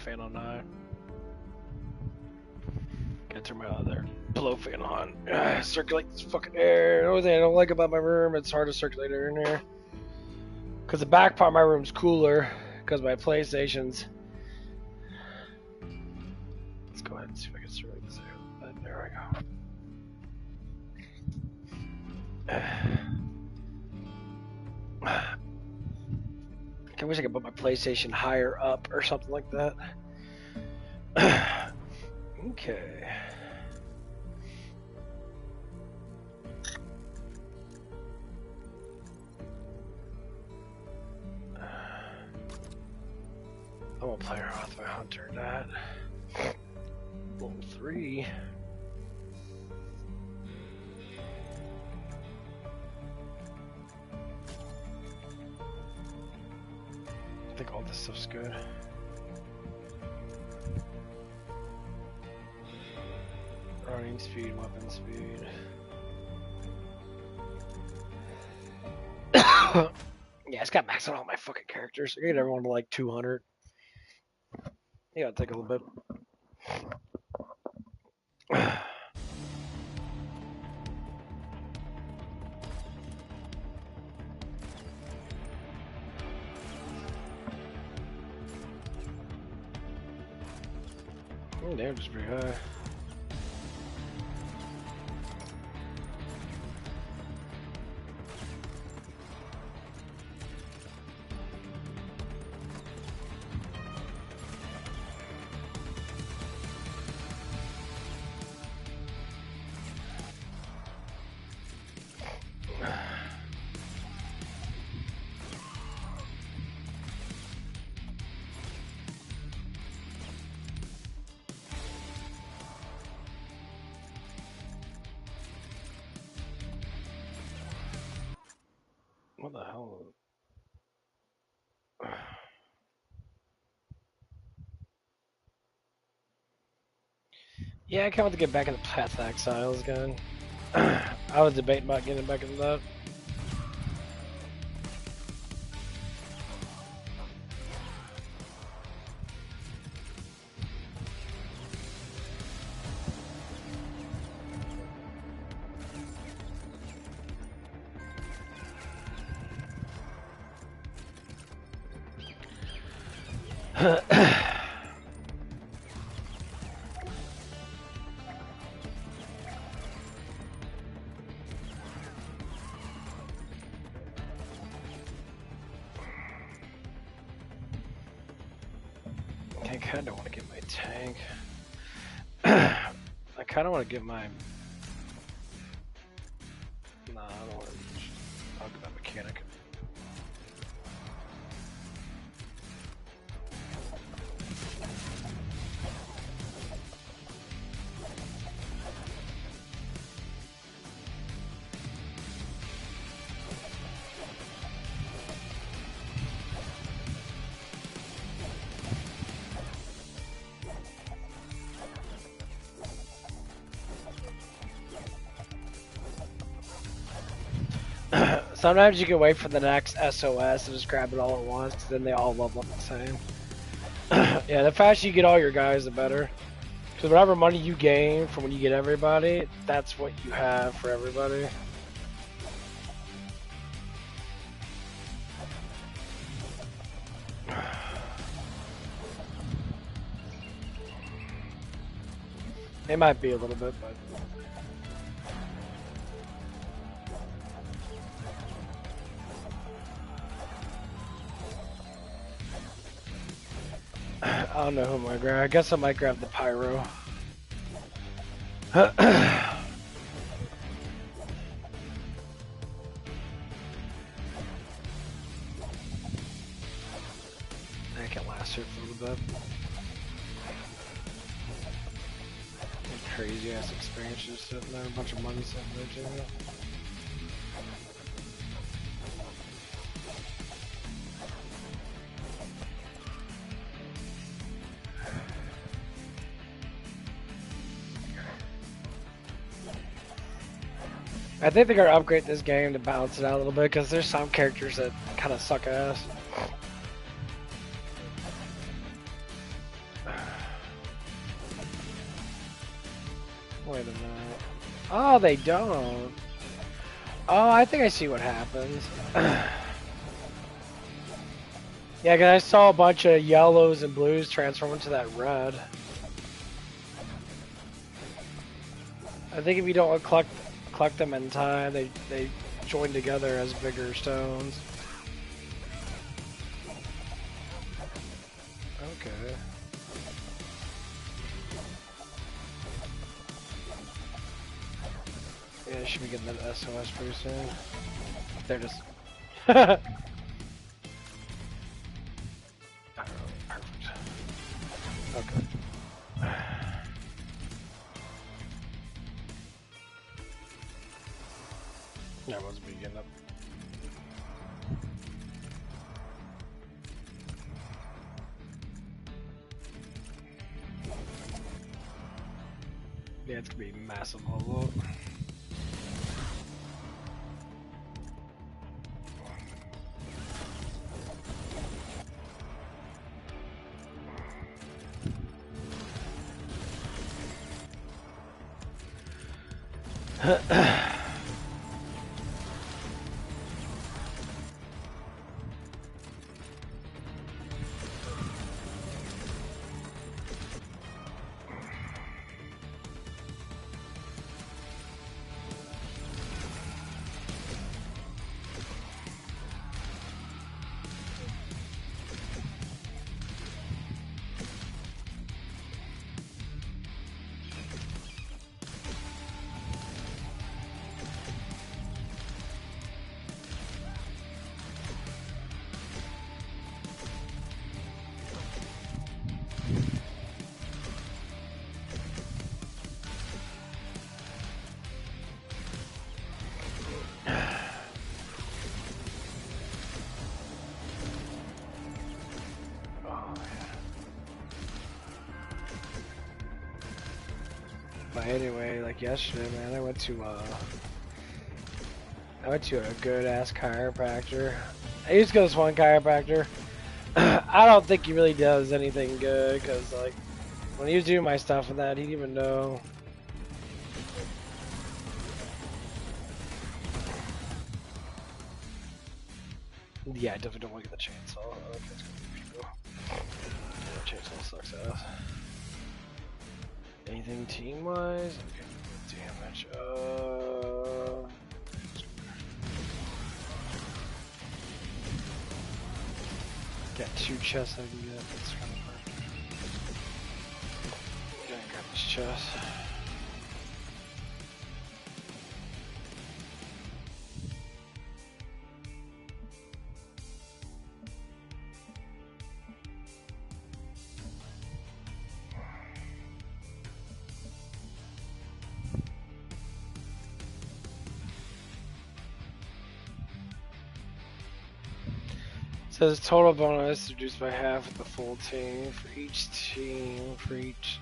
fan on 9. Gotta turn my other blow fan on. Circulate this fucking air. The only thing I don't like about my room, it's hard to circulate air in here. Because the back part of my room's cooler. Because my PlayStation's. Let's go ahead and see if I can circulate this air. There we go. I wish I could put my PlayStation higher up or something like that. Okay. I'm gonna play around with my hunter that. Level 3. I think all this stuff's good. Running speed, weapon speed. Yeah, it's got maxed out all my fucking characters. I get everyone to like 200. Yeah, it'll take a little bit. Oh, damage is pretty high. What the hell? Yeah, I kind of want to get back into Path of Exiles again. I was debating about getting back into that. I kind of want to get my tank. I kind of want to get my... Nah, I don't want to... I'll get my mechanic. Sometimes you can wait for the next SOS and just grab it all at once, because then they all level up the same. Yeah, the faster you get all your guys, the better. Because whatever money you gain from when you get everybody, that's what you have for everybody. It might be a little bit, but... I don't know who I might grab. I guess I might grab the pyro. I can last here for a little bit. Crazy ass experiences sitting there, a bunch of money sitting there too. I think they're gonna upgrade this game to balance it out a little bit, because there's some characters that kind of suck ass. Wait a minute. Oh, they don't. Oh, I think I see what happens. Yeah, because I saw a bunch of yellows and blues transform into that red. I think if you don't collect them in time, they join together as bigger stones. Okay. Yeah, I should be getting that SOS pretty soon. They're just... Perfect. Okay. Everyone's beginning up. Yeah, it's gonna be massive level up. But anyway, like yesterday, man, I went to a good ass chiropractor. I used to go to this one chiropractor. I don't think he really does anything good, cause like when he was doing my stuff and that, he didn't even know. Yeah, I definitely don't want to get the chainsaw. Okay, it's gonna be cool. Yeah, the chainsaw sucks ass. Anything team-wise? Okay, damage. Got 2 chests I can get. That's kind of hard. Gonna grab this chest. Says total bonus reduced by half with the full team for each team for each.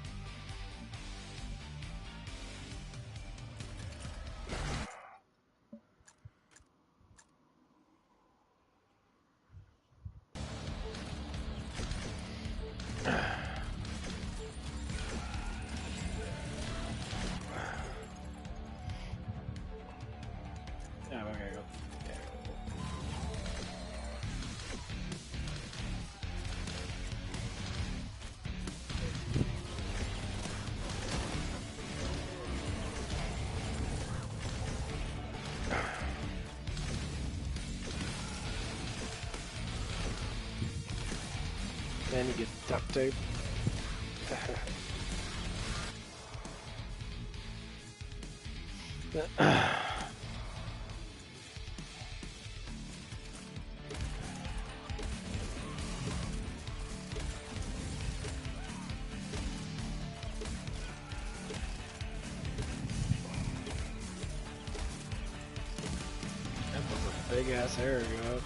Yeah, okay, go. Then you get duct tape. Big ass area up.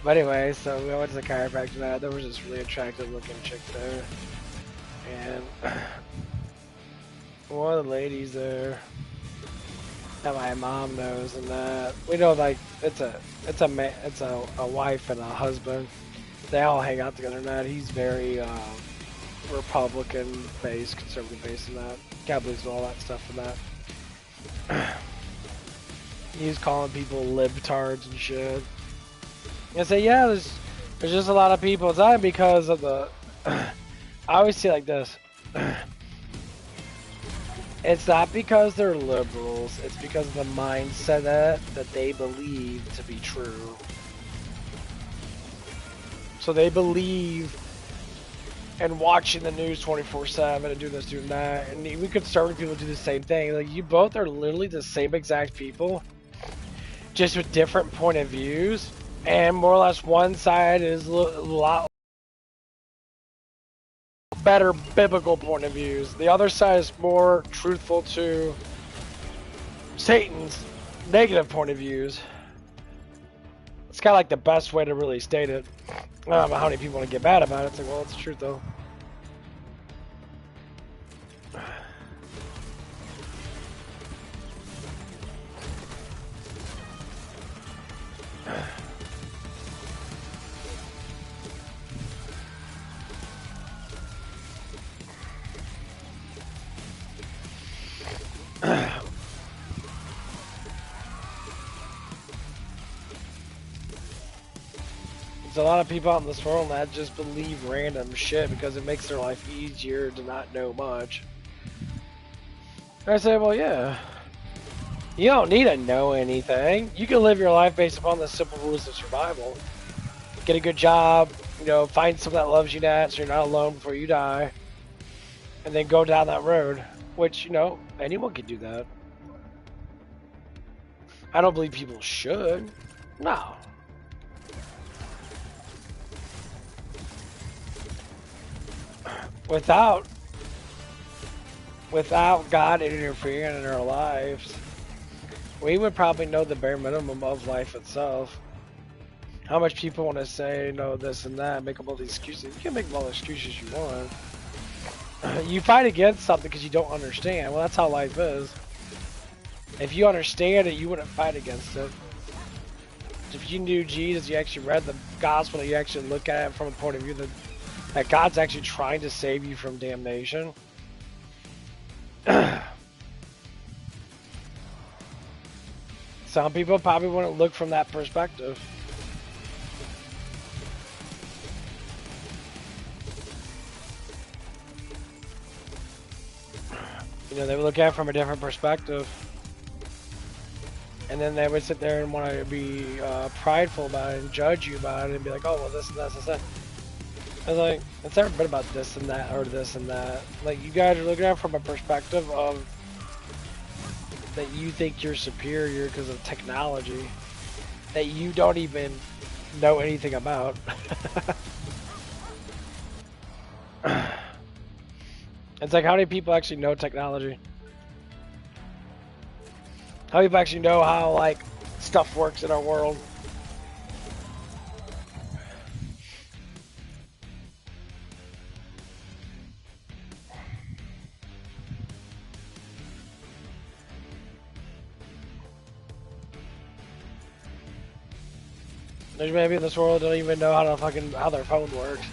But anyway, so we went to the chiropractor now. There was this really attractive looking chick there. And one of the ladies there that my mom knows and that we know like it's a wife and a husband. They all hang out together in that. He's very Republican based, conservative based in that. God believes in all that stuff in that. He's calling people libtards and shit. And I say, yeah, there's just a lot of people. It's not because of the. I always see it like this. It's not because they're liberals. It's because of the mindset that they believe to be true. So they believe in watching the news 24/7 and doing this, doing that. And we conservative people do the same thing. Like, you both are literally the same exact people, just with different point of views. And more or less, one side is a lot better biblical point of views. The other side is more truthful to Satan's negative point of views. It's kind of like the best way to really state it. I don't know how many people want to get mad about it. It's like, well, it's the truth though. There's a lot of people out in this world that just believe random shit because it makes their life easier to not know much. And I say, well, yeah. You don't need to know anything. You can live your life based upon the simple rules of survival. Get a good job, you know, find someone that loves you that so you're not alone before you die. And then go down that road. Which, you know, anyone can do that. I don't believe people should. No. Without God interfering in our lives, we would probably know the bare minimum of life itself. How much people want to say, no, this and that, make up all these excuses. You can make all the excuses you want. You fight against something because you don't understand. Well, that's how life is. If you understand it, you wouldn't fight against it. If you knew Jesus, you actually read the gospel, you actually look at it from a point of view that God's actually trying to save you from damnation. Some people probably wouldn't look from that perspective. You know, they would look at it from a different perspective. And then they would sit there and want to be prideful about it and judge you about it and be like, oh, well, this and this and that. I was like, it's never been about this and that or this and that. Like, you guys are looking at it from a perspective of that you think you're superior because of technology that you don't even know anything about. It's like, how many people actually know technology? How many people actually know how, like, stuff works in our world? There's maybe in this world don't even know how their phone works.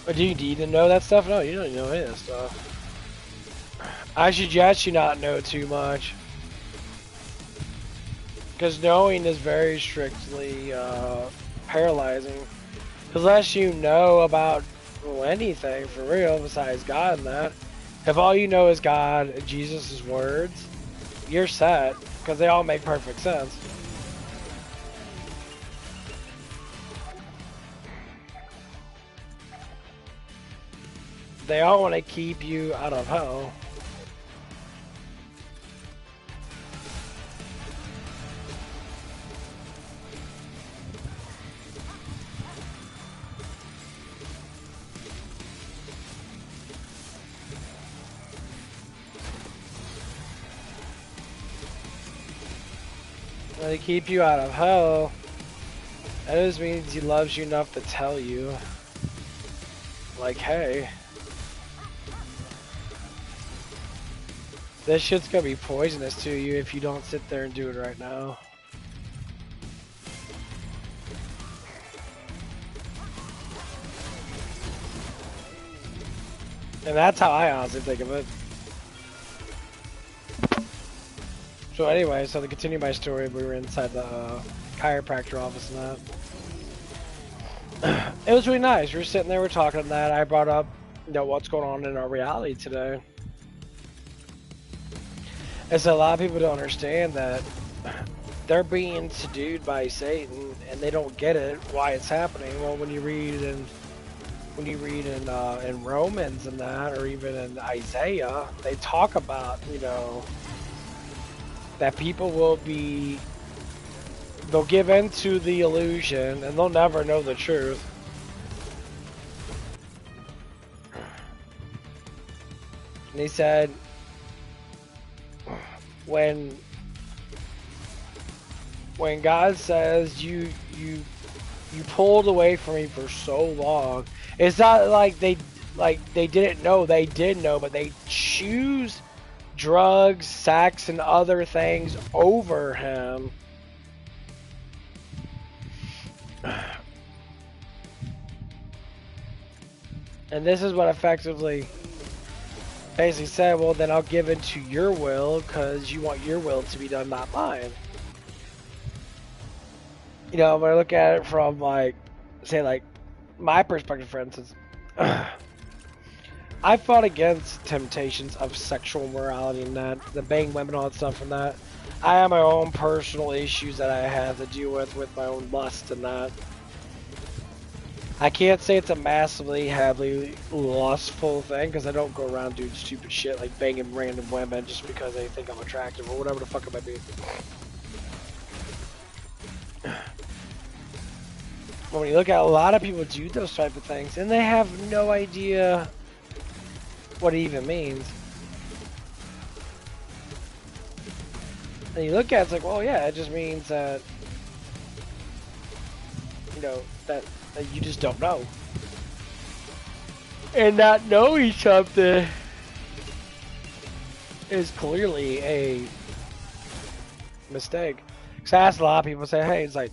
But do you need to know that stuff? No, you don't know any of that stuff. I suggest you not know too much. Because knowing is very strictly paralyzing. Unless you know about anything for real besides God and that. If all you know is God and Jesus' words, you're set. Because they all make perfect sense. They all want to keep you out of hell. They keep you out of hell. That just means he loves you enough to tell you, like, hey, this shit's gonna be poisonous to you if you don't sit there and do it right now. And that's how I honestly think of it. So anyway, so to continue my story, we were inside the chiropractor office and that. It was really nice. We were sitting there, we were talking and that. I brought up, you know, what's going on in our reality today. And so a lot of people don't understand that they're being seduced by Satan, and they don't get it why it's happening. Well, when you read in Romans and that, or even in Isaiah, they talk about, you know, that people they'll give in to the illusion and they'll never know the truth. And he said, when God says you pulled away from me for so long, it's not like they didn't know. They did know, but they choose drugs, sex, and other things over him. And this is what effectively basically said, well, then I'll give in to your will because you want your will to be done, not mine. You know, when I look at it from, like, say, like, my perspective, for instance, I fought against temptations of sexual morality and that, the banging women, all that stuff and that. I have my own personal issues that I have to deal with my own lust and that. I can't say it's a massively, heavily lustful thing because I don't go around doing stupid shit like banging random women just because they think I'm attractive or whatever the fuck it might be. But when you look at a lot of people do those type of things and they have no idea what it even means. And you look at it, it's like, well, yeah, it just means that, you know, that you just don't know. And not knowing something is clearly a mistake. Because I ask a lot of people, say, hey, it's like,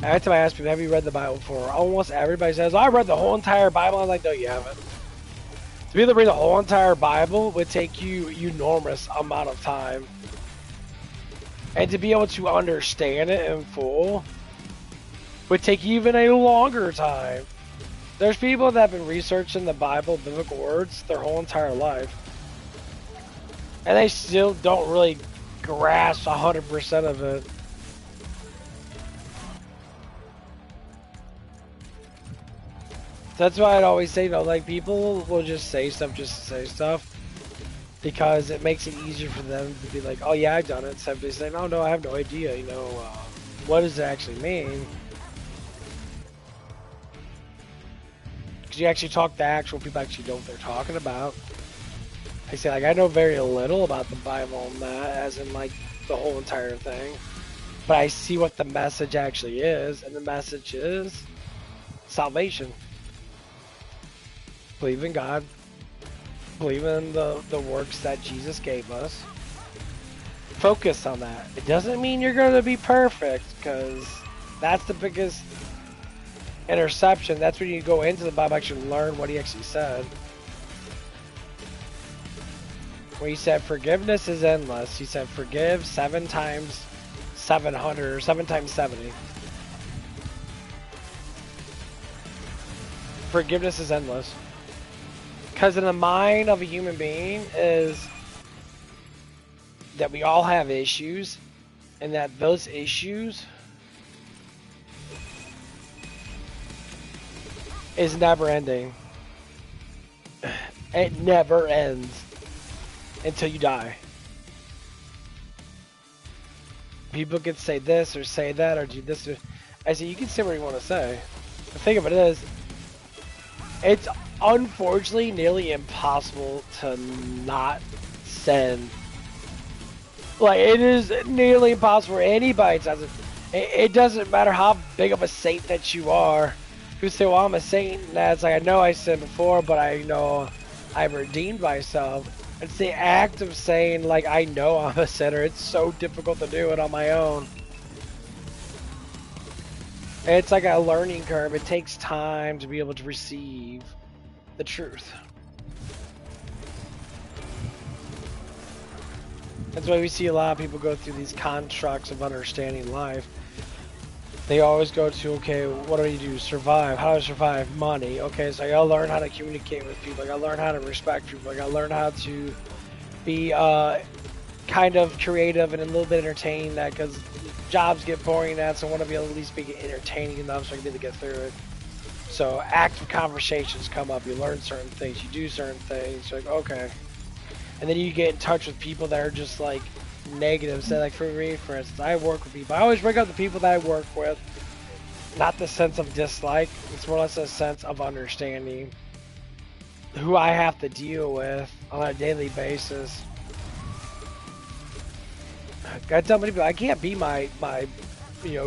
every time I ask people, have you read the Bible before? Almost everybody says, oh, I read the whole entire Bible. I'm like, no, you haven't. To be able to read the whole entire Bible would take you an enormous amount of time. And to be able to understand it in full would take even a longer time. There's people that have been researching the Bible, biblical words, their whole entire life. And they still don't really grasp 100% of it. That's why I'd always say, you know, like, people will just say stuff just to say stuff because it makes it easier for them to be like, oh yeah, I've done it, instead of saying, oh no, I have no idea, you know, what does it actually mean? Because you actually talk to actual people actually know what they're talking about. I say, like, I know very little about the Bible and that, as in, like, the whole entire thing, but I see what the message actually is, and the message is salvation. Believe in God. Believe in the works that Jesus gave us. Focus on that. It doesn't mean you're going to be perfect, because that's the biggest interception. That's when you go into the Bible actually learn what he actually said. When he said forgiveness is endless, he said forgive 7 times 700 or 7 times 70. Forgiveness is endless. Because in the mind of a human being is that we all have issues, and that those issues is never ending. It never ends until you die. People can say this or say that or do this. I say, you can say what you want to say. The thing of it is, it's unfortunately nearly impossible to not sin. Like, it is nearly impossible for anybody to. It doesn't matter how big of a saint that you are. You say, well, I'm a saint, and that's like, I know I sinned before, but I know I've redeemed myself. It's the act of saying, like, I know I'm a sinner. It's so difficult to do it on my own. It's like a learning curve. It takes time to be able to receive. the truth. That's why we see a lot of people go through these constructs of understanding life. They always go to, okay, what do you do? Survive. How do I survive? Money. Okay, so I gotta learn how to communicate with people. I gotta learn how to respect people. I gotta learn how to be kind of creative and a little bit entertaining, that because jobs get boring, that so I want to be able to at least be entertaining enough so I can be able to get through it. So active conversations come up. You learn certain things. You do certain things. You're like, okay. And then you get in touch with people that are just like negative. So like for me, for instance, I work with people. I always bring up the people that I work with. Not the sense of dislike. It's more or less a sense of understanding who I have to deal with on a daily basis. I tell many people I can't be my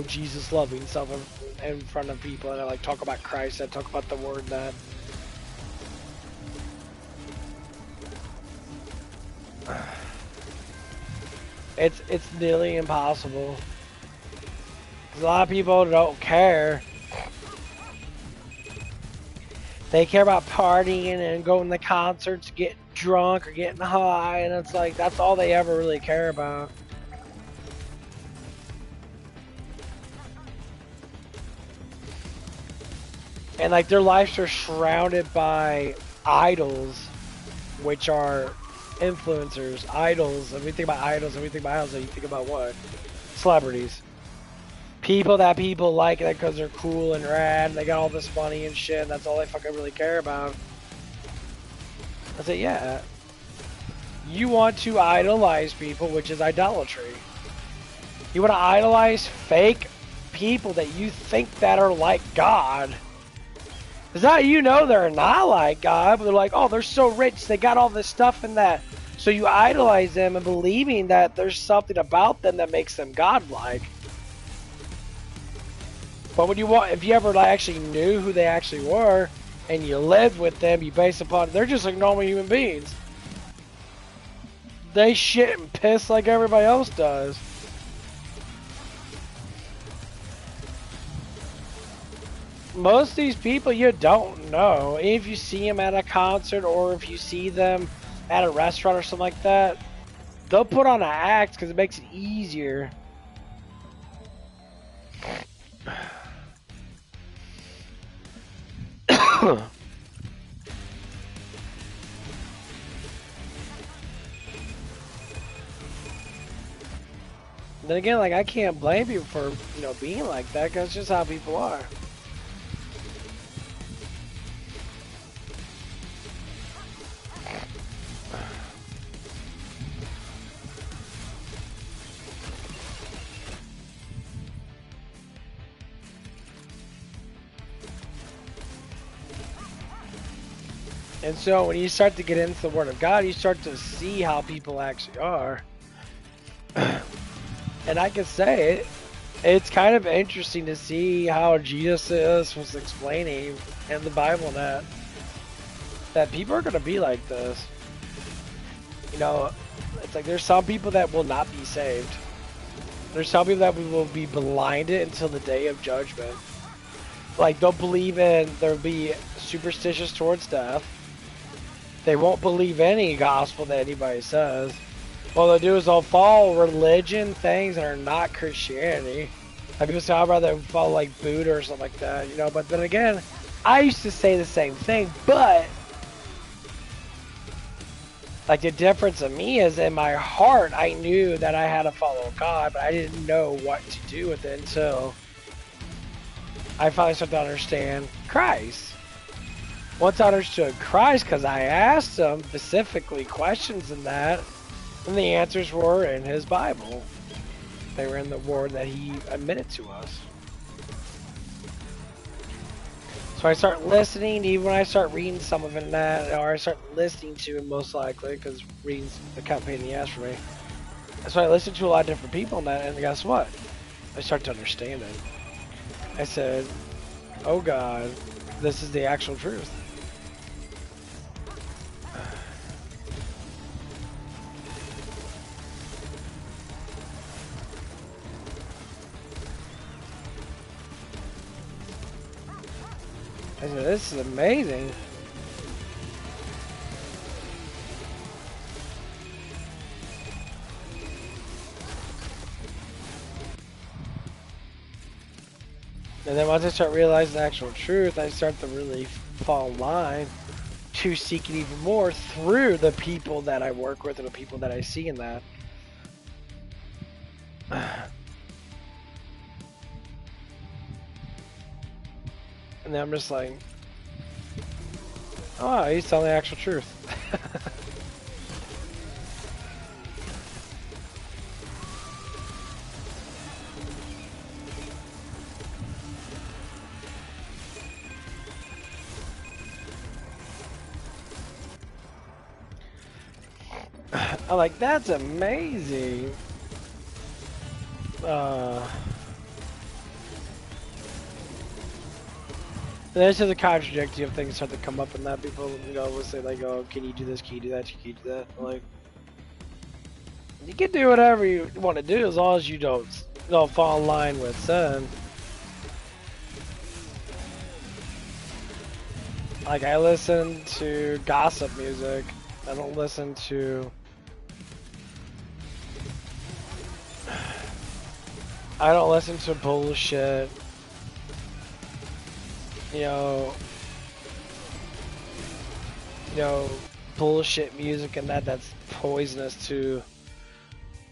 Jesus loving self in front of people, and I like talk about Christ, I talk about the word that. It's nearly impossible. 'Cause a lot of people don't care. They care about partying and going to concerts, getting drunk or getting high, and it's like that's all they ever really care about. And like their lives are surrounded by idols, which are influencers, idols. And we think about idols, and we think about idols, and you think about what? Celebrities. People that people like because they're cool and rad, and they got all this money and shit, and that's all they fucking really care about. I say, yeah. You want to idolize people, which is idolatry. You want to idolize fake people that you think that are like God. It's not, you know, they're not like God, but they're like, oh, they're so rich, they got all this stuff in that. So you idolize them and believing that there's something about them that makes them godlike. But when you want, if you ever actually knew who they actually were, and you lived with them, you base upon, they're just like normal human beings. They shit and piss like everybody else does. Most of these people you don't know. If you see them at a concert or if you see them at a restaurant or something like that, they'll put on an act because it makes it easier. Then again, like, I can't blame you for, being like that, because it's just how people are. And so when you start to get into the Word of God, you start to see how people actually are. And I can say it's kind of interesting to see how Jesus was explaining in the Bible that people are going to be like this. It's like there's some people that will not be saved. There's some people that will be blinded until the day of judgment. Like they'll believe they'll be superstitious towards death. They won't believe any gospel that anybody says. What they'll do is they'll follow religion things that are not Christianity. Like people say, I'd rather follow like Buddha or something like that, But then again, I used to say the same thing, but like the difference in me is in my heart, I knew that I had to follow God, but I didn't know what to do with it until I finally started to understand Christ. Once I understood Christ, because I asked him specifically questions in that, and the answers were in his Bible. They were in the word that he admitted to us. So I start listening, even when I start reading some of it in that, or I start listening to it most likely, because reading's a kind of pain in the ass for me. So I listened to a lot of different people in that, and guess what? I start to understand it. I said, oh God, this is the actual truth. I said, this is amazing. And then once I start realizing the actual truth, I start to really fall in line to seek it even more through the people that I work with and the people that I see in that. And then I'm just like, oh, he's telling the actual truth. I'm like, that's amazing. And there's just a contradiction of things start to come up, and that people, will say like, "Oh, can you do this? Can you do that? Can you do that?" I'm like, you can do whatever you want to do as long as you don't fall in line with sin. Like, I listen to gossip music. I don't listen to. I don't listen to bullshit. You know, bullshit music and that's poisonous to,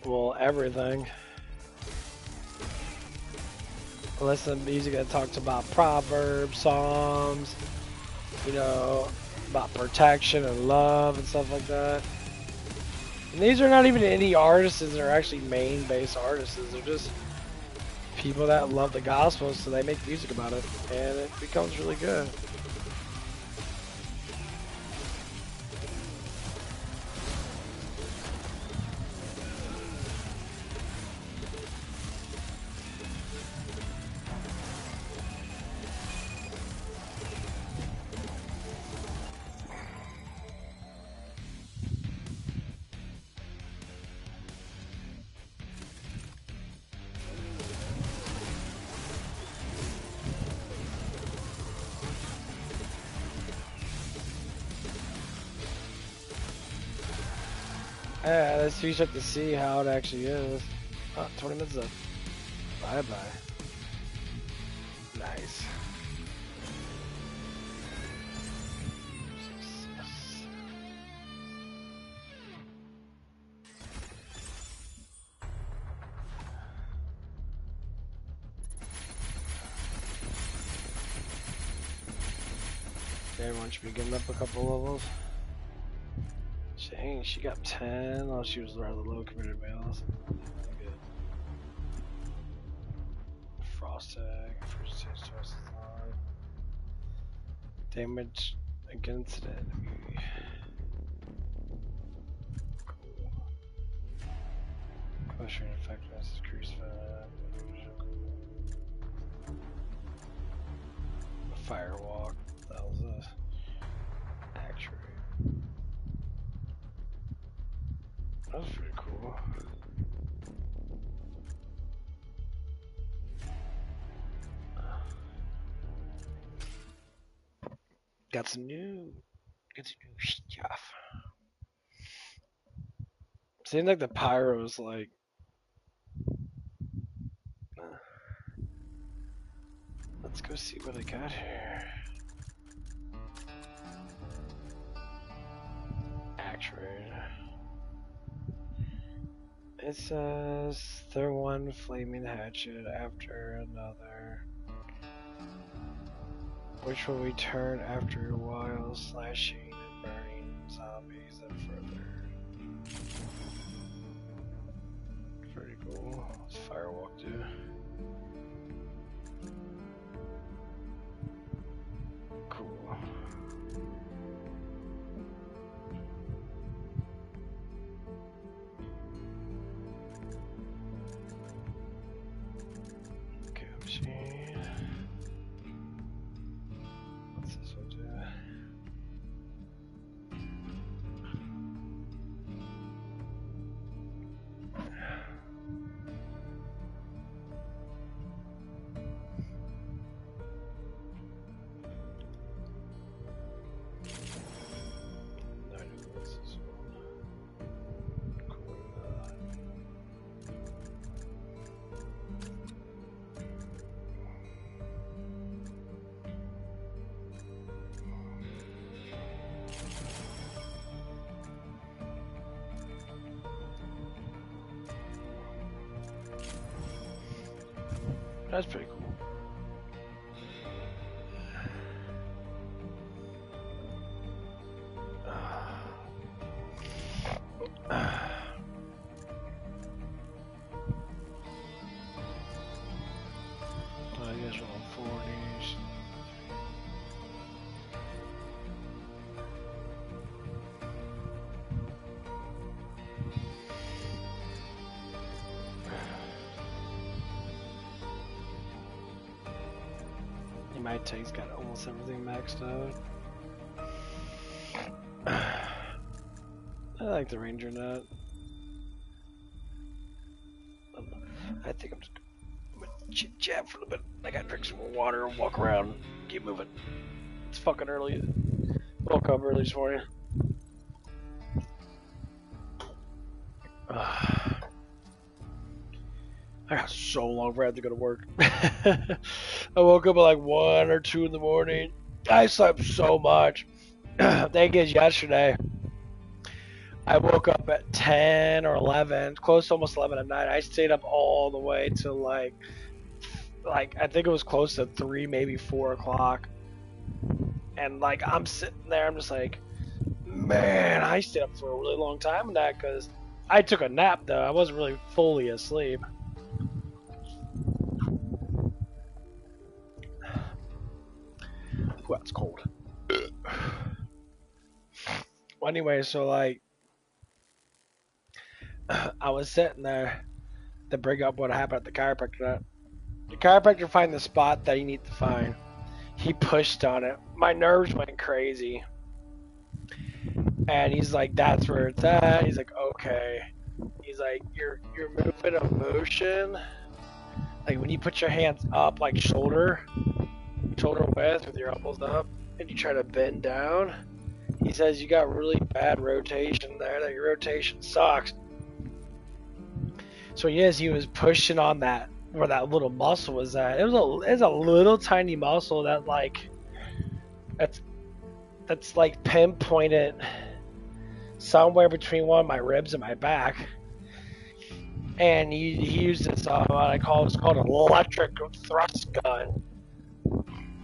well, everything. I listen to music that talks about proverbs, psalms, about protection and love and stuff like that. And these are not even any artists that are actually main-based artists. They're just people that love the gospel, so they make music about it, and it becomes really good. Yeah, let's finish up to see how it actually is. Oh, 20 minutes up. Bye-bye. Nice. Success. Everyone should be getting up a couple levels. Dang, she got 10. Oh, she was rather low committed males. Good. Frost tag, first stage twice as long. Damage against an enemy. Cool. Question effectiveness is increased firewalk. What the hell is this? Actuate. That was pretty cool. Got some new stuff. Seems like the pyro's like. Let's go see what I got here. Actuate. It says throw one flaming hatchet after another, which will return after a while, slashing and burning zombies and further. Pretty cool. What's firewalk do? Cool. Okay, machine. What's this one do? That's pretty cool. I guess we're on 40s. My tank's got almost everything maxed out. I like the Ranger net. I think I'm just gonna chit chat for a little bit. I gotta drink some more water and walk around, keep moving. It's fucking early. Woke up early this morning. I got so long before I have to go to work. I woke up at like 1 or 2 in the morning. I slept so much. Thing is, yesterday, I woke up at 10 or 11, close to almost 11 at night. I stayed up all the way to like I think it was close to 3, maybe 4 o'clock. And like, I'm sitting there, I'm just like, man, I stayed up for a really long time in that because I took a nap though. I wasn't really fully asleep. Well, it's cold. Well, anyway, so like, I was sitting there to bring up what happened at the chiropractor. The chiropractor find the spot that he needs to find. He pushed on it. My nerves went crazy. And he's like, that's where it's at. He's like, okay. He's like, you're moving a motion. Like when you put your hands up, like shoulder width with your elbows up, and you try to bend down. He says you got really bad rotation there. That your rotation sucks. So he was pushing on that where that little muscle was at. It was a little tiny muscle that like that's like pinpointed somewhere between one of my ribs and my back. And he used this it's called an electric thrust gun.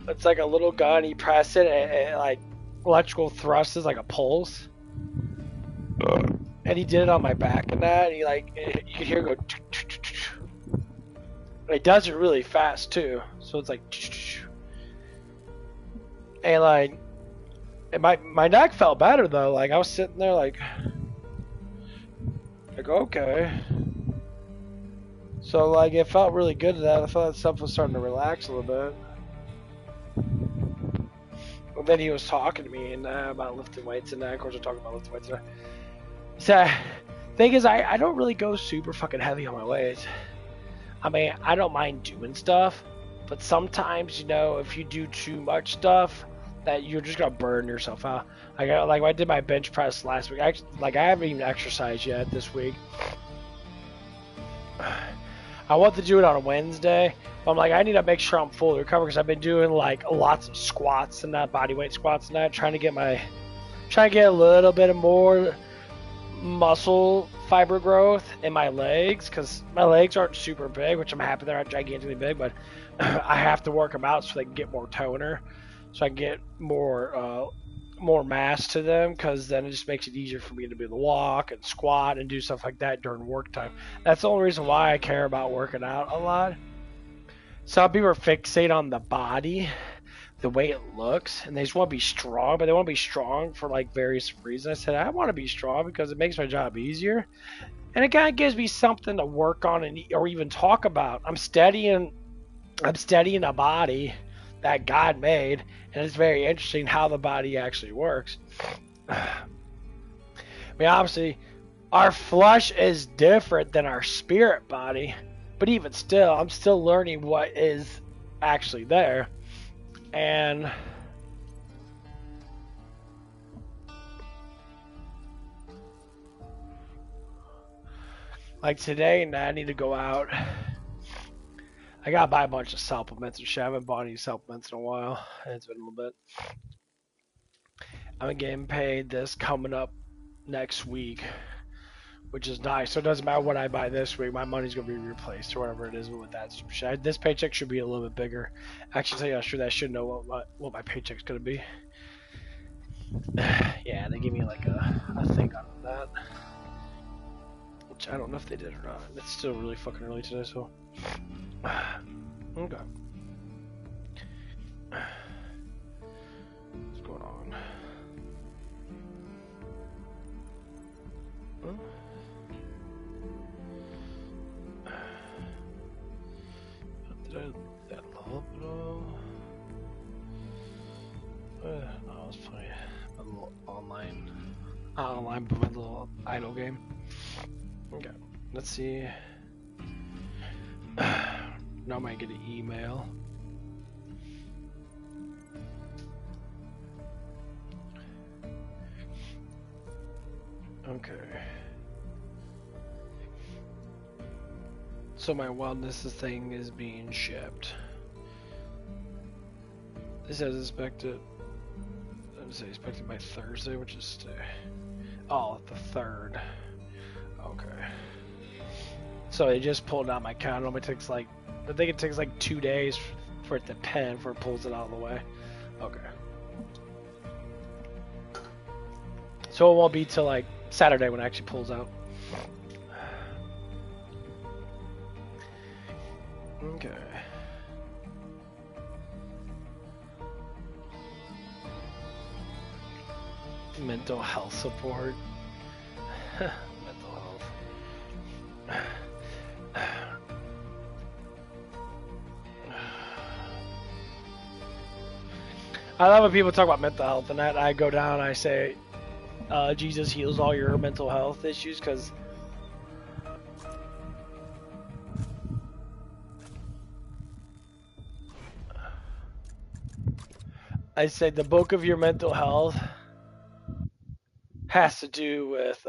It's like a little gun. You press it, and like electrical thrust is like a pulse. And he did it on my back and that. And he like you could hear it go. And it does it really fast too. So it's like. And like, and my neck felt better though. Like I was sitting there like okay. So like it felt really good to that. I felt that stuff was starting to relax a little bit. But then he was talking to me and about lifting weights and that. Of course, we're talking about lifting weights. So thing is, I don't really go super fucking heavy on my weights. I mean, I don't mind doing stuff, but sometimes, you know, if you do too much stuff, that you're just gonna burn yourself out. Like I did my bench press last week. I haven't even exercised yet this week. I want to do it on a Wednesday, but I'm like, I need to make sure I'm fully recovered because I've been doing like lots of squats and that, body weight squats and that, trying to get a little bit of more muscle fiber growth in my legs because my legs aren't super big, which I'm happy they're not gigantically big, but I have to work them out so they can get more toner, so I can get more mass to them, because then it just makes it easier for me to be able to walk and squat and do stuff like that during work time. That's the only reason why I care about working out a lot. Some people are fixated on the body, the way it looks, and they just want to be strong, but they want to be strong for like various reasons. I said I want to be strong because it makes my job easier, and it kind of gives me something to work on or even talk about. I'm studying a body that God made, and it's very interesting how the body actually works. I mean, obviously, our flesh is different than our spirit body, but even still, I'm still learning what is actually there. And like today, and I need to go out. I gotta buy a bunch of supplements and shit. I haven't bought any supplements in a while. It's been a little bit. I'm getting paid this coming up next week, which is nice. So it doesn't matter what I buy this week, my money's gonna be replaced or whatever it is with that. This paycheck should be a little bit bigger. Actually, I'm sure that I should know what my paycheck's gonna be. Yeah, they give me like a thing on that, which I don't know if they did or not. It's still really fucking early today, so okay. What's going on? Huh? Did I that level up at all? No, I was playing a little online, not online, but my little idle game. Okay, let's see. Now I might get an email. Okay. So my wellness thing is being shipped. This says expected. Let me say expected by Thursday, which is today. Oh, the 3rd. Okay. So they just pulled out my account. It only takes like, I think it takes like 2 days for it to pen before it pulls it out of the way. Okay. So it won't be till like Saturday when it actually pulls out. Okay. Mental health support. Mental health. I love when people talk about mental health, and that I go down and I say, Jesus heals all your mental health issues, because I say the bulk of your mental health has to do with,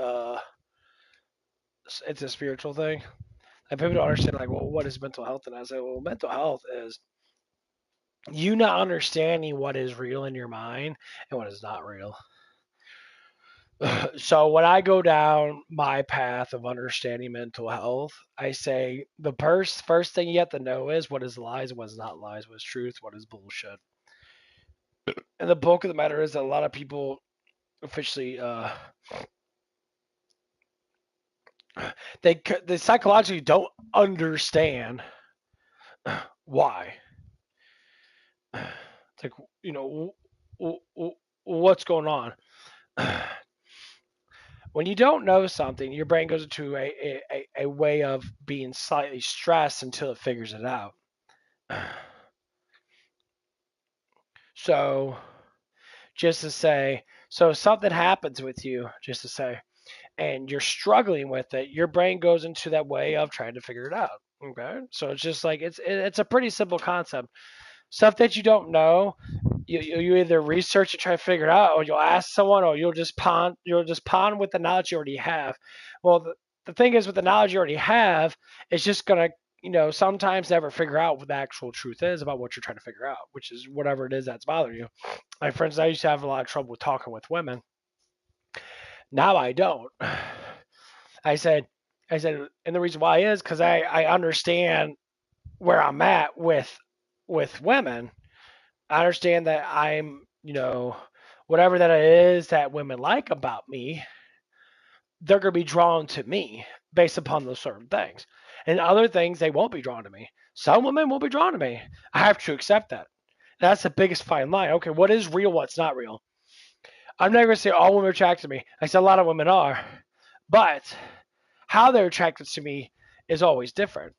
it's a spiritual thing. And people don't understand, like, well, what is mental health? And I say, well, mental health is you not understanding what is real in your mind and what is not real. So when I go down my path of understanding mental health, I say the first thing you have to know is what is lies, what is not lies, what is truth, what is bullshit. And the bulk of the matter is that a lot of people officially they psychologically don't understand why. It's like, you know, what's going on. When you don't know something, your brain goes into a way of being slightly stressed until it figures it out. So, just to say, so something happens with you, just to say, and you're struggling with it, your brain goes into that way of trying to figure it out. Okay, so it's just like it's a pretty simple concept. Stuff that you don't know, you either research and try to figure it out, or you'll ask someone, or you'll just pond with the knowledge you already have. Well, the thing is, with the knowledge you already have, it's just gonna sometimes never figure out what the actual truth is about what you're trying to figure out, which is whatever it is that's bothering you. Like, for instance, I used to have a lot of trouble with talking with women. Now I don't. I said, and the reason why is because I understand where I'm at with women. I understand that I'm, whatever that is that women like about me, they're going to be drawn to me based upon those certain things. And other things, they won't be drawn to me. Some women won't be drawn to me. I have to accept that. That's the biggest fine line. Okay, what is real, what's not real? I'm never going to say all women are attracted to me. I said a lot of women are. But how they're attracted to me is always different.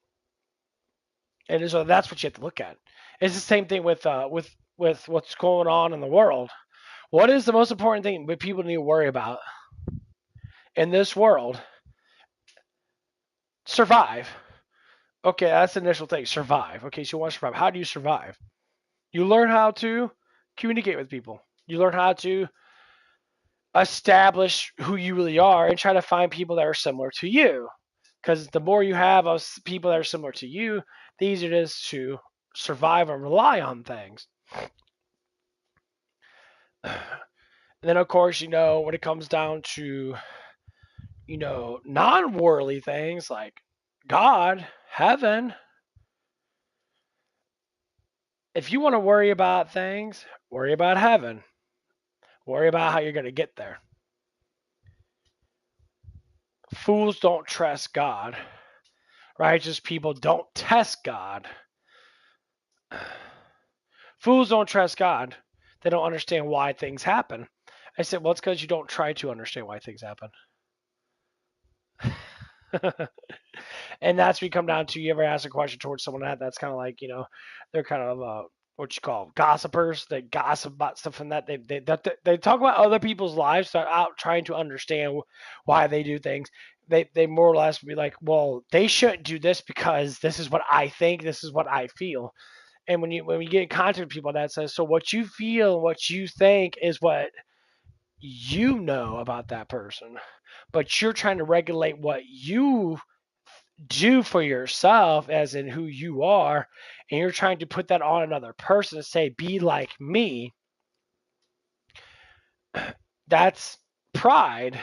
And so that's what you have to look at. It's the same thing with what's going on in the world. What is the most important thing that people need to worry about in this world? Survive. Okay, that's the initial thing. Survive. Okay, so you want to survive. How do you survive? You learn how to communicate with people. You learn how to establish who you really are and try to find people that are similar to you. Because the more you have of people that are similar to you, the easier it is to survive and rely on things. And then, of course, when it comes down to, non-worldly things like God, heaven. If you want to worry about things, worry about heaven. Worry about how you're going to get there. Fools don't trust God. Righteous people don't test God. Fools don't trust God. They don't understand why things happen. I said, well, it's because you don't try to understand why things happen. And that's what we come down to. You ever ask a question towards someone that's kind of like, they're kind of what you call gossipers. They gossip about stuff and that they talk about other people's lives. They're out trying to understand why they do things. They more or less be like, well, they shouldn't do this because this is what I think. This is what I feel. And when we get in contact with people, that says, so what you feel, what you think is what you know about that person, but you're trying to regulate what you do for yourself, as in who you are, and you're trying to put that on another person to say, be like me. That's pride.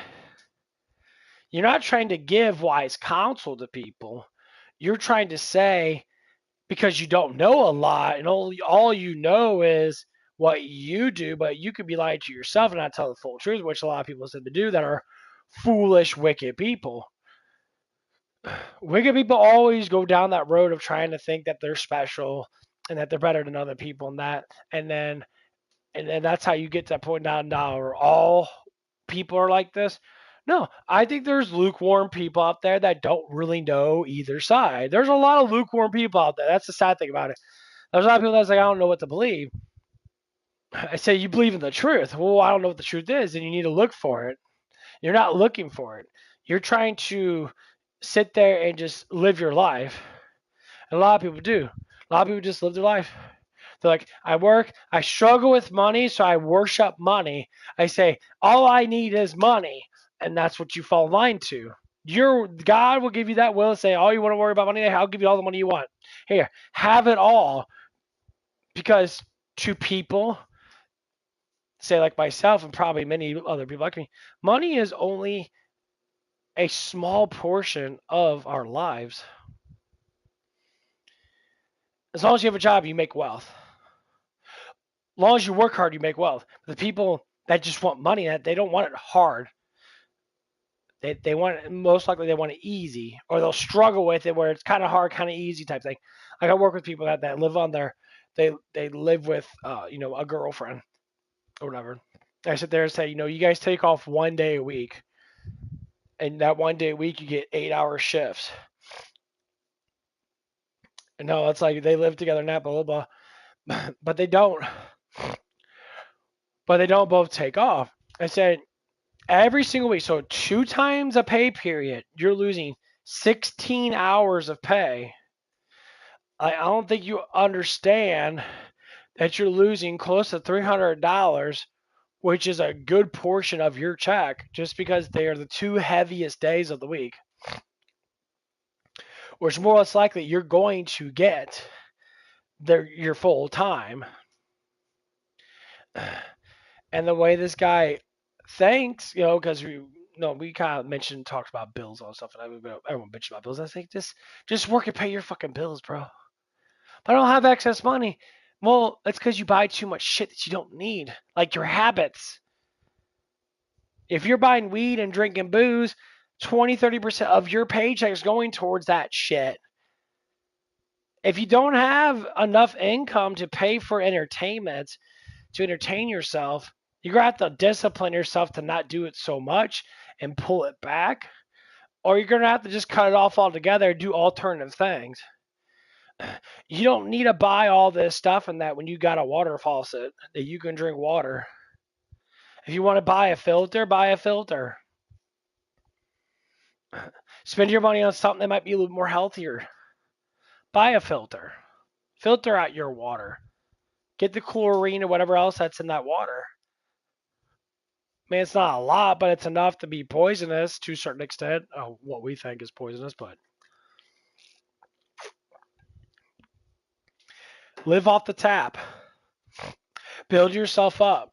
You're not trying to give wise counsel to people. You're trying to say, because you don't know a lot and all you know is what you do, but you could be lying to yourself and not tell the full truth, which a lot of people tend to do that are foolish, wicked people. Wicked people always go down that road of trying to think that they're special and that they're better than other people and then that's how you get to that point down where all people are like this. No, I think there's lukewarm people out there that don't really know either side. There's a lot of lukewarm people out there. That's the sad thing about it. There's a lot of people that's like, I don't know what to believe. I say, you believe in the truth. Well, I don't know what the truth is, and you need to look for it. You're not looking for it. You're trying to sit there and just live your life. And a lot of people do. A lot of people just live their life. They're like, I struggle with money, so I worship money. I say, all I need is money. And that's what you fall in line to. God will give you that will and say, all you want to worry about money, I'll give you all the money you want. Here, have it all. Because to people, say like myself and probably many other people like me, money is only a small portion of our lives. As long as you have a job, you make wealth. As long as you work hard, you make wealth. The people that just want money, they don't want it hard. They want it, most likely they want it easy, or they'll struggle with it where it's kind of hard, kind of easy type thing. Like I work with people that live on they live with a girlfriend or whatever. I sit there and say, you guys take off 1 day a week, and that 1 day a week you get 8-hour shifts. And no, it's like they live together and that blah blah blah, but they don't. But they don't both take off. I said every single week, so 2 times a pay period, you're losing 16 hours of pay. I don't think you understand that you're losing close to $300, which is a good portion of your check, just because they are the 2 heaviest days of the week, which more or less likely you're going to get your full time. And the way this guy thinks, because we kind of talked about bills and stuff, and everyone bitched about bills. I think just work and pay your fucking bills, bro. But I don't have excess money. Well, it's because you buy too much shit that you don't need, like your habits. If you're buying weed and drinking booze, 20-30% of your paycheck is going towards that shit. If you don't have enough income to pay for entertainment, to entertain yourself, you're going to have to discipline yourself to not do it so much and pull it back. Or you're going to have to just cut it off altogether and do alternative things. You don't need to buy all this stuff and that when you got a water faucet that you can drink water. If you want to buy a filter, buy a filter. Spend your money on something that might be a little more healthier. Buy a filter. Filter out your water. Get the chlorine or whatever else that's in that water. I mean, it's not a lot, but it's enough to be poisonous to a certain extent. What we think is poisonous, but live off the tap. Build yourself up.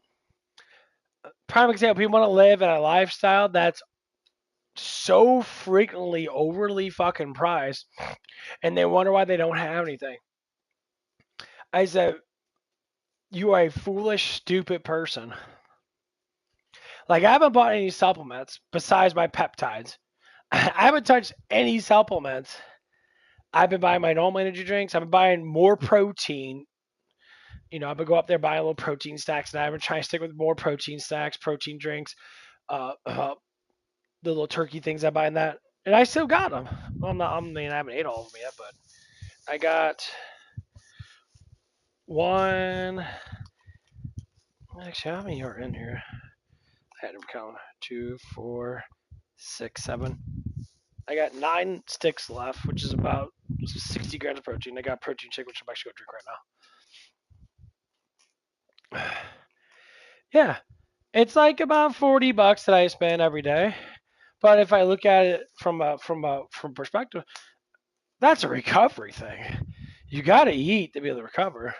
Prime example, you want to live in a lifestyle that's so frequently overly fucking priced, and they wonder why they don't have anything. I said, you are a foolish, stupid person. Like, I haven't bought any supplements besides my peptides. I haven't touched any supplements. I've been buying my normal energy drinks. I've been buying more protein. I've been go up there buying little protein stacks, and I've been trying to stick with more protein stacks, protein drinks, the little turkey things I buy in that, and I still got them. Well, I haven't ate all of them yet, but I got one. Actually, how many are in here? I had them count. 2, 4, 6, 7. I got 9 sticks left, which is about 60 grams of protein. I got a protein shake, which I'm actually going to drink right now. Yeah, it's like about $40 that I spend every day. But if I look at it from perspective, that's a recovery thing. You got to eat to be able to recover.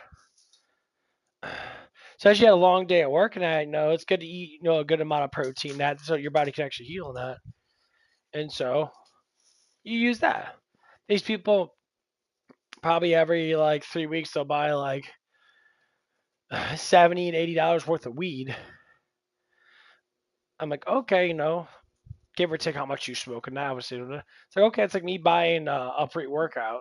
So as you had a long day at work, and I know it's good to eat, a good amount of protein, that so your body can actually heal on that. And so you use that. These people probably every like 3 weeks they'll buy like $70 and $80 worth of weed. I'm like, okay, give or take how much you smoke, and now obviously it's like, okay, it's like me buying a pre-workout.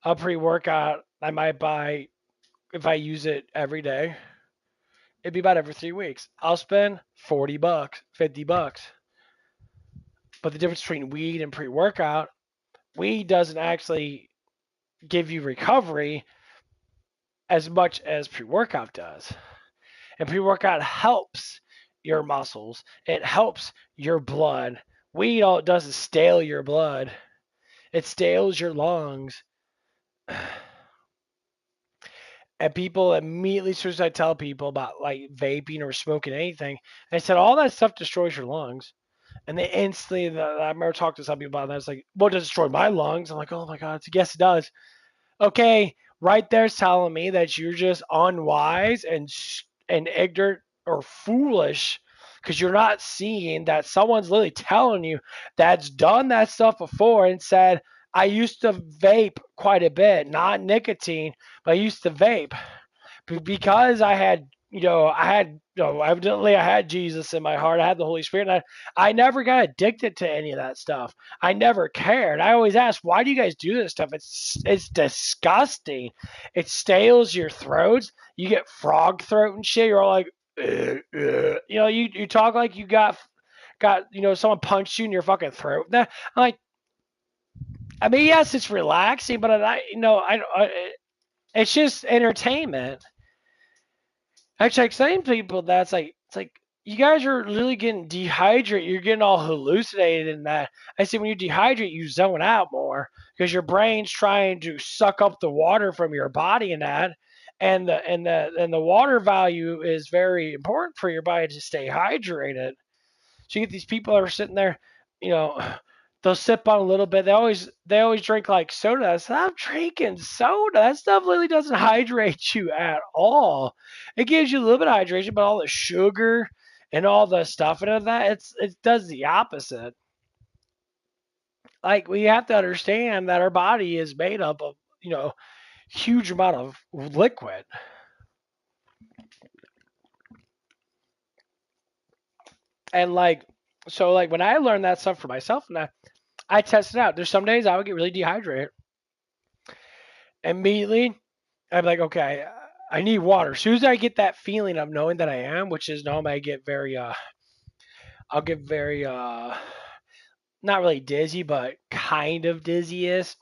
A pre-workout I might buy if I use it every day. It'd be about every 3 weeks. I'll spend $40, $50. But the difference between weed and pre-workout, weed doesn't actually give you recovery as much as pre-workout does. And pre-workout helps your muscles. It helps your blood. Weed, all it does is stale your blood. It stales your lungs. And people immediately, as soon as I tell people about like vaping or smoking anything, they said all that stuff destroys your lungs. And they instantly, I remember talking to some people about that. It's like, well, does it destroy my lungs? I'm like, oh my God, it's, yes, it does. Okay, right there's telling me that you're just unwise and ignorant or foolish because you're not seeing that someone's literally telling you that's done that stuff before and said, I used to vape quite a bit, not nicotine, but I used to vape because I had, evidently I had Jesus in my heart. I had the Holy Spirit. And I never got addicted to any of that stuff. I never cared. I always asked, why do you guys do this stuff? It's disgusting. It stales your throats. You get frog throat and shit. You're all like, you talk like you got someone punched you in your fucking throat. I'm like, I mean, yes, it's relaxing, but it's just entertainment. Actually, like some people, that's like, it's like you guys are literally getting dehydrated. You're getting all hallucinated in that. I say when you dehydrate, you zone out more because your brain's trying to suck up the water from your body and that. And the water value is very important for your body to stay hydrated. So you get these people that are sitting there, you know, they'll sip on a little bit. They always drink like soda. Stop drinking soda. That stuff really doesn't hydrate you at all. It gives you a little bit of hydration, but all the sugar and all the stuff and that it does the opposite. Like we have to understand that our body is made up of huge amount of liquid. And like when I learned that stuff for myself and I tested out. There's some days I would get really dehydrated. Immediately, I'm like, okay, I need water. As soon as I get that feeling of knowing that I am, which is normally I get I'll get very, not really dizzy, but kind of dizziest,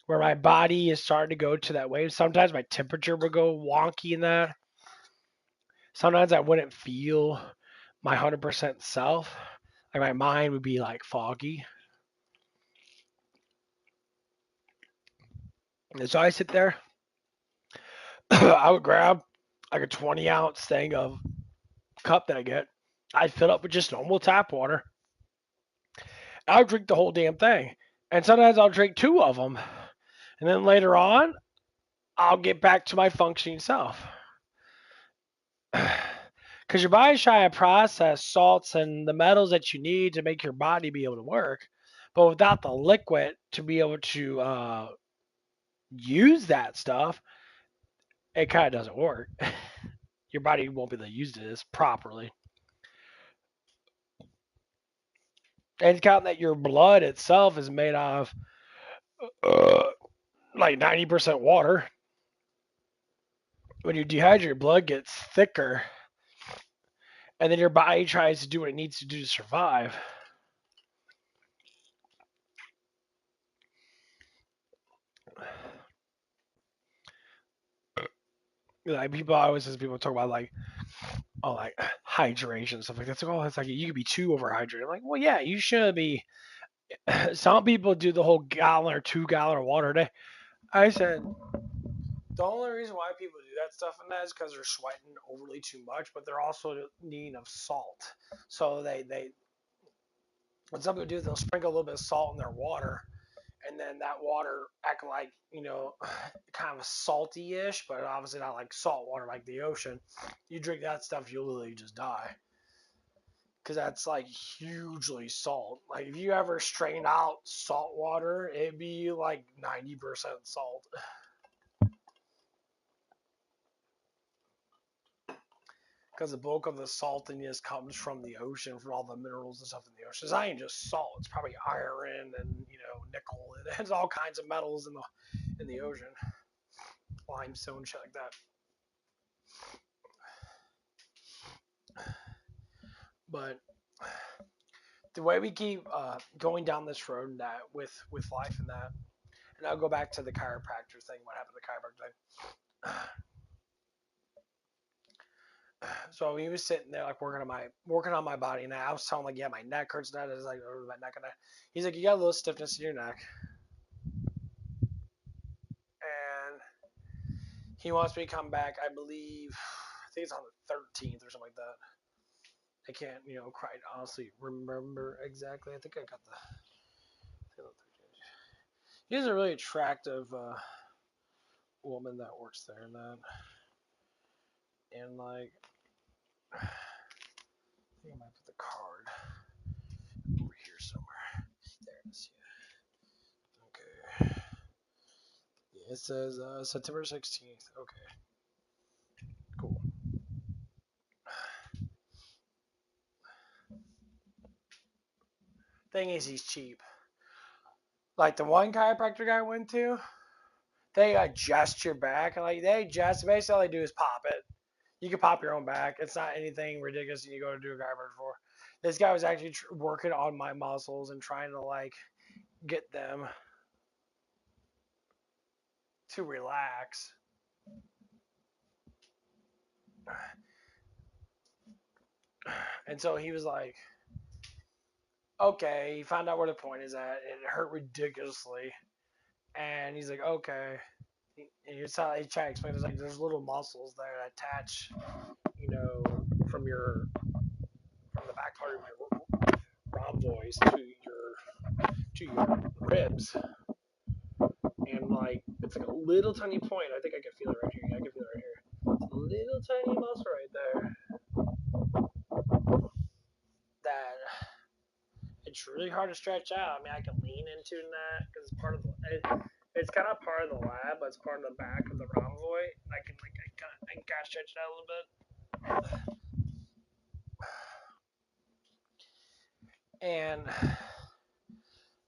where my body is starting to go to that wave. Sometimes my temperature will go wonky in that. Sometimes I wouldn't feel my 100% self. Like my mind would be like foggy. And so I sit there. I would grab like a 20-ounce thing of cup that I get. I'd fill up with just normal tap water. I'll drink the whole damn thing. And sometimes I'll drink 2 of them. And then later on, I'll get back to my functioning self. Because Because your body's trying to process salts and the metals that you need to make your body be able to work, but without the liquid to be able to use that stuff, it kind of doesn't work. Your body won't be able to use this properly. And count that your blood itself is made of uh, like 90% water. When you dehydrate, your blood gets thicker, and then your body tries to do what it needs to do to survive. Like people always, as people talk about like, oh, like hydration and stuff like that. It's like, oh, it's like you could be too overhydrated. I'm like, well, yeah, you should be. Some people do the whole gallon or 2 gallon of water a day. I said the only reason why people do that stuff in that is because they're sweating overly too much, but they're also needing of salt. So they what some people do is they'll sprinkle a little bit of salt in their water, and then that water act like kind of salty-ish, but obviously not like salt water like the ocean. You drink that stuff, you'll literally just die because that's like hugely salt. Like if you ever strain out salt water, it'd be like 90% salt. Because the bulk of the saltiness comes from the ocean, from all the minerals and stuff in the ocean. It's not even just salt; it's probably iron and nickel, and it's all kinds of metals in the ocean, limestone, shit like that. But the way we keep going down this road and that with life and that, and I'll go back to the chiropractor thing. What happened to the chiropractor thing? So he was sitting there like working on my body, and I was telling him like, yeah, my neck hurts. That is like my neck and that. He's like, you got a little stiffness in your neck, and he wants me to come back. I believe, I think it's on the 13th or something like that. I can't, quite honestly remember exactly. I think I got the. He's a really attractive woman that works there, and like, I think I might put the card over here somewhere. There it is. Yeah. Okay. Yeah, it says September 16th. Okay. Cool. Thing is, he's cheap. Like the one chiropractor guy I went to, they adjust your back. Like they adjust. Basically, all they do is pop it. You can pop your own back. It's not anything ridiculous you go to do a chiropractor for. This guy was actually working on my muscles and trying to like get them to relax. And so he was like, okay, he found out where the point is at. It hurt ridiculously. And he's like, okay. And he's trying to explain, there's like, there's little muscles there that attach, from the back part of my rhomboids to your ribs. And like, it's like a little tiny point. I think I can feel it right here. Yeah, I can feel it right here. It's a little tiny muscle right there that it's really hard to stretch out. I mean, I can lean into that because it's part of it's kind of part of the lab, but it's part of the back of the rhomboid. And I can kind of stretch it out a little bit. And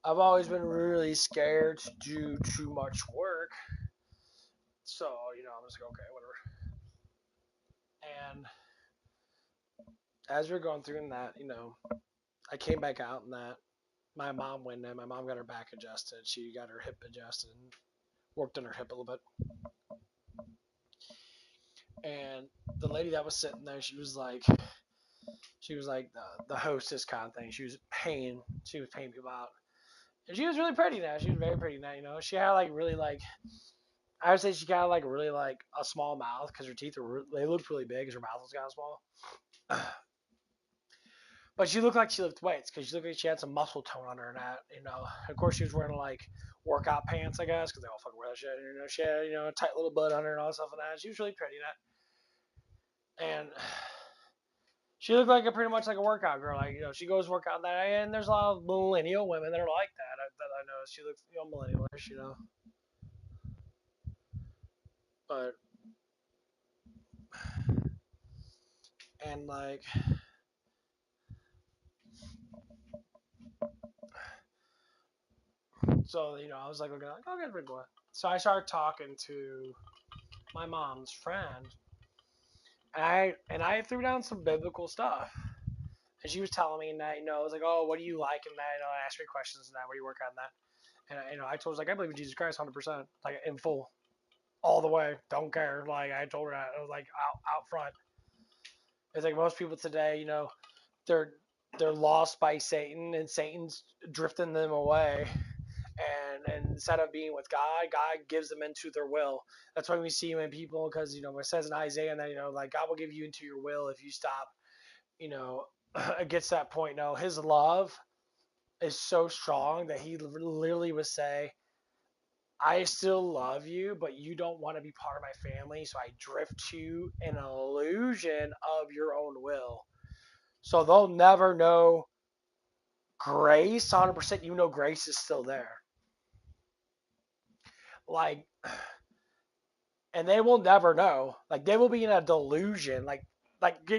I've always been really scared to do too much work. So, I'm just like, okay, whatever. And as we're going through that, I came back out and that my mom went in. My mom got her back adjusted. She got her hip adjusted and worked on her hip a little bit. And the lady that was sitting there, she was like the hostess kind of thing. She was paying people out. And she was really pretty now. She was very pretty now. She had like really like, I would say she got like really like a small mouth because her teeth they looked really big because her mouth was kind of small. But she looked like she lifted weights because she looked like she had some muscle tone on her and that, Of course, she was wearing like workout pants, I guess, because they all fucking wear that shit. She had, a tight little butt on her and all that stuff and that. She was really pretty and that. And She looked like pretty much like a workout girl. Like, she goes work out that, and there's a lot of millennial women that are like that. That I know. She looks, millennial-ish. But and like, so I was like, okay, I'll get rid of it. So I started talking to my mom's friend, and I threw down some biblical stuff. And she was telling me that, I was like, oh, what do you like in that? I asked me questions and that, where do you work on that? And, I told her, like, I believe in Jesus Christ 100%, like, in full, all the way, don't care. Like, I told her that, I was like, out front. It's like most people today, they're they're lost by Satan, and Satan's drifting them away. And instead of being with God, God gives them into their will. That's why we see when people, because it says in Isaiah that like God will give you into your will if you stop. It gets to that point. No, His love is so strong that He literally would say, I still love you, but you don't want to be part of my family, so I drift you an illusion of your own will. So they'll never know grace 100%, grace is still there. Like, and they will never know. Like, they will be in a delusion. Like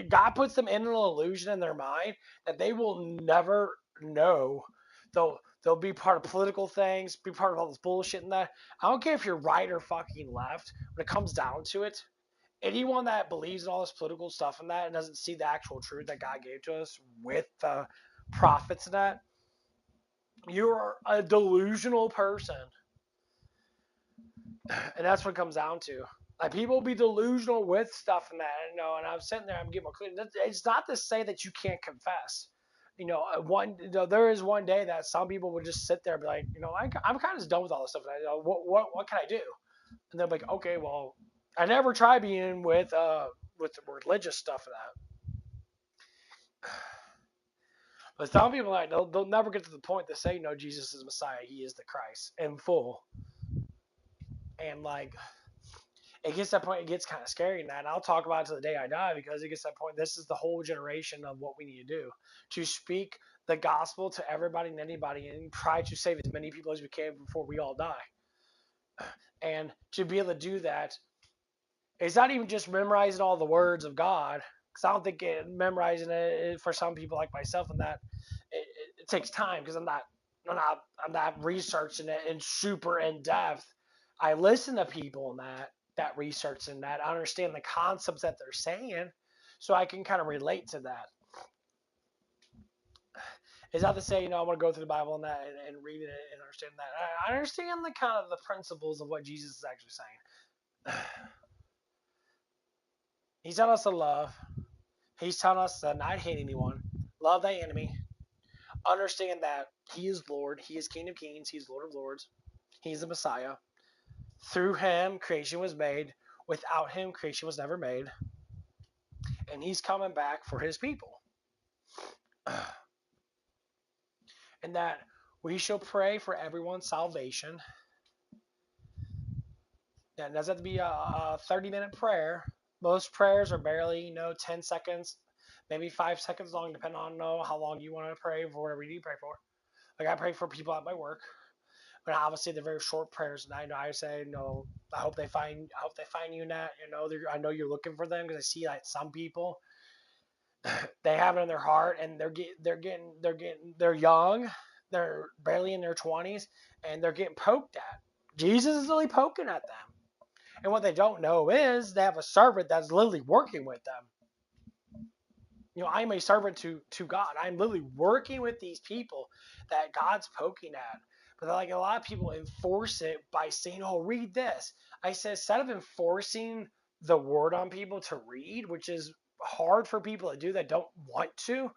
God puts them in an illusion in their mind that they will never know. They'll be part of political things, be part of all this bullshit and that. I don't care if you're right or fucking left. When it comes down to it, anyone that believes in all this political stuff and that and doesn't see the actual truth that God gave to us with the prophets and that, you're a delusional person. And that's what it comes down to. Like, people be delusional with stuff and that, and I'm sitting there, I'm getting my clean. It's not to say that you can't confess. There is one day that some people would just sit there and be like, I'm kind of done with all this stuff. And what can I do? And they'll be like, okay, well, I never tried being with the religious stuff and that. But some people, like, they'll never get to the point to say, no, Jesus is Messiah. He is the Christ in full. And like, it gets to that point, it gets kind of scary in that. And I'll talk about it to the day I die, because it gets to that point. This is the whole generation of what we need to do, to speak the gospel to everybody and anybody, and try to save as many people as we can before we all die. And to be able to do that, it's not even just memorizing all the words of God, because I don't think memorizing it for some people like myself and that it takes time, because I'm not researching it in super in depth. I listen to people in that research and that I understand the concepts that they're saying, so I can kind of relate to that. It's not to say, I want to go through the Bible and that and read it and understand that. I understand the kind of the principles of what Jesus is actually saying. He's telling us to love. He's telling us to not hate anyone. Love thy enemy. Understand that He is Lord. He is King of Kings. He's Lord of Lords. He's the Messiah. Through Him, creation was made. Without Him, creation was never made. And He's coming back for His people. And that we shall pray for everyone's salvation. That doesn't have to be a 30-minute prayer. Most prayers are barely, 10 seconds, maybe 5 seconds long, depending on how long you want to pray for whatever you need to pray for. Like, I pray for people at my work, but obviously they're very short prayers, and I say, I hope they find you in that. I know you're looking for them, because I see like some people, they have it in their heart, and they're young, they're barely in their 20s, and they're getting poked at. Jesus is really poking at them. And what they don't know is they have a servant that's literally working with them. I'm a servant to God. I'm literally working with these people that God's poking at. But like, a lot of people enforce it by saying, oh, read this. I said, instead of enforcing the word on people to read, which is hard for people to do that don't want to,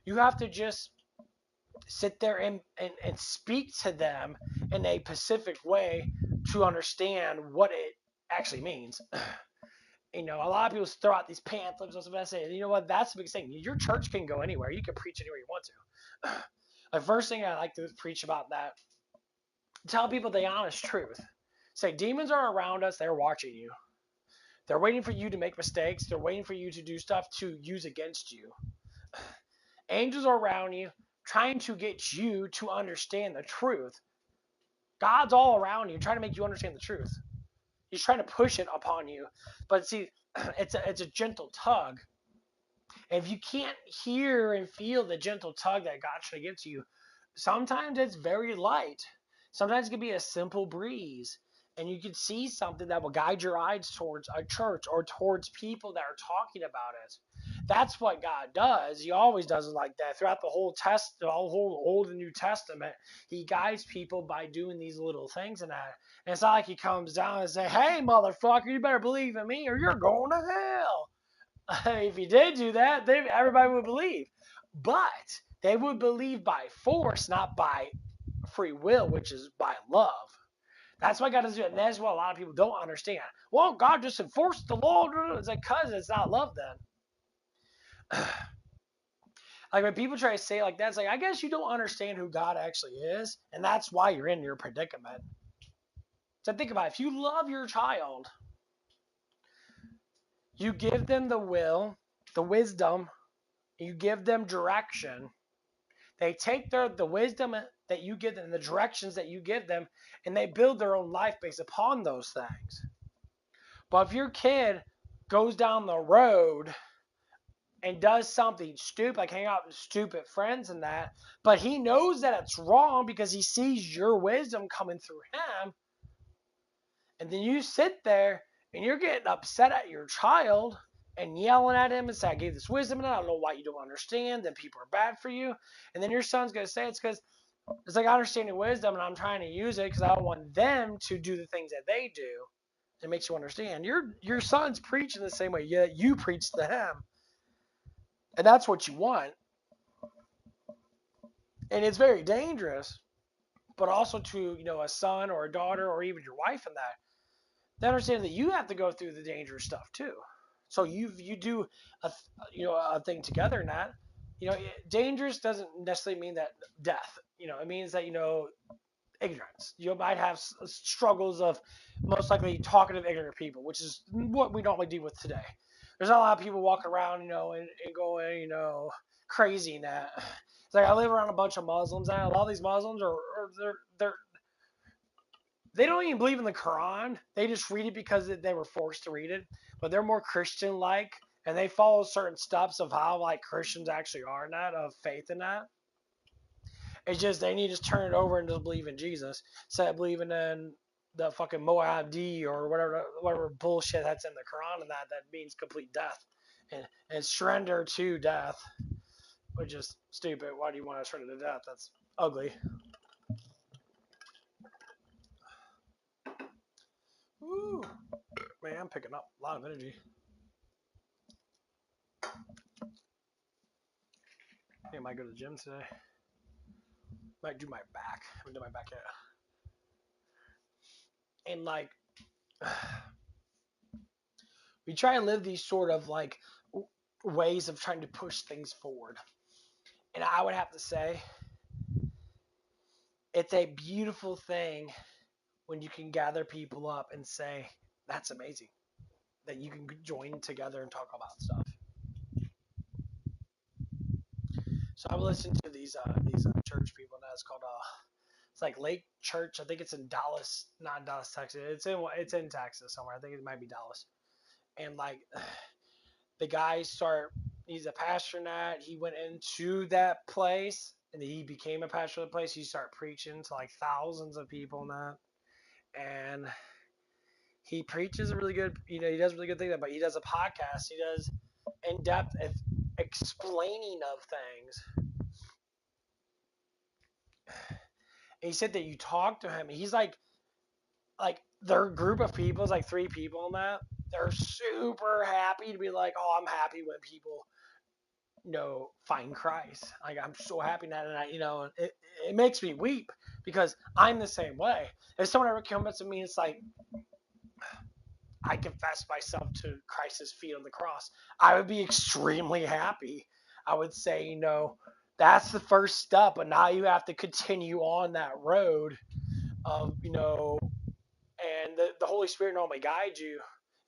you have to just sit there and speak to them in a specific way to understand what it actually means. A lot of people throw out these pamphlets and stuff. I say, you know what? That's the big thing. Your church can go anywhere. You can preach anywhere you want to. The first thing I like to preach about that, tell people the honest truth. Say, demons are around us. They're watching you. They're waiting for you to make mistakes. They're waiting for you to do stuff to use against you. Angels are around you trying to get you to understand the truth. God's all around you trying to make you understand the truth. He's trying to push it upon you. But see, it's a gentle tug. If you can't hear and feel the gentle tug that God's trying to give to you, sometimes it's very light. Sometimes it can be a simple breeze. And you can see something that will guide your eyes towards a church or towards people that are talking about it. That's what God does. He always does it like that. Throughout the whole Old and New Testament, He guides people by doing these little things and that. And it's not like He comes down and say, "Hey, motherfucker, you better believe in me or you're going to hell." If He did do that, everybody would believe. But they would believe by force, not by free will, which is by love. That's why God does it, and that's what a lot of people don't understand. Well, God just enforced the law. It's like, cause it's not love then. Like when people try to say it like that, it's like, I guess you don't understand who God actually is, and that's why you're in your predicament. So think about it. If you love your child, you give them the will, the wisdom, you give them direction. They take the wisdom that you give them, the directions that you give them, and they build their own life based upon those things. But if your kid goes down the road and does something stupid, like hang out with stupid friends and that, but he knows that it's wrong because he sees your wisdom coming through him, and then you sit there and you're getting upset at your child and yelling at him and say, "I gave this wisdom and I don't know why you don't understand, that people are bad for you." And then your son's going to say it's because it's like, I understand your wisdom and I'm trying to use it because I don't want them to do the things that they do. It makes you understand. Your son's preaching the same way you preach to him. And that's what you want. And it's very dangerous. But also to, a son or a daughter or even your wife in that, they understand that you have to go through the dangerous stuff too. So you do a thing together in that. Dangerous doesn't necessarily mean that death. It means that ignorance. You might have struggles of most likely talkative, ignorant people, which is what we normally deal with today. There's not a lot of people walking around, and going, crazy in that. It's like I live around a bunch of Muslims, and a lot of these Muslims they don't even believe in the Quran. They just read it because they were forced to read it. But they're more Christian-like, and they follow certain steps of how like Christians actually are in that, of faith in that. It's just they need to turn it over and just believe in Jesus instead of believing in the fucking Moabdi or whatever bullshit that's in the Quran, and that means complete death and surrender to death, which is stupid. Why do you want to surrender to death? That's ugly. Woo. Man, I'm picking up a lot of energy. I think I might go to the gym today. Might do my back. I haven't done my back yet. And like, we try and live these sort of like ways of trying to push things forward. And I would have to say, it's a beautiful thing when you can gather people up and say, that's amazing, that you can join together and talk about stuff. So I listened to these church people, and that's called it's like Lake Church. I think it's in Dallas, not in Dallas, Texas. It's in Texas somewhere. I think it might be Dallas. And like the guy he's a pastor now. He went into that place and he became a pastor of the place. He started preaching to like thousands of people now. And he preaches a really good, he does really good things, but he does a podcast. He does in-depth explaining of things. And he said that you talk to him, and he's like their group of people is like 3 people in that. They're super happy to be like, oh, I'm happy when people, find Christ. Like, I'm so happy that, and it makes me weep because I'm the same way. If someone ever comes to me, it's like, I confess myself to Christ's feet on the cross, I would be extremely happy. I would say, that's the first step, but now you have to continue on that road of, and the Holy Spirit normally guides you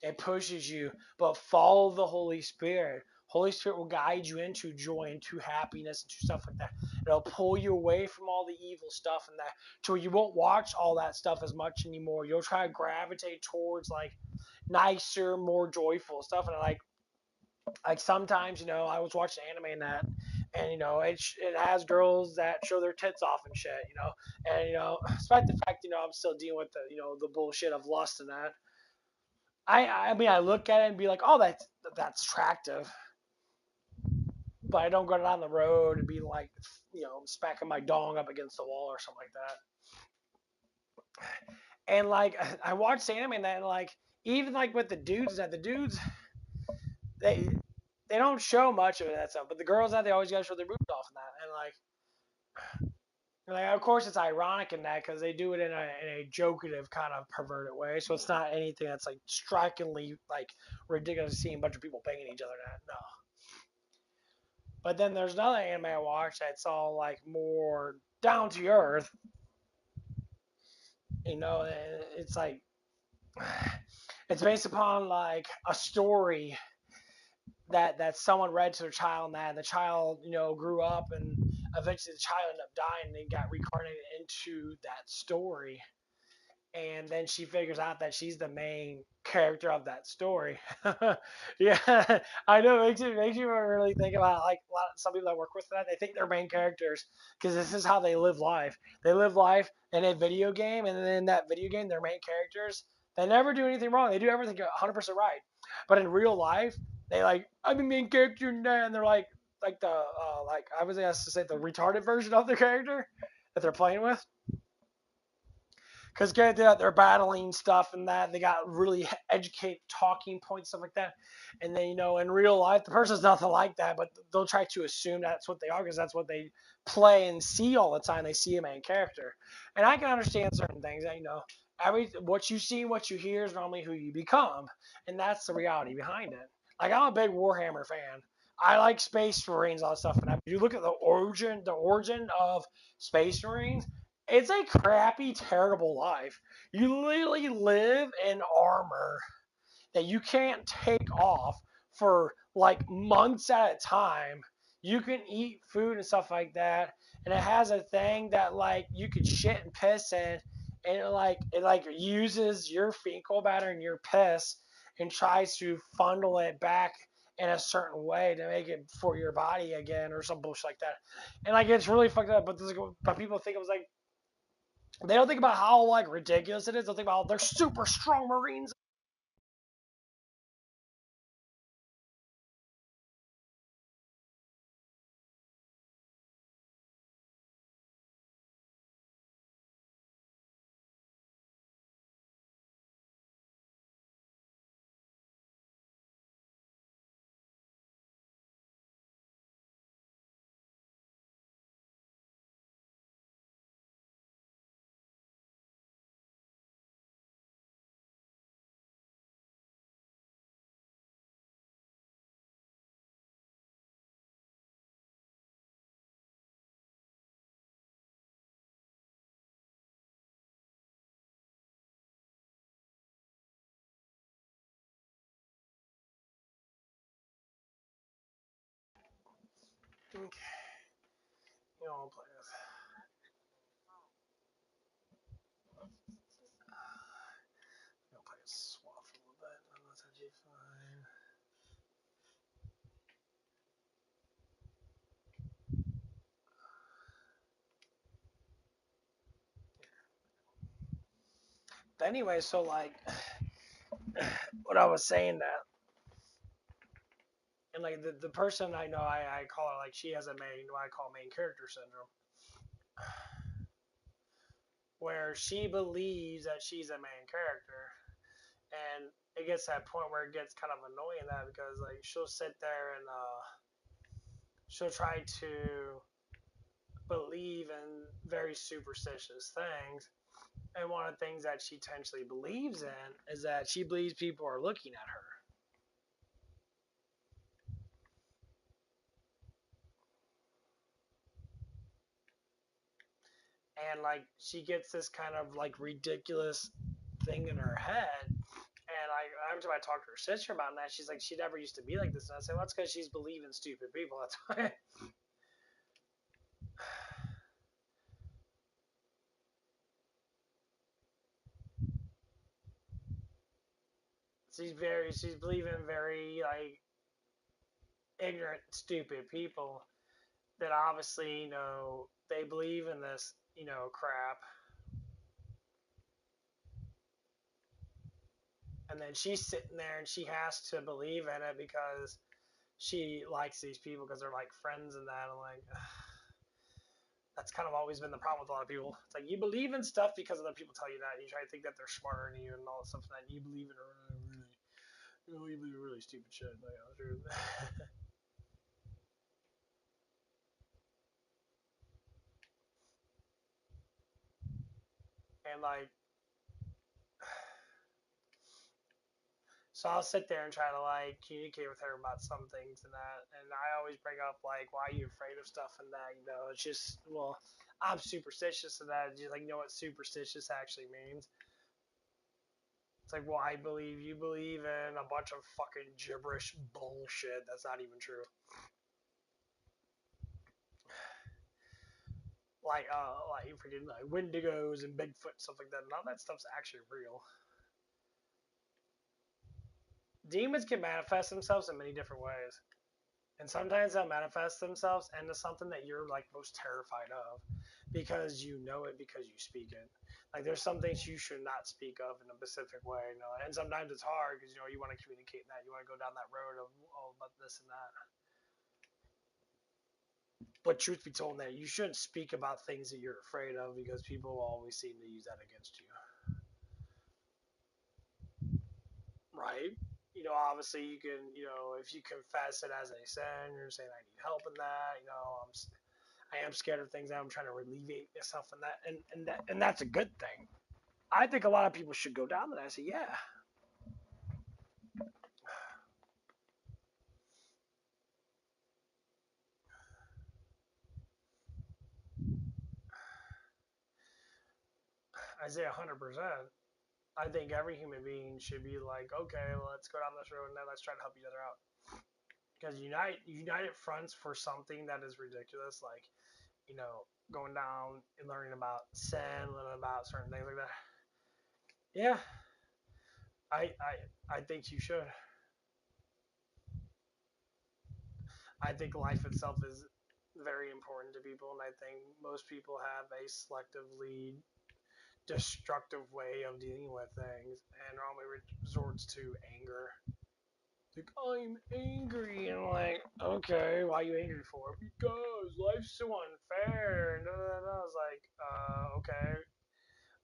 and pushes you, but follow the Holy Spirit. Holy Spirit will guide you into joy, into happiness, into stuff like that. It'll pull you away from all the evil stuff and that, to where you won't watch all that stuff as much anymore. You'll try to gravitate towards like nicer, more joyful stuff. And like sometimes, I was watching anime and that, and it has girls that show their tits off and shit, and despite the fact I'm still dealing with the bullshit of lust and that. I mean, I look at it and be like, oh, that's attractive, but I don't go down the road and be like, smacking my dong up against the wall or something like that. And like, I watched anime and that, and like, even like with the dudes, they they don't show much of that stuff, but the girls that they always gotta show their boobs off and that, and like of course it's ironic in that because they do it in a jokative kind of perverted way, so it's not anything that's like strikingly like ridiculous seeing a bunch of people banging each other. That no. But then there's another anime I watched that's all like more down to earth. It's like it's based upon like a story that someone read to their child, and that the child grew up, and eventually the child ended up dying and got reincarnated into that story, and then she figures out that she's the main character of that story. Yeah, I know. It makes you really think about like some people that work with that. They think they're main characters because this is how they live life. They live life in a video game, and then in that video game, they're main characters. They never do anything wrong. They do everything 100% right. But in real life, they like I'm the main character now, and they're like the like I was asked to say the retarded version of the character that they're playing with. Because they're battling stuff and that they got really educated talking points, stuff like that, and then in real life the person's nothing like that, but they'll try to assume that's what they are because that's what they play and see all the time. They see a main character, and I can understand certain things. Every what you see, what you hear is normally who you become, and that's the reality behind it. Like I'm a big Warhammer fan. I like Space Marines, all that stuff. And if you look at the origin of Space Marines, it's a crappy, terrible life. You literally live in armor that you can't take off for like months at a time. You can eat food and stuff like that, and it has a thing that like you could shit and piss in, and it uses your fecal matter and your piss and tries to funnel it back in a certain way to make it for your body again or some bullshit like that. And like it's really fucked up, but people think it was like they don't think about how like ridiculous it is. They'll think about they're super strong Marines. Okay, I'll play this. I'll play a swap a little bit. That's actually fine. But anyway, so like what I was saying that, and like the person I know, I call her like she has a main, what I call main character syndrome, where she believes that she's a main character, and it gets to that point where it gets kind of annoying that because like she'll sit there and she'll try to believe in very superstitious things. And one of the things that she potentially believes in is that she believes people are looking at her. And like she gets this kind of like ridiculous thing in her head, And every time I talk to her sister about that, she's like, she never used to be like this. And I say, well, that's because she's believing stupid people. That's why. She's believing very like ignorant, stupid people that obviously, they believe in this, crap. And then she's sitting there and she has to believe in it because she likes these people because they're like friends and that. I'm like, that's kind of always been the problem with a lot of people. It's like you believe in stuff because other people tell you that, and you try to think that they're smarter than you and all this stuff, and you believe in you believe in really stupid shit. Like, and like, so I'll sit there and try to like communicate with her about some things and that, and I always bring up like, why are you afraid of stuff and that? It's just, well, I'm superstitious and that. Just like, you know what superstitious actually means? It's like, well, I believe you believe in a bunch of fucking gibberish bullshit that's not even true. Like freaking like Wendigos and Bigfoot and stuff like that. None of that stuff's actually real. Demons can manifest themselves in many different ways. And sometimes they'll manifest themselves into something that you're like most terrified of because you know it because you speak it. Like there's some things you should not speak of in a specific way, and sometimes it's hard because you want to communicate that, you want to go down that road of all about this and that. But truth be told, that you shouldn't speak about things that you're afraid of because people will always seem to use that against you. Right? Obviously you can, if you confess it as a sin, you're saying I need help in that. I am scared of things. I'm trying to alleviate myself in that, and that's a good thing. I think a lot of people should go down to that. I say, yeah. I say 100%. I think every human being should be like, okay, well, let's go down this road and then let's try to help each other out. Because united fronts for something that is ridiculous, like going down and learning about sin, learning about certain things like that. Yeah, I think you should. I think life itself is very important to people, and I think most people have a selectively destructive way of dealing with things, and normally resorts to anger. Like, I'm angry, and I'm like, okay, why are you angry for? Because life's so unfair. And I was like, okay,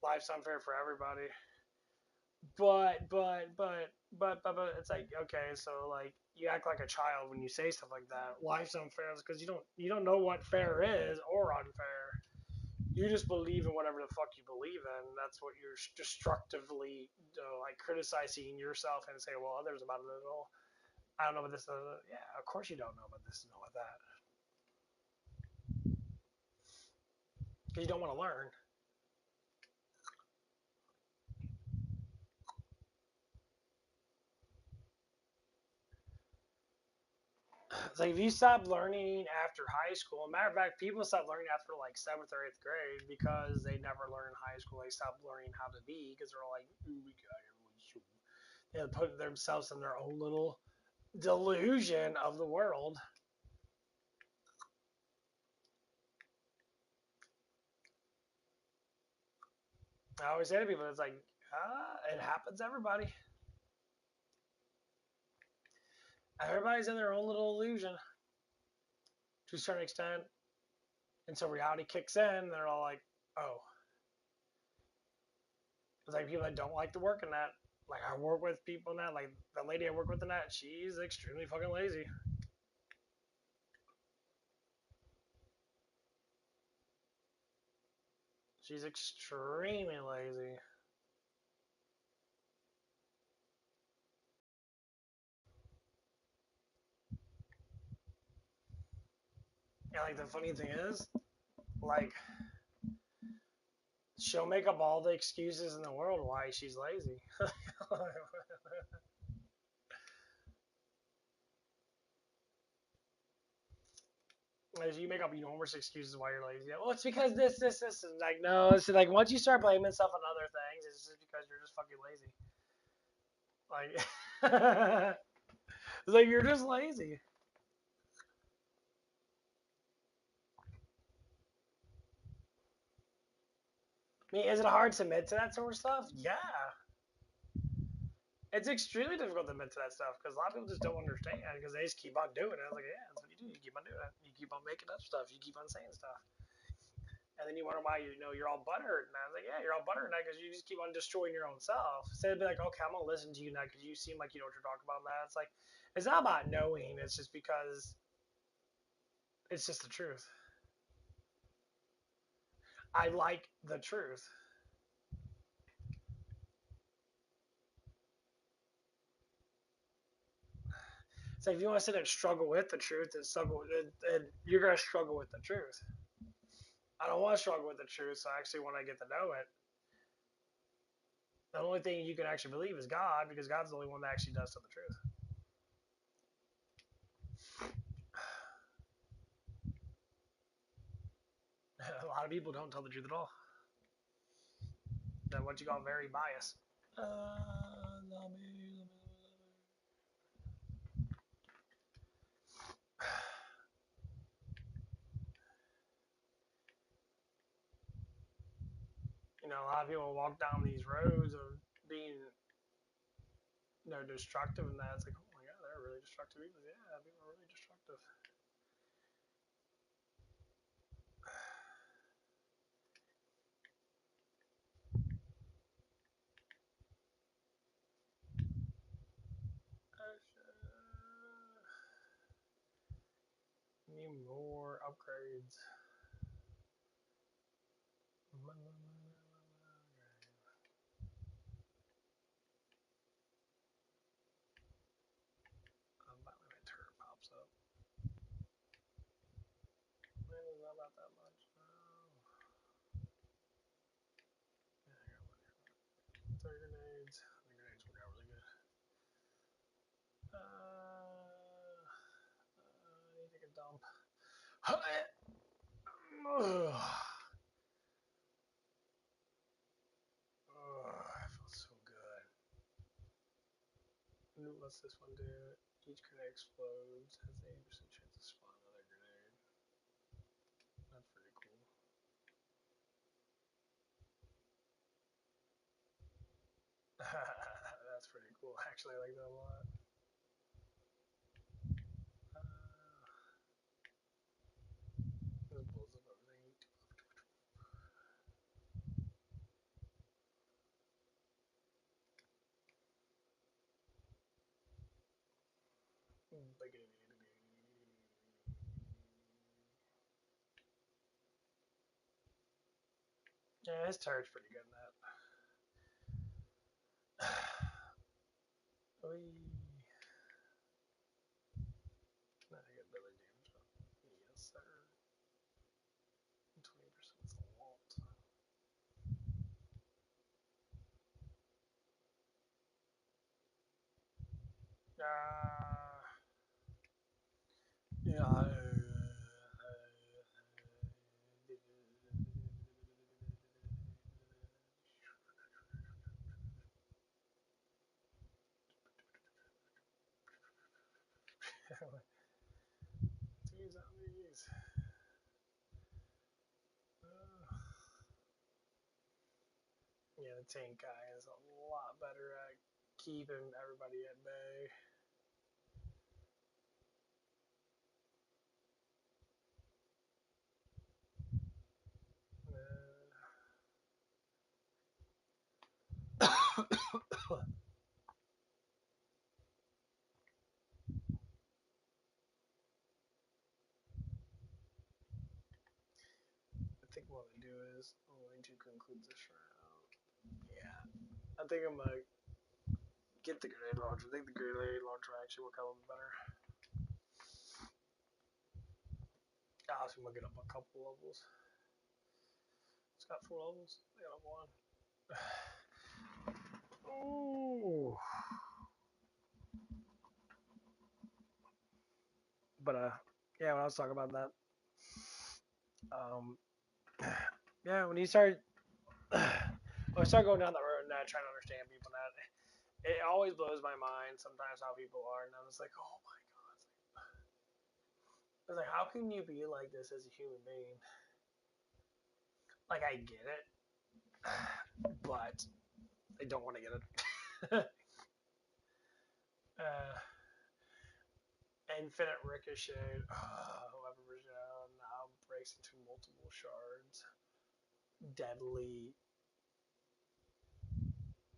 life's unfair for everybody. But it's like, okay, so like you act like a child when you say stuff like that. Life's unfair because you don't know what fair is or unfair. You just believe in whatever the fuck you believe in. That's what you're destructively like criticizing yourself and say, well, others about it at all. I don't know what this is. Yeah, of course you don't know about this and know about that because you don't want to learn. It's like if you stop learning after high school, matter of fact, people stop learning after like 7th or 8th grade because they never learned in high school. They stop learning how to be because they're all like, ooh, we got it. They put themselves in their own little delusion of the world. I always say to people, it's like, it happens to everybody. Everybody's in their own little illusion to a certain extent. Until reality kicks in, they're all like, oh. It's like people that don't like to work in that. Like I work with people in that. Like the lady I work with in that, she's extremely fucking lazy. She's extremely lazy. And like the funny thing is, like she'll make up all the excuses in the world why she's lazy. As you make up enormous excuses why you're lazy. Well, it's because this. And like, no, it's like once you start blaming stuff on other things, it's just because you're just fucking lazy. Like, it's like you're just lazy. I mean, is it hard to admit to that sort of stuff? Yeah. It's extremely difficult to admit to that stuff because a lot of people just don't understand because they just keep on doing it. I was like, yeah, that's what you do. You keep on doing it. You keep on making up stuff. You keep on saying stuff. And then you wonder why you're all butthurt. And I was like, yeah, you're all butthurt now because you just keep on destroying your own self. Instead of be like, okay, I'm gonna listen to you now because you seem like you know what you're talking about. Now it's like, it's not about knowing. It's just because it's just the truth. I like the truth. It's like if you want to sit there and struggle with the truth and struggle, you're gonna struggle with the truth. I don't want to struggle with the truth, so I actually want to get to know it. The only thing you can actually believe is God because God's the only one that actually does tell the truth. A lot of people don't tell the truth at all. They're what you call very biased. Let me. A lot of people walk down these roads of being, destructive, and that's like, oh my god, they're really destructive people. Yeah, people are really destructive. Need more upgrades. Finally my turret pops up. It's not about that much. Oh. Yeah, I got one here. 30 grenades. The grenades work out really good. I need to take a dump. I feel so good. What's this one do? Each grenade explodes, has an 80% chance to spawn another grenade. That's pretty cool. That's pretty cool. Actually, I like that a lot. This blows up everything. Yeah, his turret's pretty good in that. Oy. Now I get belly damage up. Yes, sir. 20% is a lot. Yeah. Two zombies. Yeah, the tank guy is a lot better at keeping everybody at bay. I think what we do is I'm going to conclude this round. Yeah, I think I'm gonna get the grenade launcher. I think the grenade launcher actually work out a little better. So I'm gonna get up a couple levels. It's got 4 levels. I got up 1. Ooh. But yeah, when I was talking about that Um, yeah, when you start, when I start going down the road and I try to understand people, that it always blows my mind sometimes how people are, and I'm just like, oh my god, it's like how can you be like this as a human being? Like I get it, but I don't want to get it. uh, Infinite Ricochet, whoever now breaks into multiple shards. Deadly.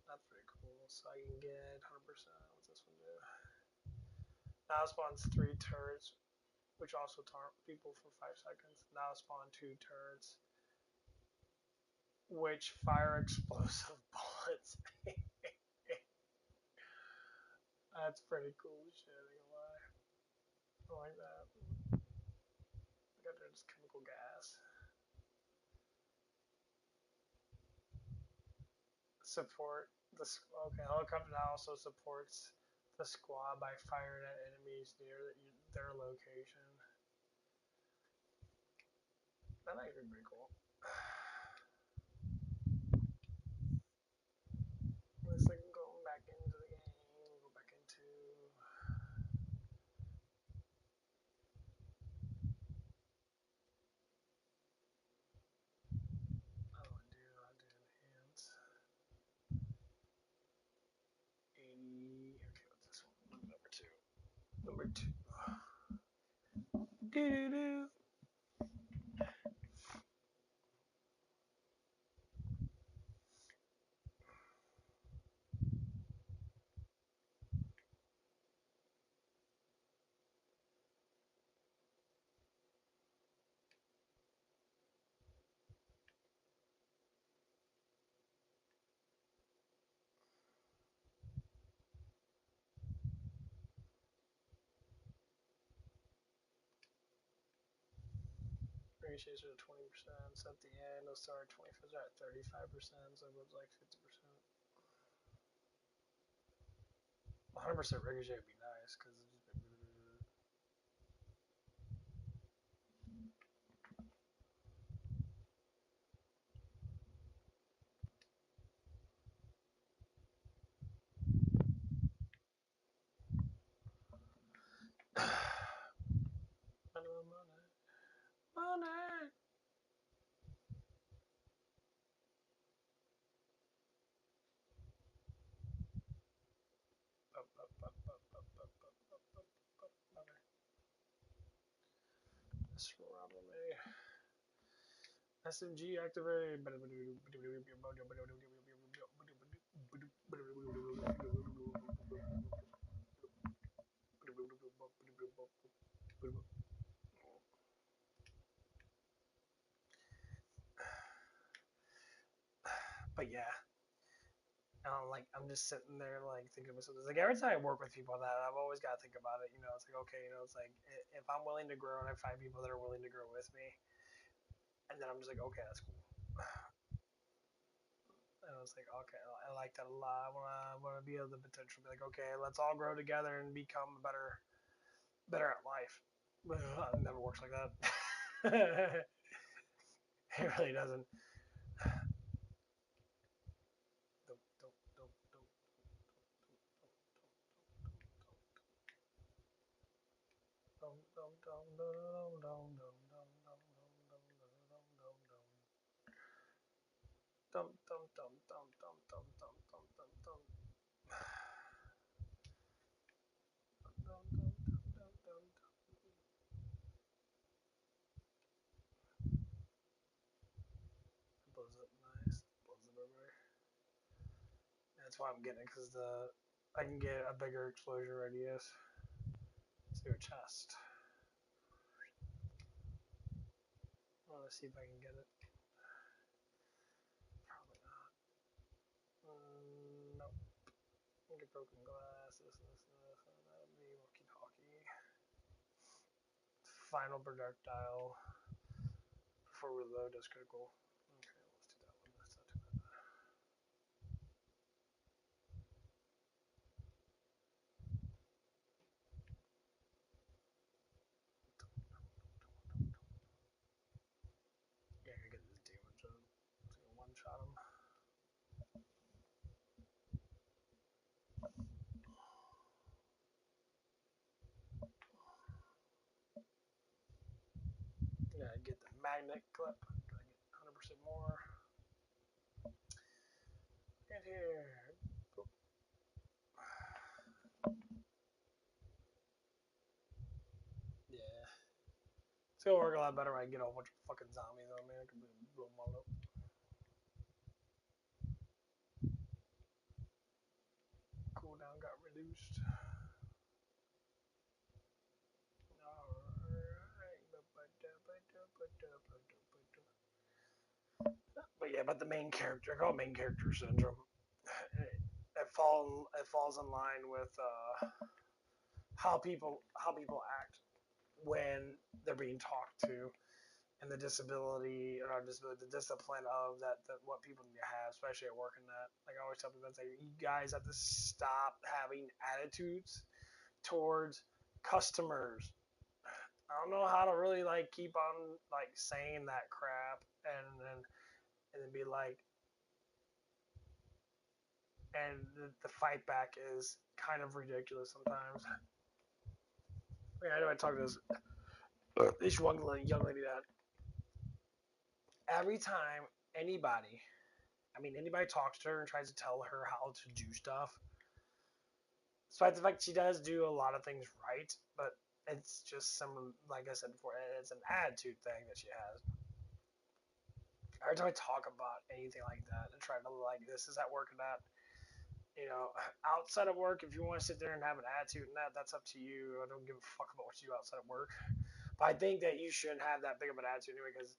That's pretty cool. So I can get 100%. What's this one do? Now spawns 3 turrets, which also taunt people for 5 seconds. Now spawn 2 turrets, which fire explosive bullets. That's pretty cool shit, I ain't gonna lie. I like that. I got this chemical gas. Support the okay. Helicopter now also supports the squad by firing at enemies near their location. That might be pretty cool. Let's like go back into the game. Go back into. Oh, I do enhance. 80. Okay, what's this one? Number 2. Number 2. Do do do. Ratios are at 20%. So at the end, they'll start at 25. At 35%. So it was like 50%. 100% ricochet would be nice because it's just. Money. Money. Throttle me. SMG activate. But yeah, like I'm just sitting there like thinking to myself, like every time I work with people that I've always got to think about it. It's like okay, it's like if I'm willing to grow and I find people that are willing to grow with me, and then I'm just like okay, that's cool. And I was like, okay, I like that a lot. I wanna be able to potentially be like, okay, let's all grow together and become better at life. It never works like that. It really doesn't. Blows up nice. Blows up everywhere. That's why I'm getting it because I can get a bigger exposure radius. Let's do a chest. I want to see if I can get it. Probably not. Nope. Get broken glass. This. That'll be walkie-talkie. Final projectile. Before we load is critical. Okay, let's do that one. That's not too bad. magnet clip. Try to get 100% more. Get here. Boop. Yeah. It's gonna work a lot better when I get a whole bunch of fucking zombies on me. I can blow them all up. Cooldown got reduced. But yeah, but the main character, I call it main character syndrome. It falls in line with how people act when they're being talked to, and the disability or not disability, the discipline of that what people need to have, especially at work and that. Like I always tell people, say you guys have to stop having attitudes towards customers. I don't know how to really like keep on like saying that crap and then be like, and the fight back is kind of ridiculous sometimes. I know I talked to this young lady that every time anybody talks to her and tries to tell her how to do stuff, despite the fact she does do a lot of things right, but it's just some, like I said before, it's an attitude thing that she has. Every time I talk about anything like that and try to like this is at work and that, outside of work, if you want to sit there and have an attitude and that's up to you. I don't give a fuck about what you do outside of work. But I think that you shouldn't have that big of an attitude anyway, because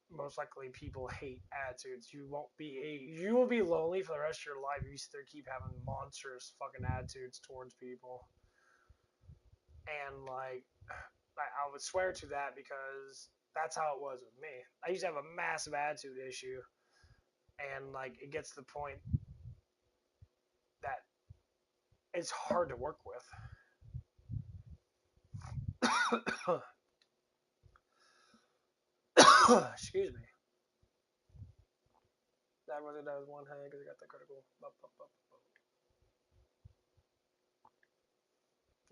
most likely people hate attitudes. You will be lonely for the rest of your life if you sit there and keep having monstrous fucking attitudes towards people. And like I would swear to that because that's how it was with me. I used to have a massive attitude issue, and like it gets to the point that it's hard to work with. Excuse me. That was one hand because I got the critical.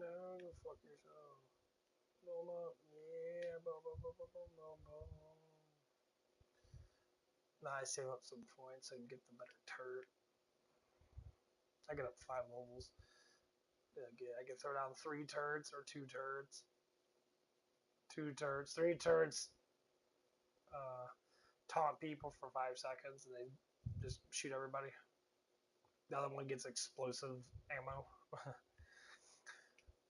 No, go fuck yourself. No. Yeah. Nah, I save up some points and get the better turret. I get up 5 levels. I can throw down 3 turrets or 2 turrets. 2 turrets. 3 turrets taunt people for 5 seconds and they just shoot everybody. The other one gets explosive ammo,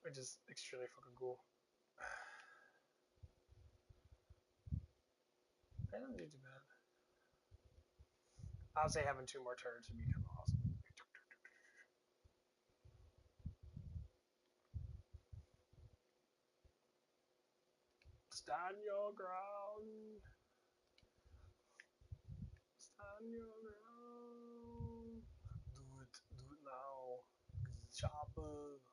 which is extremely fucking cool. I don't do too bad. I would say having 2 more turrets would be kind of awesome. Stand your ground. Stand your ground. Do it now. Chopper.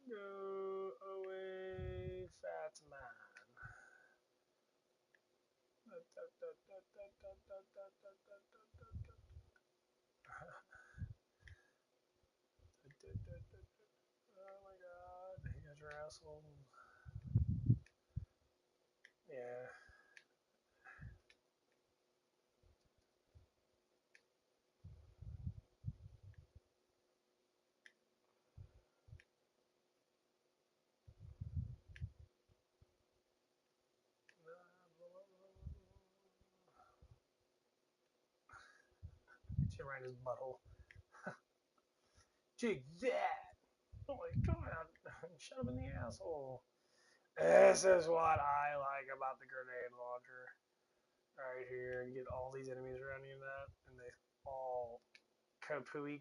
Go away, fat man. Oh my god, here's your asshole. Yeah. She ran his butthole. Take that! Oh my god! Shut him in the asshole. This is what I like about the grenade launcher. Right here, and get all these enemies around you and that, and they all kapooey.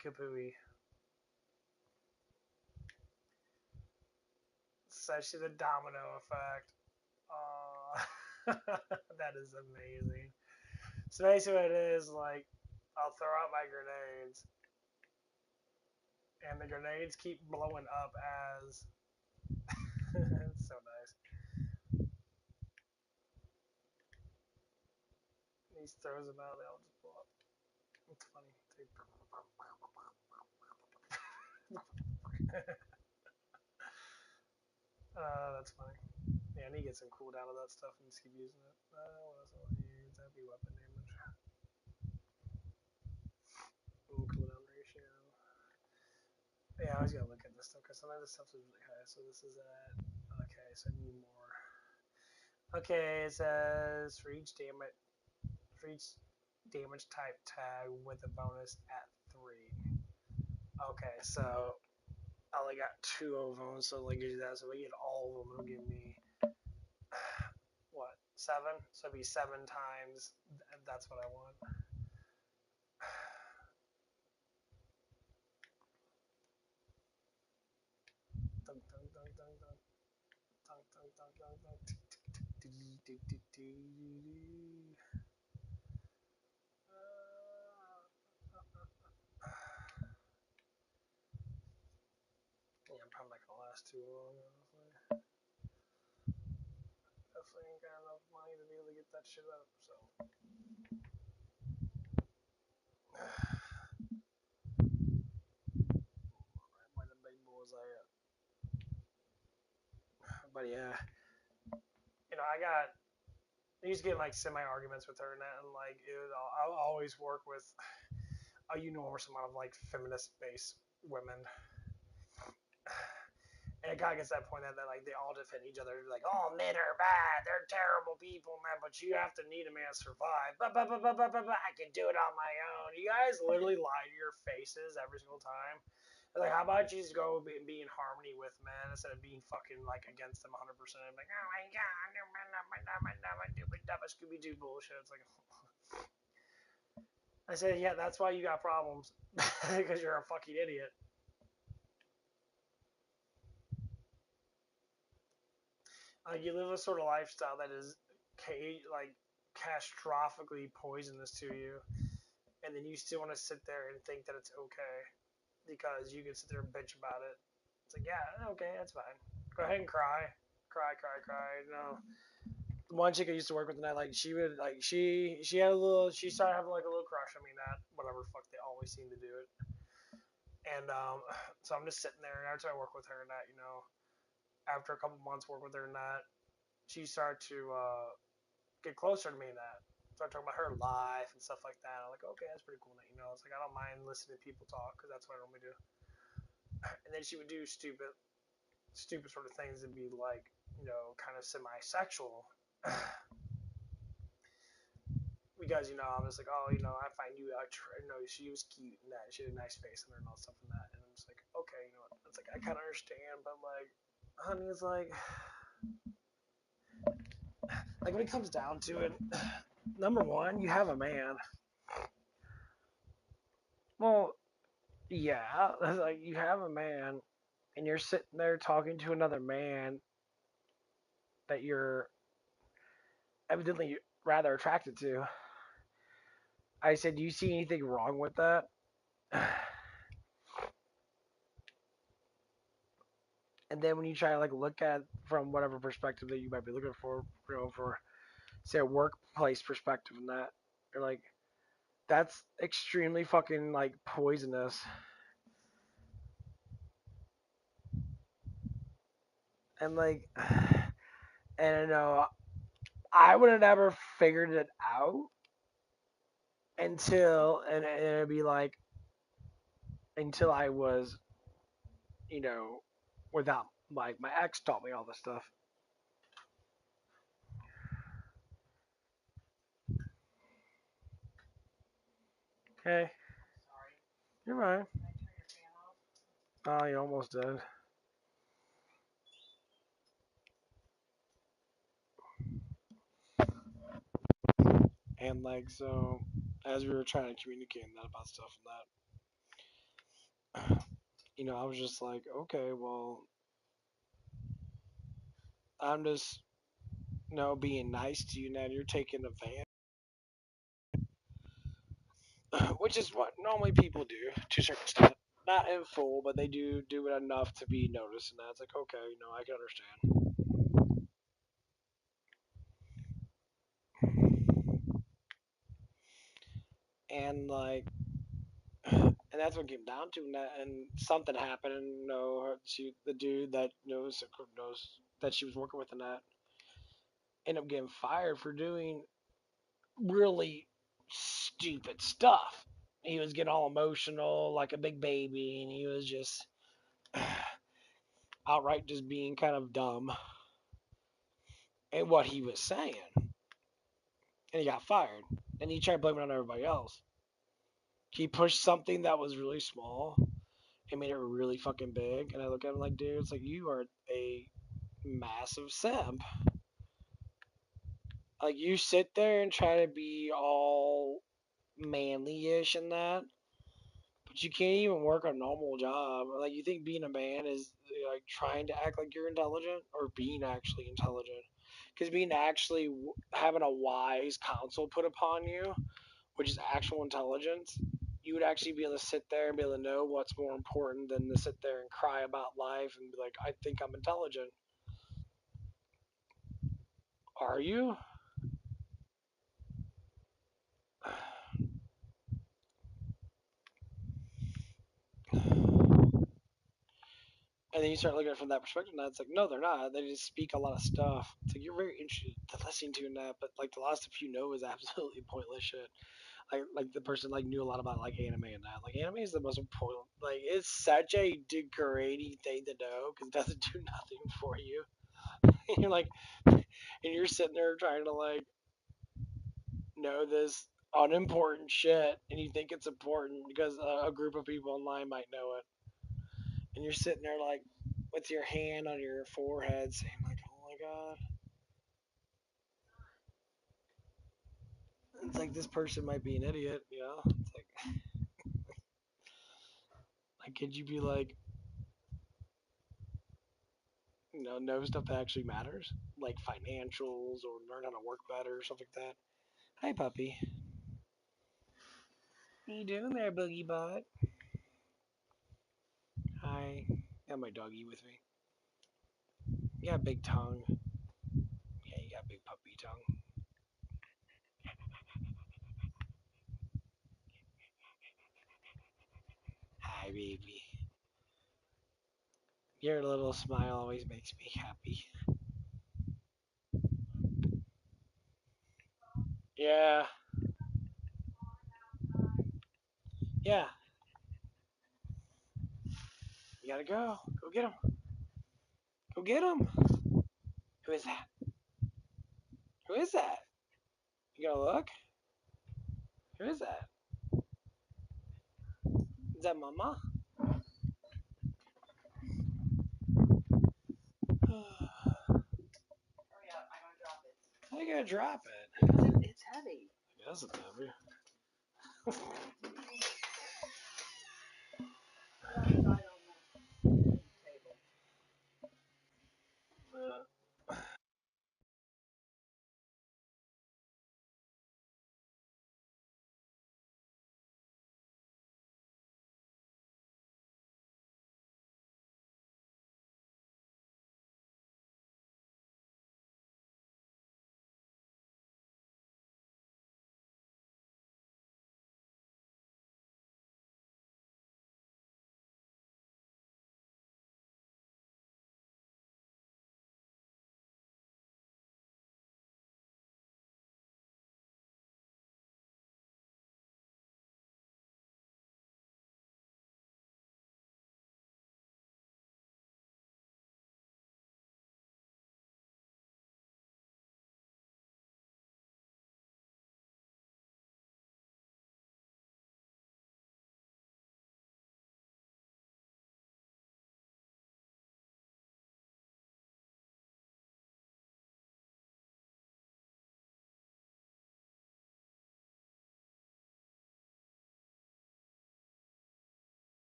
Especially the domino effect. That is amazing. So basically what it is, like, I'll throw out my grenades, and the grenades keep blowing up as... It's so nice. He throws them out, they all just blow up. It's funny. that's funny. Yeah, I need to get some cooldown of that stuff and just keep using it. What else I want to use? That'd be weapon damage. Ooh, cooldown ratio. Yeah, I was gonna look at this stuff because some of this stuff is really high. So this is at. Okay, so I need more. Okay, it says for each damage type tag with a bonus at 3. Okay, so I only got 2 of them, so like gives you that. So if I get all of them, it'll give me what 7? So it'd be 7 times. That's what I want. Dun, dun, dun, dun, dun. Dun, dun, dun, dun, dun. Yeah, I'm probably not gonna last too long, honestly. Definitely ain't got enough money to be able to get that shit up, so. Where the big boys at? But yeah, I used to get like semi arguments with her, and like I'll always work with a enormous amount of like feminist based women. And it kind of gets to that point that like they all defend each other. They're like, "Oh, men are bad. They're terrible people, man. But you have to need a man to survive. But I can do it on my own." You guys literally lie to your faces every single time. They're like, how about you just go and be in harmony with men instead of being fucking like against them 100%? Like, oh my god, Scooby Doo bullshit. It's like, I said, yeah, that's why you got problems because you're a fucking idiot. You live a sort of lifestyle that is like catastrophically poisonous to you, and then you still want to sit there and think that it's okay because you can sit there and bitch about it. It's like, yeah, okay, that's fine. Go ahead and cry, cry. No, one chick I used to work with, and I like she would like she had a little she started having like a little crush on me. That whatever fuck they always seem to do it. And so I'm just sitting there, and after I work with her, and that after a couple months work with her, and that she started to get closer to me in that. Start talking about her life and stuff like that. I'm like, okay, that's pretty cool. It's like I don't mind listening to people talk because that's what I normally do. And then she would do stupid sort of things and be like, kind of semi-sexual. Because I'm just like, oh, I find you she was cute and that she had a nice face and all stuff and that, and I'm just like, okay, it's like I kind of understand, but like, honey, it's like when it comes down to it, number one, you have a man. Well, yeah, like you have a man, and you're sitting there talking to another man that you're evidently rather attracted to. I said, do you see anything wrong with that? And then when you try to like look at it from whatever perspective that you might be looking for, for say a workplace perspective and that, you're like, that's extremely fucking like poisonous. And like, and I would have never figured it out and it'd be like until I was, you know, without like my ex taught me all this stuff. Okay, you're right. Oh, you almost did. And like so, as we were trying to communicate that about stuff and that, I was just like, okay, well, I'm just, being nice to you now. You're taking advantage, which is what normally people do to a certain extent. Not in full, but they do it enough to be noticed, and that's like, okay, I can understand. And like, and that's what came down to, and something happened, and the dude that knows that she was working with in that ended up getting fired for doing really stupid stuff. He was getting all emotional like a big baby, and he was just outright just being kind of dumb in what he was saying. And he got fired. And he tried blaming it on everybody else. He pushed something that was really small and made it really fucking big. And I look at him like, dude, it's like you are a massive simp. Like you sit there and try to be all manly-ish and that, but you can't even work a normal job. Like you think being a man is like trying to act like you're intelligent or being actually intelligent? Because being actually having a wise counsel put upon you, which is actual intelligence, you would actually be able to sit there and be able to know what's more important than to sit there and cry about life and be like, I think I'm intelligent. Are you? And then you start looking at it from that perspective, and it's like, no, they're not. They just speak a lot of stuff. It's like you're very interested to listening to in that, but like the last stuff you know is absolutely pointless shit. Like the person like knew a lot about like anime and that. Like anime is the most important. Like it's such a degrading thing to know because it doesn't do nothing for you. And you're like, and you're sitting there trying to like know this unimportant shit, and you think it's important because a group of people online might know it, and you're sitting there like with your hand on your forehead saying like, oh my god. It's like this person might be an idiot, you know? It's like could you be like, know stuff that actually matters, like financials or learn how to work better or stuff like that. Hi, puppy. How you doing there, Boogie Bot? Hi. Got my doggy with me. You got a big tongue. Yeah, you got a big puppy tongue. Hi, baby. Your little smile always makes me happy. Yeah. Yeah. You gotta go. Go get him. Go get him. Who is that? Who is that? You gotta look? Who is that? Is that Mama? How you gonna drop it? It's heavy. It isn't heavy.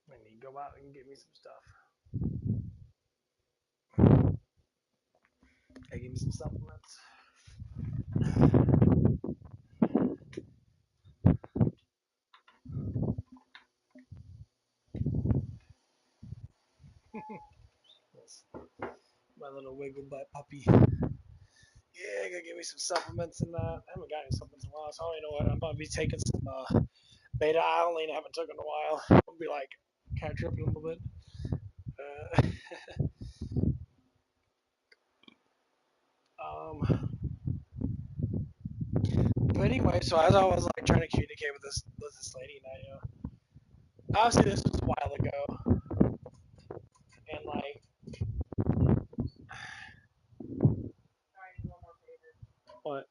I need to go out and get me some stuff. I give me some supplements. My little wiggle butt puppy. Yeah, gotta give me some supplements and I haven't got any supplements in a while, so I don't know what. I'm gonna be taking some beta alanine. I haven't taken in a while. I'll be like kind of tripping a little bit. But anyway, so as I was like trying to communicate with this lady, and obviously this was a while ago, and like what?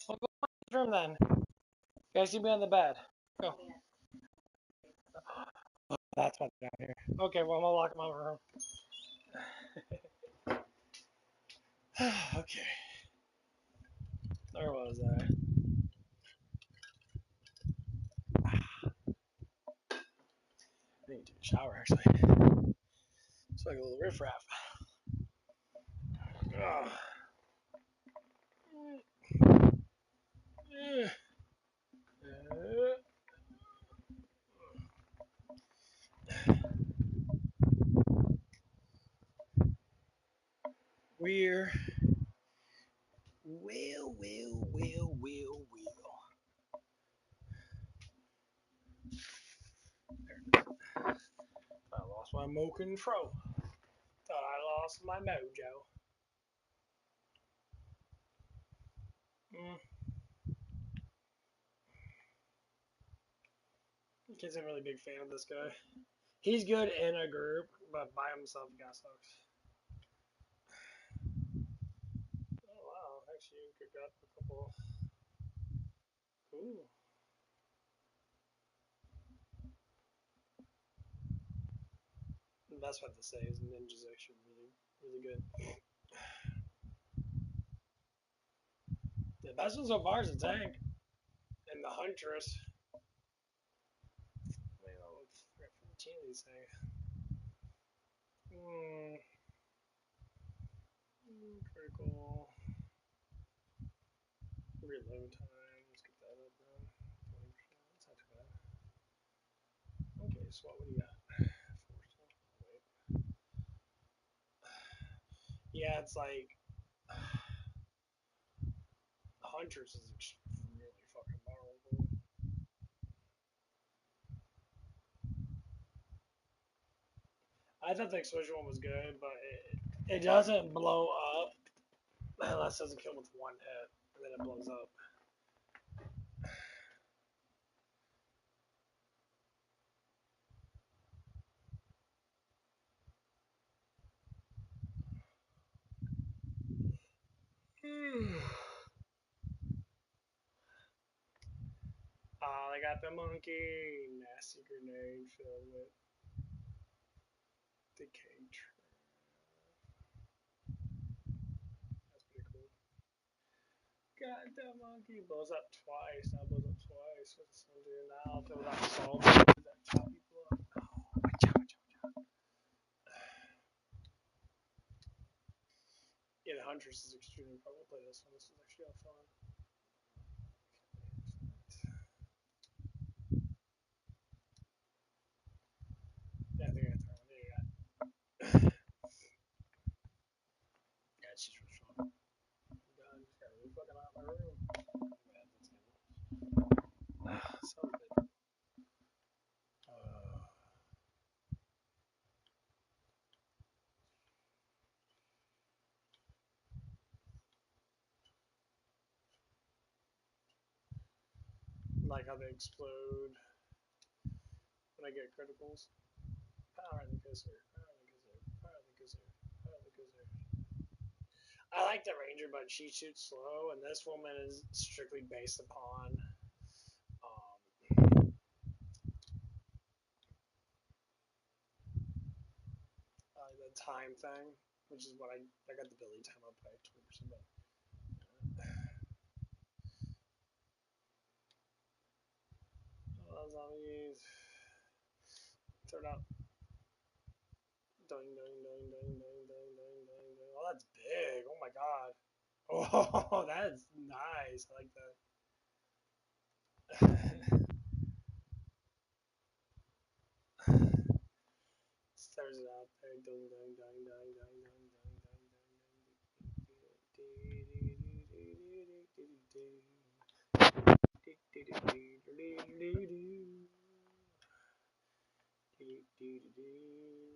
Well, go in the room then. You guys see me on the bed. Go. Oh, that's what's down here. Okay, well I'm gonna lock my room. Okay. Where was I? I need to take a shower actually. It's like a little riffraff. Oh. We're well. I lost my mo control. Thought I lost my mojo. Kid's a really big fan of this guy. He's good in a group, but by himself, he got sucks. Oh wow, actually, you could got a couple. Ooh. That's what to say. His ninja's actually really good. The best one so far is the tank and the huntress. Wait, I'll look for 14 of these things. Critical. Reload time. Let's get that up then. 20%. That's not too bad. Okay, so what do you got? Wait. Yeah, it's like Huntress is really fucking powerful. I thought the explosion one was good, but it doesn't blow up unless it doesn't kill with one hit, and then it blows up. They got the monkey. Nasty grenade filled with decay trap. That's pretty cool. Got the monkey. Blows up twice. Now blows up twice. What's this one do now? If it was not salt, that chop people up. Oh, Yeah, the Huntress is extremely fun. We'll play this one. This is actually all fun. Yeah, I think I throw one. Yeah, yeah, it's just really fun. God, I just got really fucking out of my room. Yeah, that's sounds good. Like how they explode when I get criticals. Power in the kisser. Power in the kisser. Power in the kisser. Power in the kisser. I like the Ranger, but she shoots slow, and this woman is strictly based upon the time thing, which is what I got the Billy time up by 20%. But zombies. Throw it out. Doing, doing, doing, doing, doing, doing, doing, doing, doing. Oh, that's big. Oh my god. Oh, that's nice. I like that. Stars it out there. Doing, doing, doing, doing, doing, doing, doing, doing.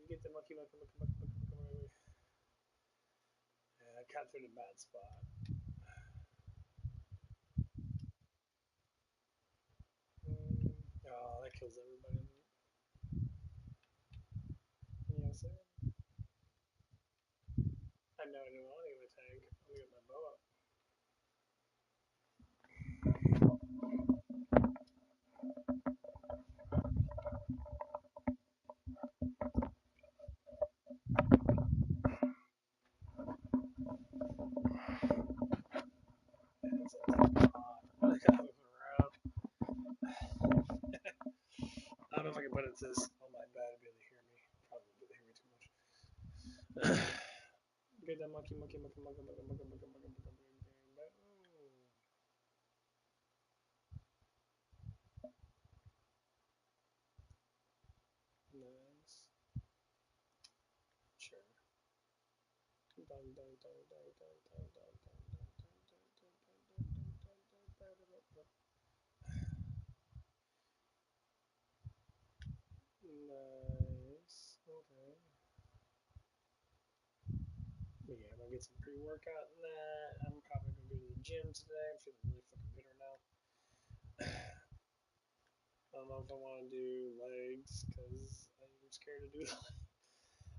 Get the monkey, monkey, monkey, monkey, monkey, monkey. Yeah, I captured a bad spot. Oh, that kills everybody. Yes, sir. I know, I know. I want to get my tank. I want to get my bow up. I don't know if I can put it this on my bed to be able to hear me. Probably won't be able to hear me too much. Get that monkey, monkey, monkey, monkey, monkey, monkey, monkey, monkey, monkey, monkey. Nice. Sure. Dun, dun, dun, dun, dun, dun, dun, dun, dun, dun, Nice. Okay. Yeah, I'm gonna get some pre-workout in that. I'm probably gonna go to the gym today. I'm feeling really fucking good right now. I don't know if I want to do legs because I'm scared to do.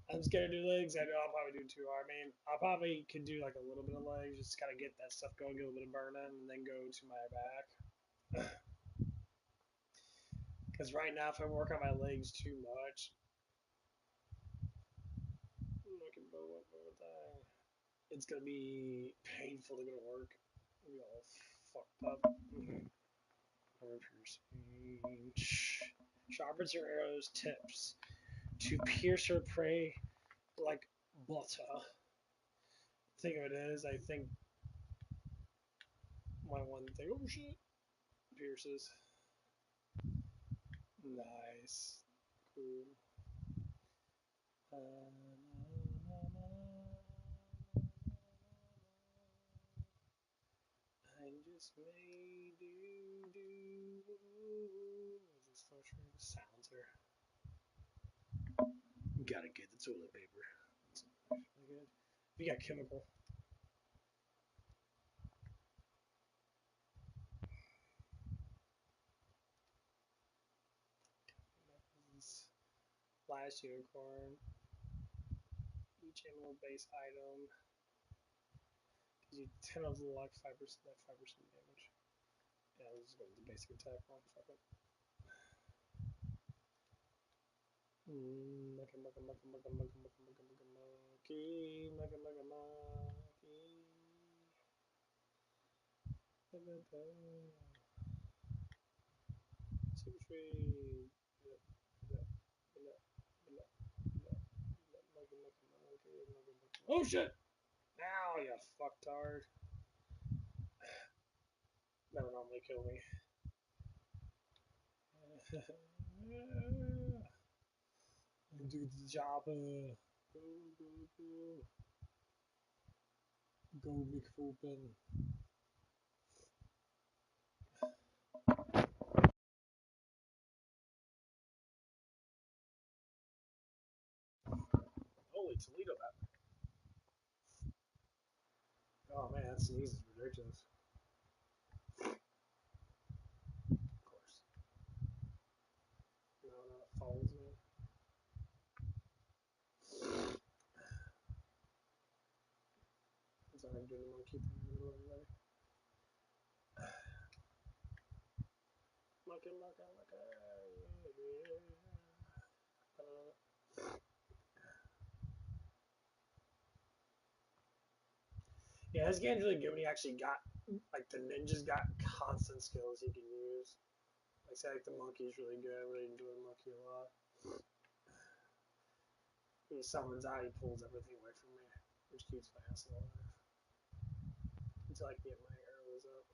I'm scared to do legs. I know I'll probably do too hard. I mean, I probably could do like a little bit of legs, just kind of get that stuff going, get a little bit of burn in, and then go to my back. Because right now, if I work on my legs too much, I can blow up my thing. It's gonna be painful to go to work. I'll be all fucked up. Sharpens your arrows tips to pierce or prey like butter. Thing of it is, I think my one thing. Oh shit! Pierces. Nice. Cool. I just may do. What's this function? Sounds are. Gotta get the toilet paper. That's really good. We got chemical. Last unicorn. Each animal base item gives you 10 of the luck, 5% that 5% damage. Yeah, let's just go with the basic attack one. Fuck it. Mucky, mucky, mucky, mucky, mucky, mucky, mucky, mucky, mucky, mucky, mucky, mucky. Symmetry. Oh shit! Ow! Ow, you fucktard. That would normally kill me. Do the job. Go, go, go. Go, McFopen. Holy Toledo that. Oh man, that sneeze is ridiculous. Of course. No, that follows me. It's alright doing the monkey thing in the middle of everybody. Monkey, monkey, monkey. Yeah, this game's really good when you actually got, like, the ninjas got constant skills you can use. Like, say, like, the monkey's really good. I really enjoy the monkey a lot. He summons out, he pulls everything away from me, which keeps my ass alive. Until I can get my arrows up.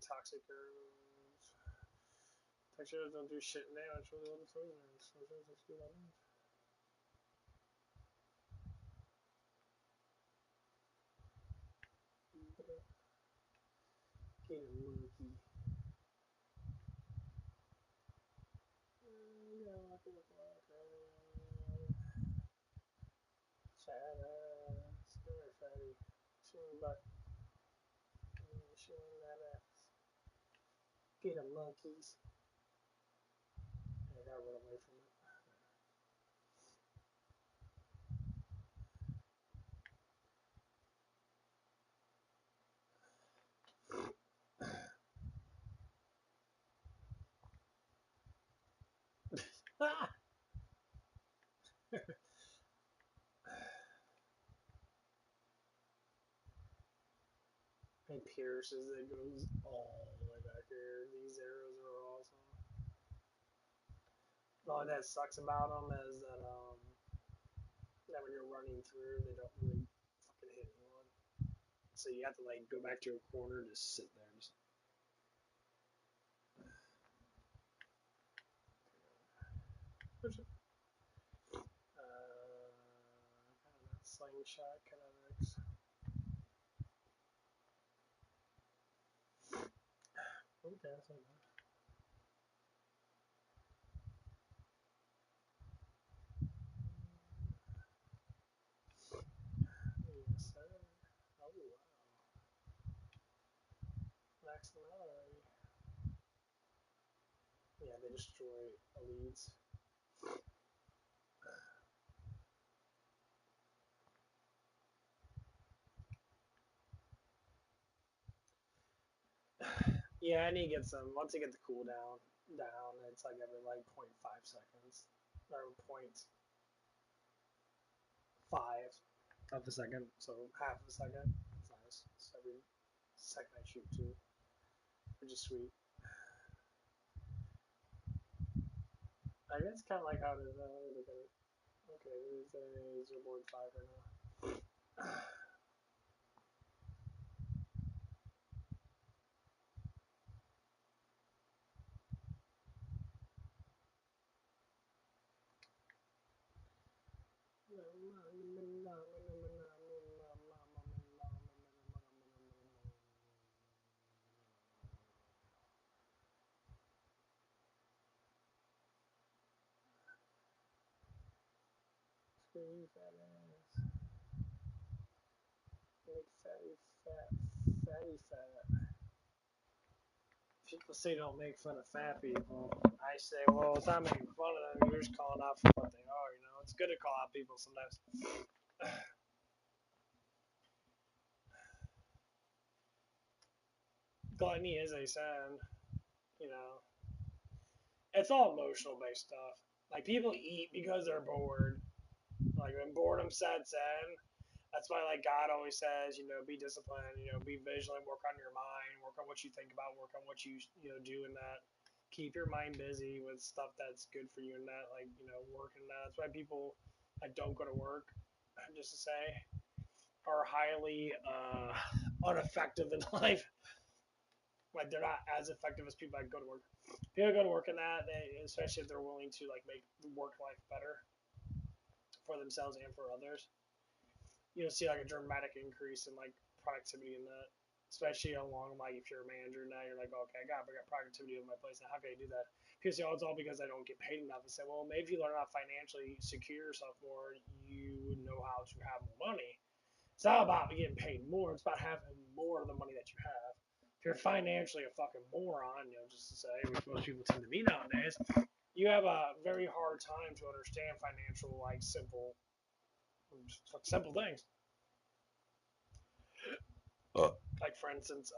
Toxic arrows. Toxic arrows don't do shit damage for the other poisoners. So that's good on that. Get a monkey. Fat ass. Come here, fatty. Show me butt. Show me that ass. Get a monkeys. I gotta run away from it. Ah! It pierces, it goes all the way back here. These arrows are awesome. The only that sucks about them is that when you're running through, they don't really fucking hit anyone. So you have to like go back to a corner and just sit there. Just... Kind of that slingshot kinetics. Okay, that's not bad. Yes, sir. Oh, wow. Max them out already. Yeah, they destroy elites. Yeah, and he gets them. Once you get the cooldown down, it's like every like 0.5 seconds. Or 0.5 of a second. So half of a second. It's nice. So every second I shoot two. Which is sweet. I guess kind of like how it is. Look at it. Okay, there's a 0.5 right now. Screw fat ass. Make fatty fat. Fatty fat. People say don't make fun of fat people. I say, well, it's not making fun of them. You're just calling out for what they are. You know, it's good to call out people sometimes. Gluttony is a sin. You know, it's all emotional based stuff. Like people eat because they're bored. Like when boredom sets in, that's why like God always says, you know, be disciplined, you know, be vigilant, work on your mind, work on what you think about, work on what you do in that. Keep your mind busy with stuff that's good for you and that, like, you know, work and that. That's why people like don't go to work, just to say. are highly ineffective in life. Like they're not as effective as people that go to work. People go to work in that, especially if they're willing to like make work life better for themselves and for others. You'll see like a dramatic increase in like productivity in that. Especially along like if you're a manager now, you're like, okay, I got productivity in my place now. How can I do that? People say, oh, it's all because I don't get paid enough. I say, well, maybe if you learn how to financially secure yourself more, you would know how to have more money. It's not about getting paid more. It's about having more of the money that you have. If you're financially a fucking moron, just to say, which most people tend to be nowadays, you have a very hard time to understand financial, like simple things. Like for instance,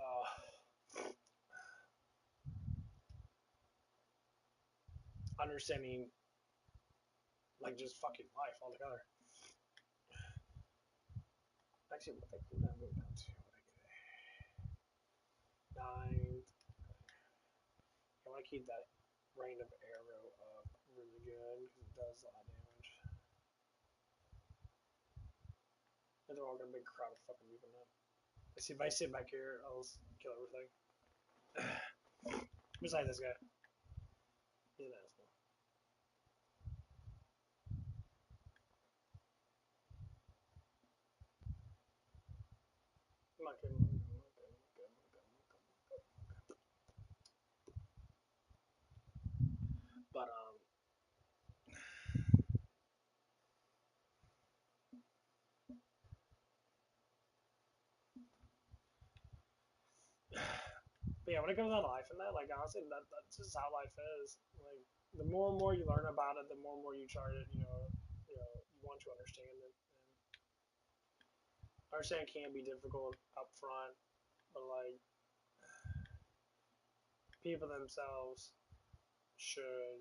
understanding like just fucking life altogether. Actually, what the cooldown go down to? Nine. I want to keep that rain of arrow up really good because it does a lot of damage. And they're all gonna be a crowd of fucking moving up. See if I sit back here, I'll kill everything. Besides this guy. He's an asshole. I'm not kidding. But yeah, when it comes down to life and that, like honestly, that's just how life is. Like the more and more you learn about it, the more and more you try to, you want to understand it. And understanding can be difficult up front, but like people themselves should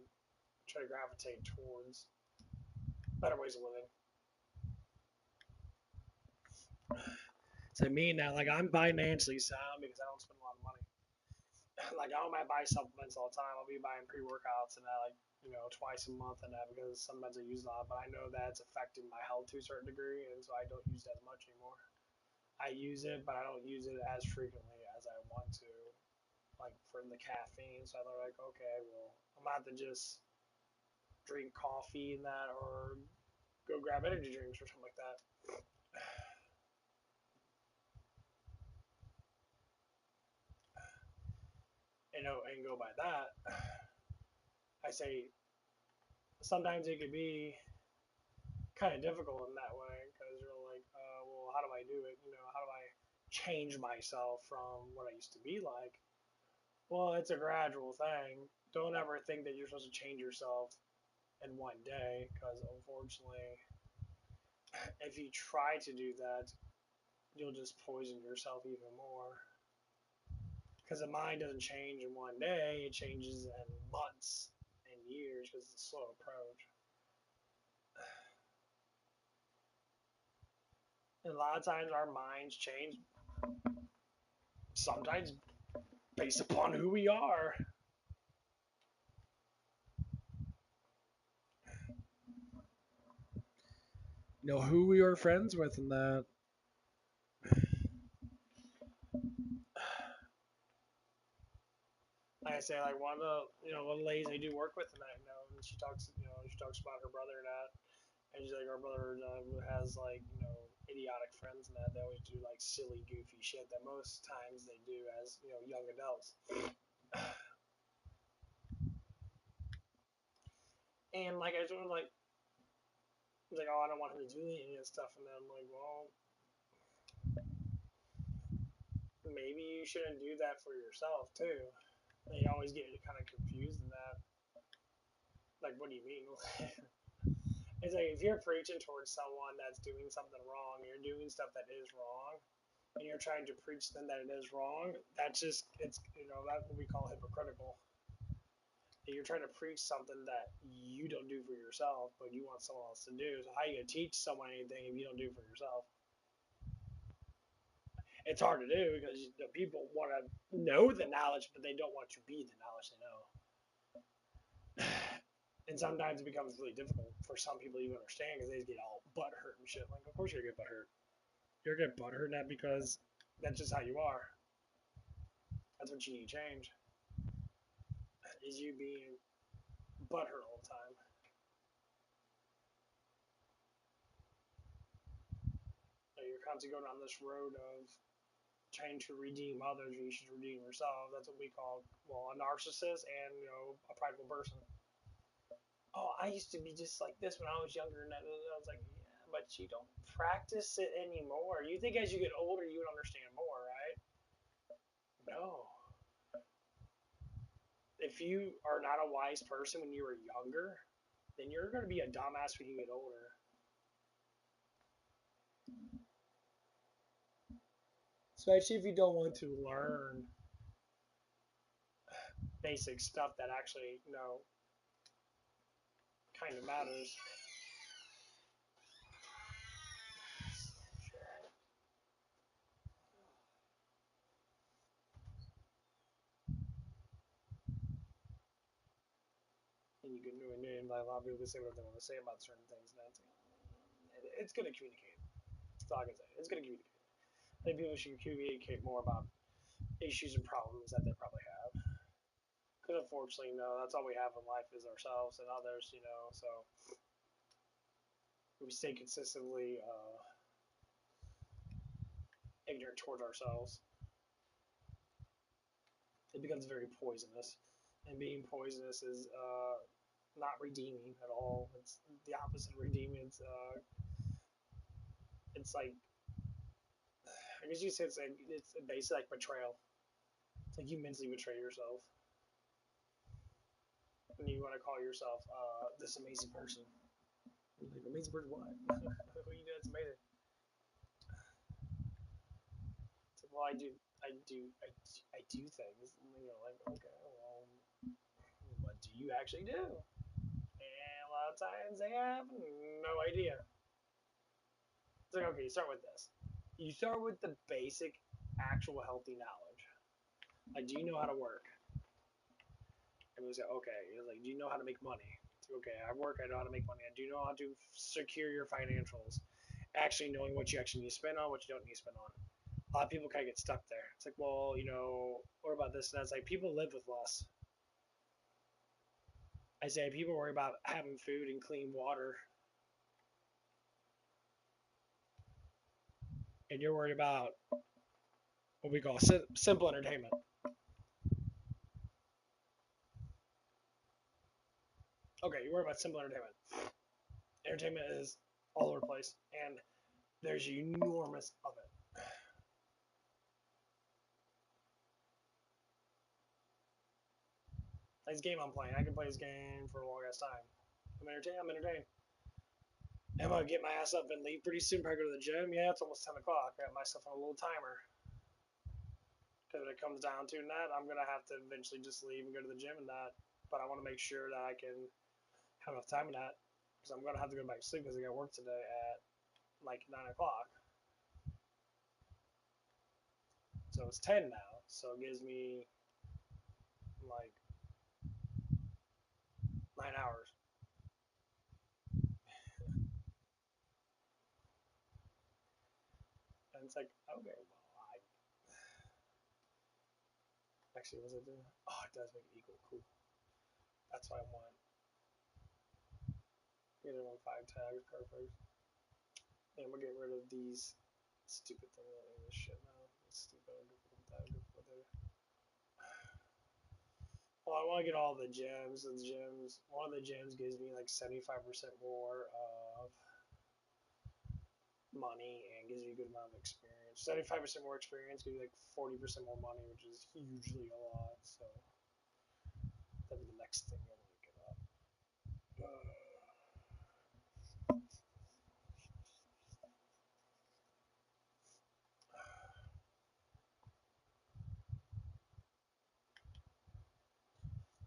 try to gravitate towards better ways of living. So me now, like I'm financially sound because I don't spend a lot of money. Like I don't might buy supplements all the time. I'll be buying pre-workouts and that like twice a month and that because sometimes I use a lot, but I know that's affecting my health to a certain degree, and so I don't use it as much anymore. I use it, but I don't use it as frequently as I want to, like for the caffeine. So I'm like, okay, well, I'm gonna have to just drink coffee and that, or go grab energy drinks or something like that. And go by that. I say sometimes it could be kind of difficult in that way because you're like, well, how do I do it? How do I change myself from what I used to be like? Well, it's a gradual thing. Don't ever think that you're supposed to change yourself in one day because unfortunately, if you try to do that, you'll just poison yourself even more. Because the mind doesn't change in one day, it changes in months and years because it's a slow approach. And a lot of times our minds change sometimes based upon who we are. Who we are friends with and that. Like I say, like one of the ladies I do work with, and and she talks about her brother and that, and she's like, our brother has like idiotic friends and that they always do like silly, goofy shit that most times they do as young adults. And like I sort of like, oh, I don't want him to do any of that stuff, and then I'm like, well, maybe you shouldn't do that for yourself too. And you always get kind of confused in that. Like, what do you mean? It's like if you're preaching towards someone that's doing something wrong, you're doing stuff that is wrong, and you're trying to preach to them that it is wrong. That's just it's that's what we call hypocritical. You're trying to preach something that you don't do for yourself, but you want someone else to do. So how are you gonna teach someone anything if you don't do it for yourself? It's hard to do because people want to know the knowledge, but they don't want to be the knowledge they know. And sometimes it becomes really difficult for some people to even understand because they just get all butt hurt and shit. Like, of course you're gonna get butt hurt. You're gonna get butthurt that because that's just how you are. That's what you need to change. Is you being butthurt all the time. You're constantly going down this road of trying to redeem others. You should redeem yourself. That's what we call, well, a narcissist and a prideful person. Oh, I used to be just like this when I was younger, and I was like, yeah, but you don't practice it anymore. You think as you get older you would understand more, right? No. If you are not a wise person when you were younger, then you're going to be a dumbass when you get older. Especially if you don't want to learn basic stuff that actually, kind of matters. And you can do it, and a lot of people can say what they want to say about certain things, and it's going to communicate. That's all I can say. It's going to communicate. I think people should communicate more about issues and problems that they probably have. Because unfortunately, that's all we have in life is ourselves and others, so we stay consistently ignorant towards ourselves. It becomes very poisonous. And being poisonous is not redeeming at all. It's the opposite of redeeming. It's like, I guess you say it's basically like betrayal. It's like you mentally betray yourself. And you want to call yourself this amazing person. You're like, amazing person what? What you do that's amazing? It's like, well, I do things. Like, okay, well, what do you actually do? And a lot of times they have no idea. It's like, okay, you start with this. You start with the basic, actual healthy knowledge. Like, do you know how to work? And we say, okay. You're like, do you know how to make money? Okay, I work. I know how to make money. I do know how to secure your financials. Actually knowing what you actually need to spend on, what you don't need to spend on. A lot of people kind of get stuck there. It's like, well, what about this and that? It's like people live with less. I say people worry about having food and clean water, and you're worried about what we call simple entertainment. Okay, you worry about simple entertainment. Entertainment is all over the place, and there's enormous of it. This game I'm playing, I can play this game for a long ass time. I'm entertained. Am I gonna get my ass up and leave pretty soon? Probably go to the gym. Yeah, it's almost 10 o'clock. I got myself on a little timer. Because when it comes down to that, I'm gonna have to eventually just leave and go to the gym and that. But I want to make sure that I can have enough time in that, because I'm gonna have to go back to sleep because I got work today at like 9 o'clock. So it's 10 now. So it gives me like 9 hours. And it's like, okay, well, actually, was it? Oh, it does make it equal. Cool. That's what I want. Get it on 5 tags. Perfect. And we're getting rid of these stupid this shit now. It's stupid. Well, I want to get all the gems. One of the gems gives me like 75% more of money and gives you a good amount of experience. 75% more experience gives you like 40% more money, which is hugely a lot. So that'll be the next thing I want to get up.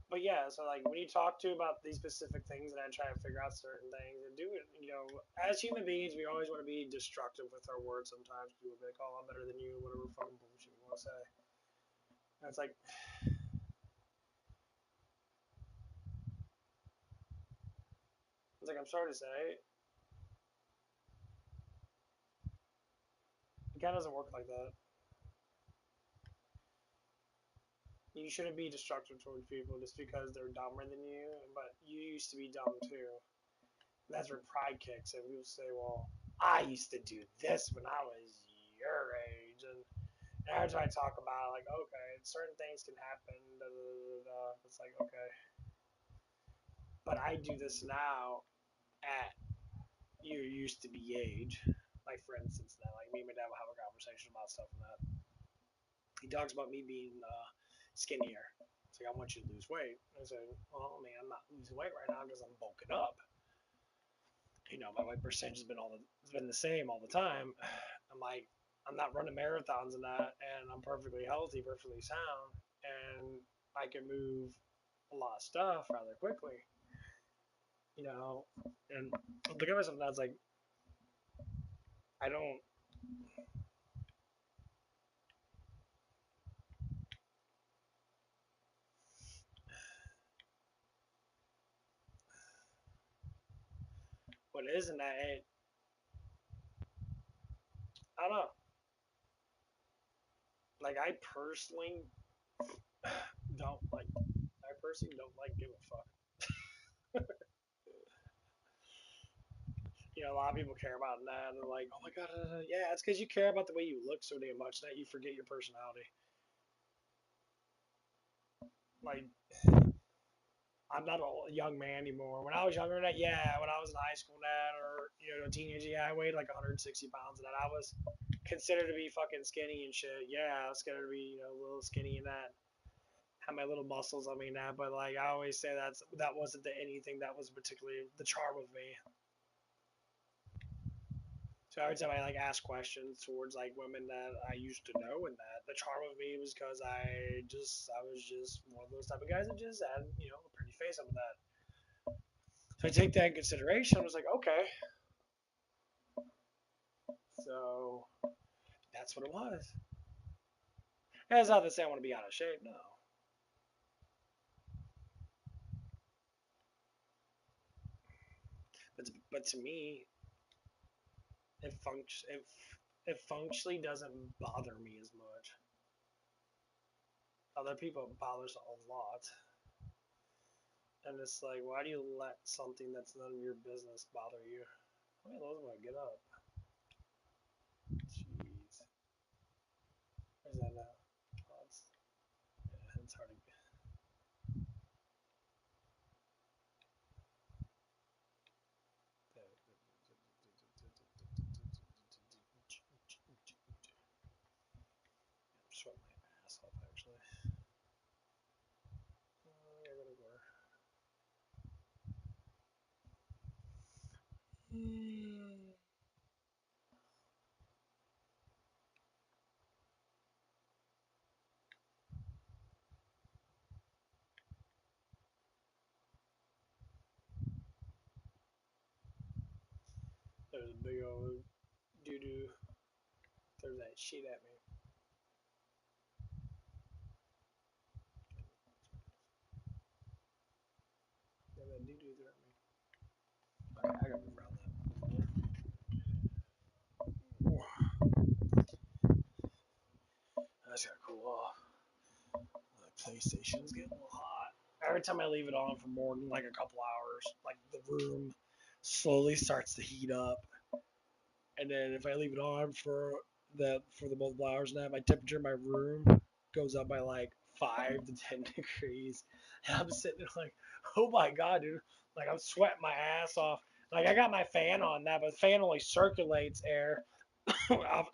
But yeah, so like when you talk to about these specific things and I try to figure out certain things and do it, as human beings, we always want to be destructive with our words sometimes. We will be like, oh, I'm better than you, whatever fucking bullshit you want to say. And it's like I'm sorry to say, It kind of doesn't work like that. You shouldn't be destructive towards people just because they're dumber than you, but you used to be dumb too. That's where pride kicks in. People say, well, I used to do this when I was your age. And every time I talk about it, like, okay, certain things can happen. Da, da, da, da. It's like, okay. But I do this now at your used to be age. Like, for instance, now, like, me and my dad will have a conversation about stuff and that. He talks about me being skinnier. It's like, I want you to lose weight. I said, well, I mean, I'm not losing weight right now because I'm bulking up. You know, my weight percentage has been it's been the same all the time. I'm like, I'm not running marathons and that, and I'm perfectly healthy, perfectly sound, and I can move a lot of stuff rather quickly. You know, and look at myself now. It's like I don't. What isn't that? I don't know. Like I personally don't like. I personally don't like give a fuck. You know, a lot of people care about that. And they're like, oh my god, yeah, it's because you care about the way you look so damn much that you forget your personality. Like I'm not a young man anymore. When I was younger, that yeah, when I was in high school, that or a teenager, yeah, I weighed like 160 pounds, and that I was considered to be fucking skinny and shit. Yeah, I was considered to be a little skinny and that. Had my little muscles, I mean that, but like I always say that wasn't anything that was particularly the charm of me. So every time I like ask questions towards like women that I used to know, and that the charm of me was because I was just one of those type of guys that just had a pretty face up with that. So I take that in consideration. I was like, okay, so that's what it was. And it's not to say I want to be out of shape, no. But to me, it functionally doesn't bother me as much. Other people it bothers a lot, and it's like, why do you let something that's none of your business bother you? How many of those want to get up? Jeez, where's that now? Oh, it's hard to get. I'm sweating my ass off actually. I gotta go. There's a big old doo doo. Throws that shit at me. Yeah, that doo doo threw at me. Okay, I gotta move around that. That's gotta cool off. The PlayStation's getting a little hot. Every time I leave it on for more than like a couple hours, like the room slowly starts to heat up. And then if I leave it on for the multiple hours now, my temperature in my room goes up by like 5 to 10 degrees. And I'm sitting there like, oh my god, dude. Like I'm sweating my ass off. Like I got my fan on that, but the fan only circulates air. Fuck.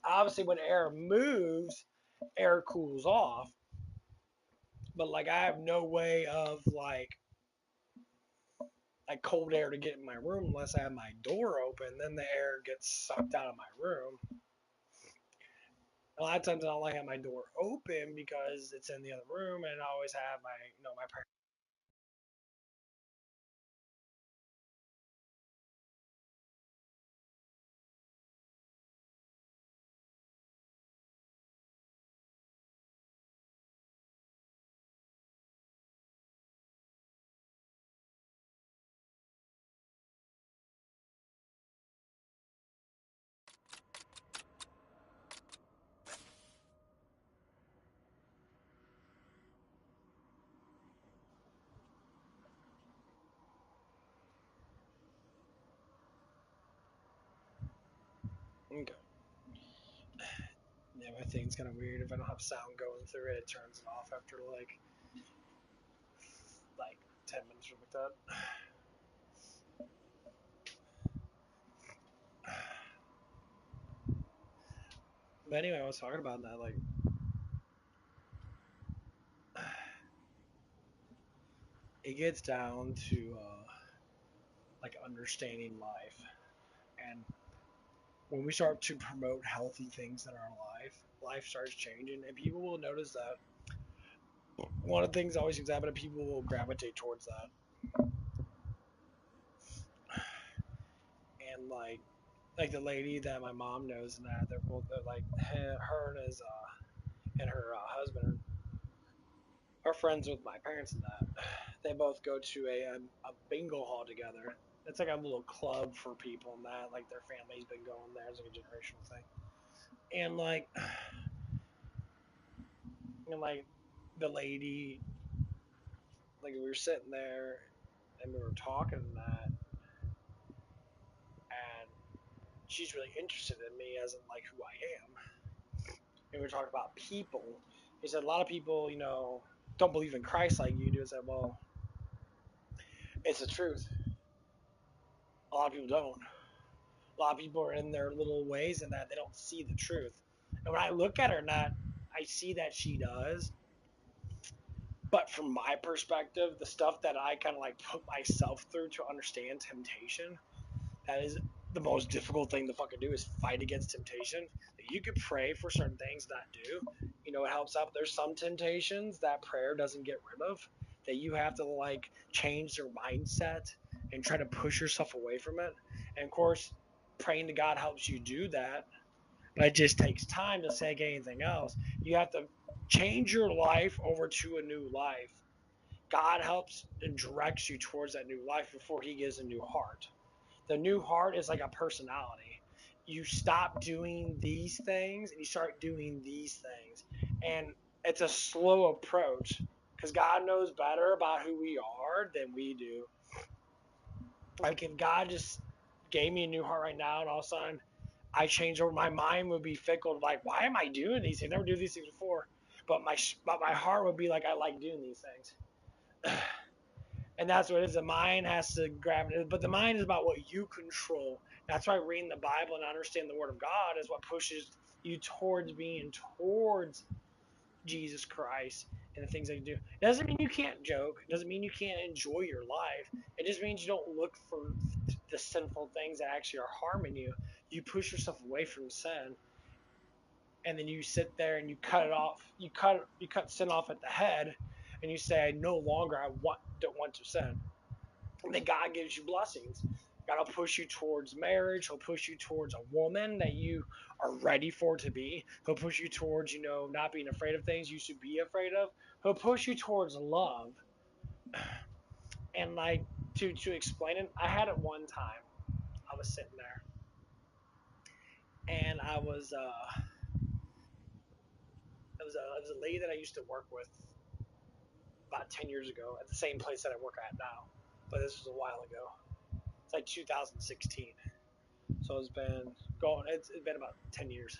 Obviously when air moves, air cools off. But like I have no way of like cold air to get in my room unless I have my door open. Then the air gets sucked out of my room. A lot of times I don't like have my door open because it's in the other room, and I always have my Okay. Yeah, my thing's kind of weird. If I don't have sound going through it, it turns it off after like 10 minutes or something like that. But anyway, I was talking about that. Like, it gets down to like understanding life, and when we start to promote healthy things in our life starts changing, and people will notice that. One of the things that always seems to happen, people will gravitate towards that, and like the lady that my mom knows, and that they're like her and his and her husband are friends with my parents, and that they both go to a bingo hall together. It's like a little club for people, and that like their family's been going there. It's like a generational thing, and like the lady, like we were sitting there and we were talking and that, and she's really interested in me as in like who I am, and we were talking about people. He said a lot of people, don't believe in Christ like you do. I said, well, it's the truth. A lot of people don't. A lot of people are in their little ways and that they don't see the truth. And when I look at her, not I see that she does, but from my perspective, the stuff that I kind of like put myself through to understand temptation, that is the most difficult thing to fucking do is fight against temptation. You could pray for certain things that do, it helps out. But there's some temptations that prayer doesn't get rid of, that you have to like change your mindset and try to push yourself away from it. And of course, praying to God helps you do that, but it just takes time to say anything else. You have to change your life over to a new life. God helps and directs you towards that new life before He gives a new heart. The new heart is like a personality. You stop doing these things and you start doing these things. And it's a slow approach because God knows better about who we are than we do. Like if God just gave me a new heart right now and all of a sudden I change over, my mind would be fickle. Like, why am I doing these things? I never do these things before. But my heart would be like, I like doing these things. And that's what it is. The mind has to grab it, but the mind is about what you control. That's why reading the Bible and understanding the Word of God is what pushes you towards being towards Jesus Christ and the things that you do. It doesn't mean you can't joke. It doesn't mean you can't enjoy your life. It just means you don't look for the sinful things that actually are harming you. You push yourself away from sin, and then you sit there and you cut it off. You cut sin off at the head, and you say, "No longer don't want to sin." And then God gives you blessings. God will push you towards marriage. He'll push you towards a woman that you are ready for to be. He'll push you towards, not being afraid of things you should be afraid of. He'll push you towards love. And like to explain it, I had it one time. I was sitting there, and it was a lady that I used to work with about 10 years ago at the same place that I work at now. But this was a while ago. It's like 2016. So it's been about 10 years.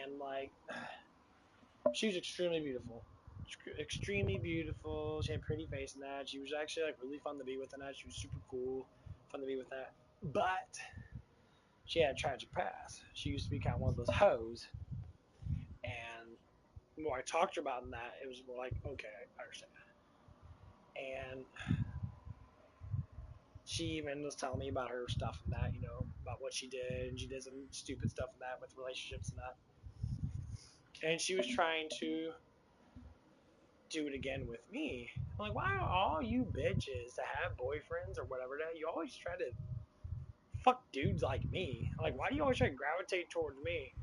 And like, she was extremely beautiful. Extremely beautiful. She had a pretty face and that. She was actually like really fun to be with and that. She was super cool. Fun to be with that. But she had a tragic past. She used to be kind of one of those hoes. And the more I talked to her about that, it was more like, okay, I understand. And she even was telling me about her stuff and that, about what she did, and she did some stupid stuff and that with relationships and that. And she was trying to do it again with me. I'm like, why are all you bitches that have boyfriends or whatever that you always try to fuck dudes like me? I'm like, why do you always try to gravitate towards me?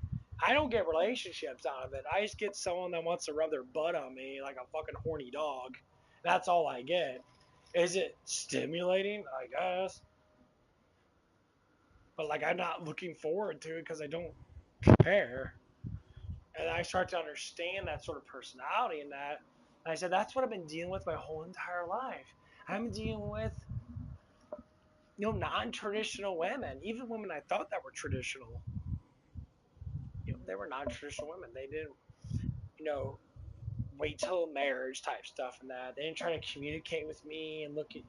I don't get relationships out of it. I just get someone that wants to rub their butt on me like a fucking horny dog. That's all I get. Is it stimulating? I guess. But like, I'm not looking forward to it because I don't care. And I start to understand that sort of personality and that. And I said, that's what I've been dealing with my whole entire life. I've been dealing with, non-traditional women, even women I thought that were traditional. they were non-traditional women. They didn't, you know, wait till marriage type stuff and that. They didn't try to communicate with me and look at,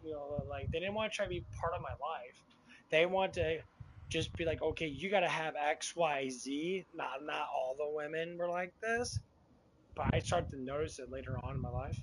like they didn't want to try to be part of my life. They want to just be like, okay, you got to have X, Y, Z. Not all the women were like this, but I started to notice it later on in my life.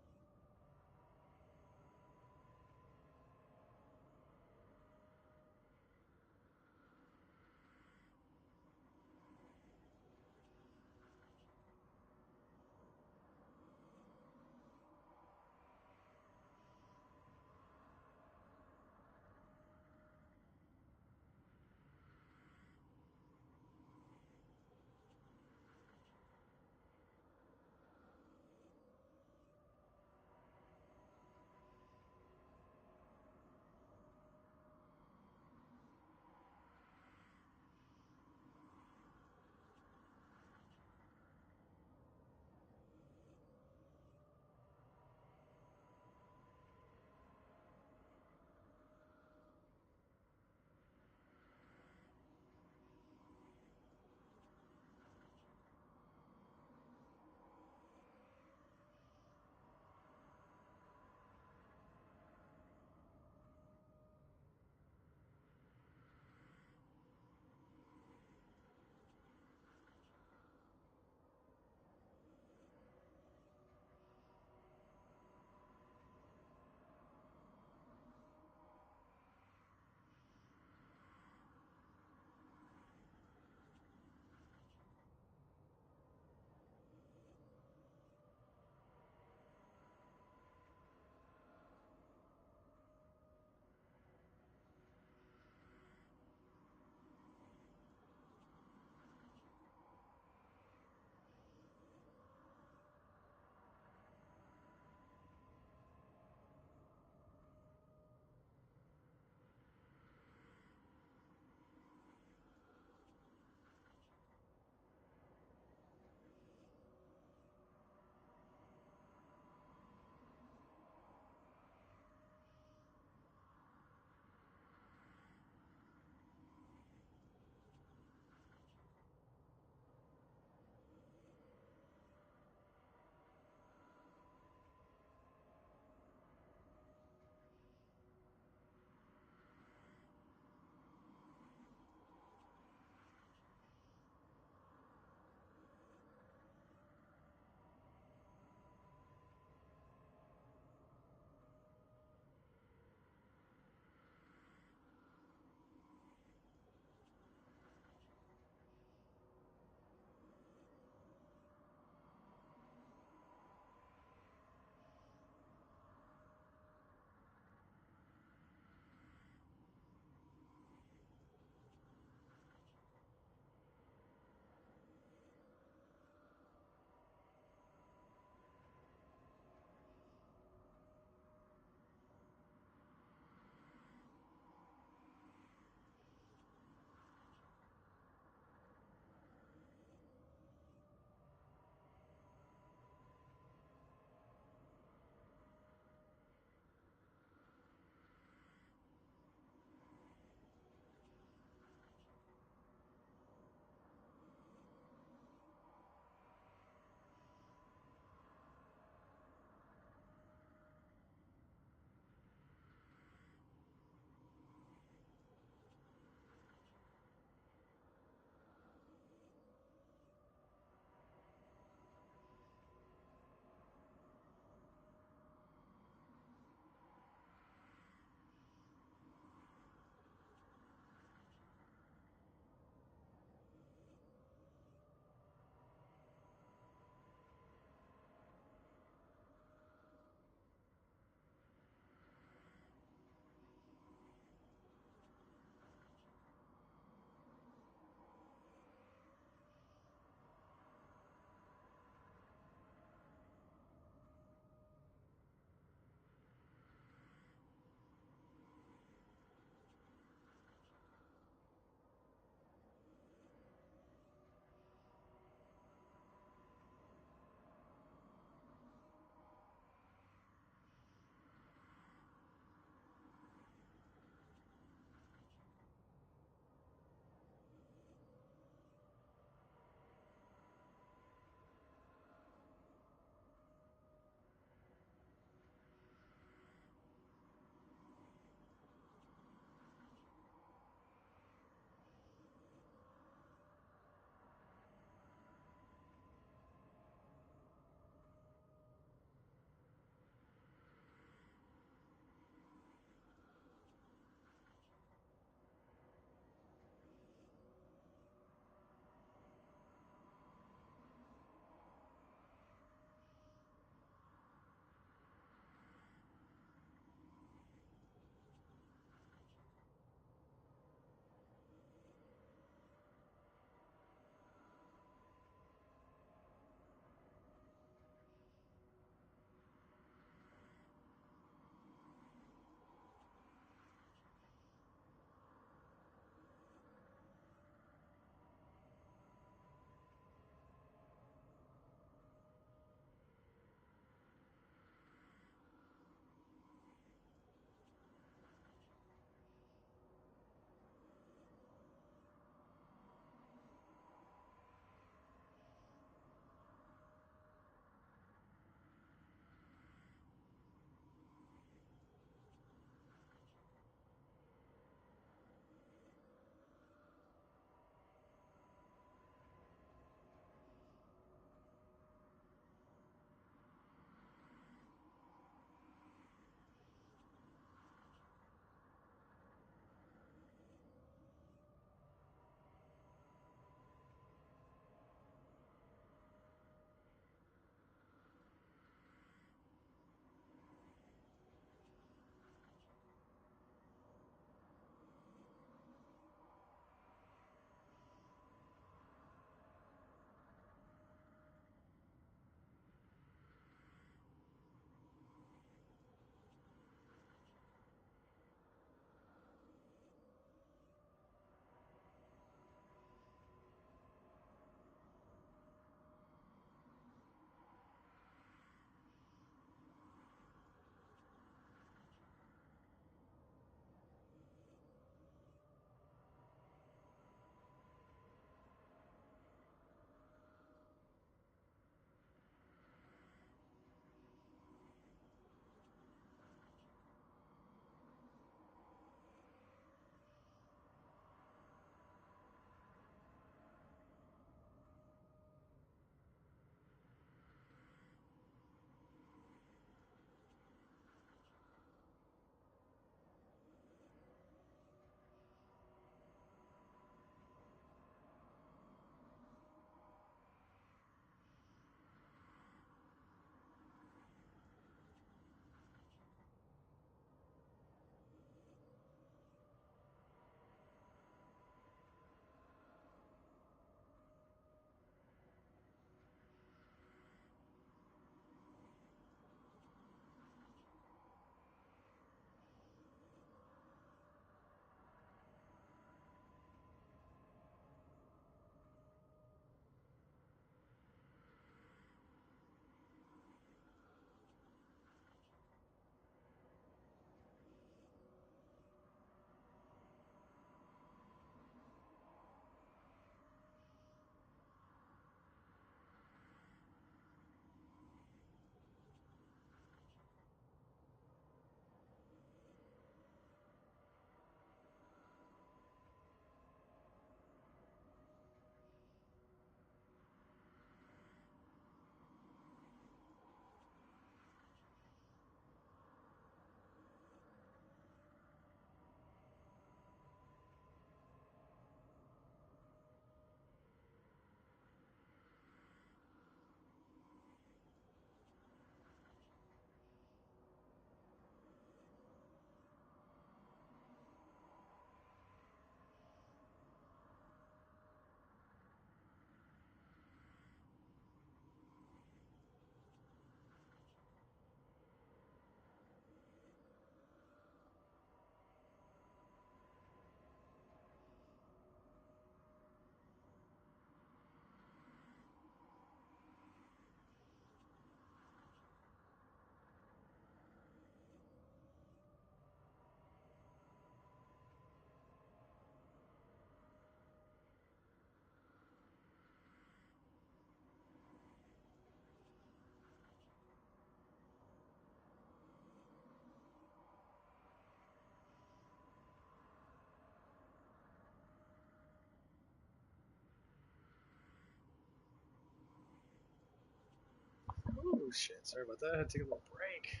shit. Sorry about that. I had to take a little break.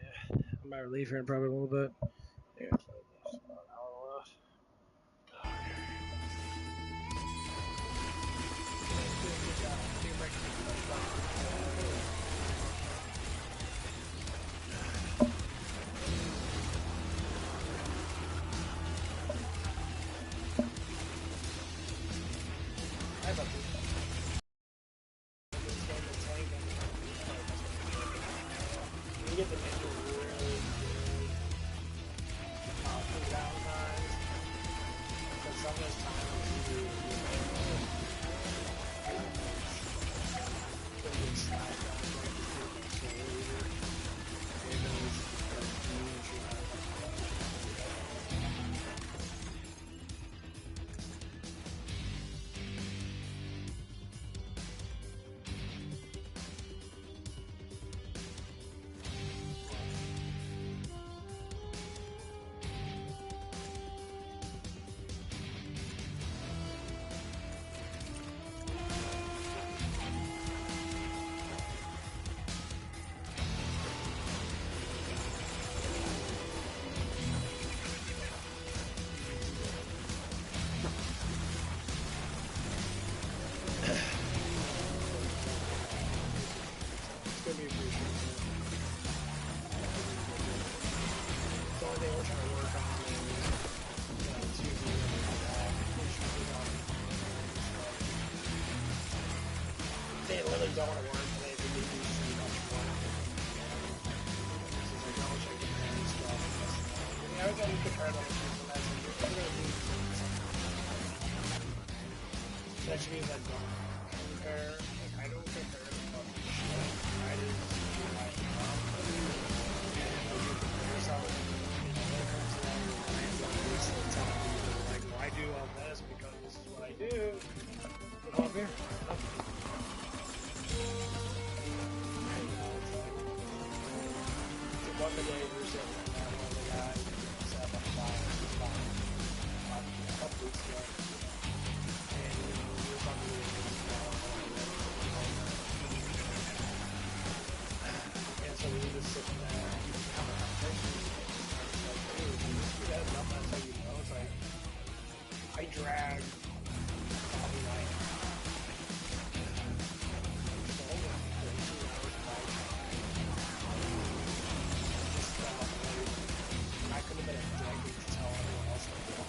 Yeah, I might leave here in probably a little bit. Yeah, so there's about an hour left. You get the ninja really good sometimes, but some of those times you get slapped they literally don't want to work, but they do so much work. This is like, oh, check the parents stuff. I was going to compare them to people that's like, you're going to do that should be like, don't compare. Like, I don't compare the fucking shit. I just do my job. And when you compare yourself, you know, when it comes to all your plans, obviously telling people, like, well, I do all this because this is what I do. Come up here. One of the days we were sitting there, one of the guys sat on the fire, a couple weeks ago, and we were talking to him, and so we were just sitting there having a conversation. It's like, hey, you guys know that's how you know. It's like, I drag probably like I could have been a dick to tell everyone else what to do.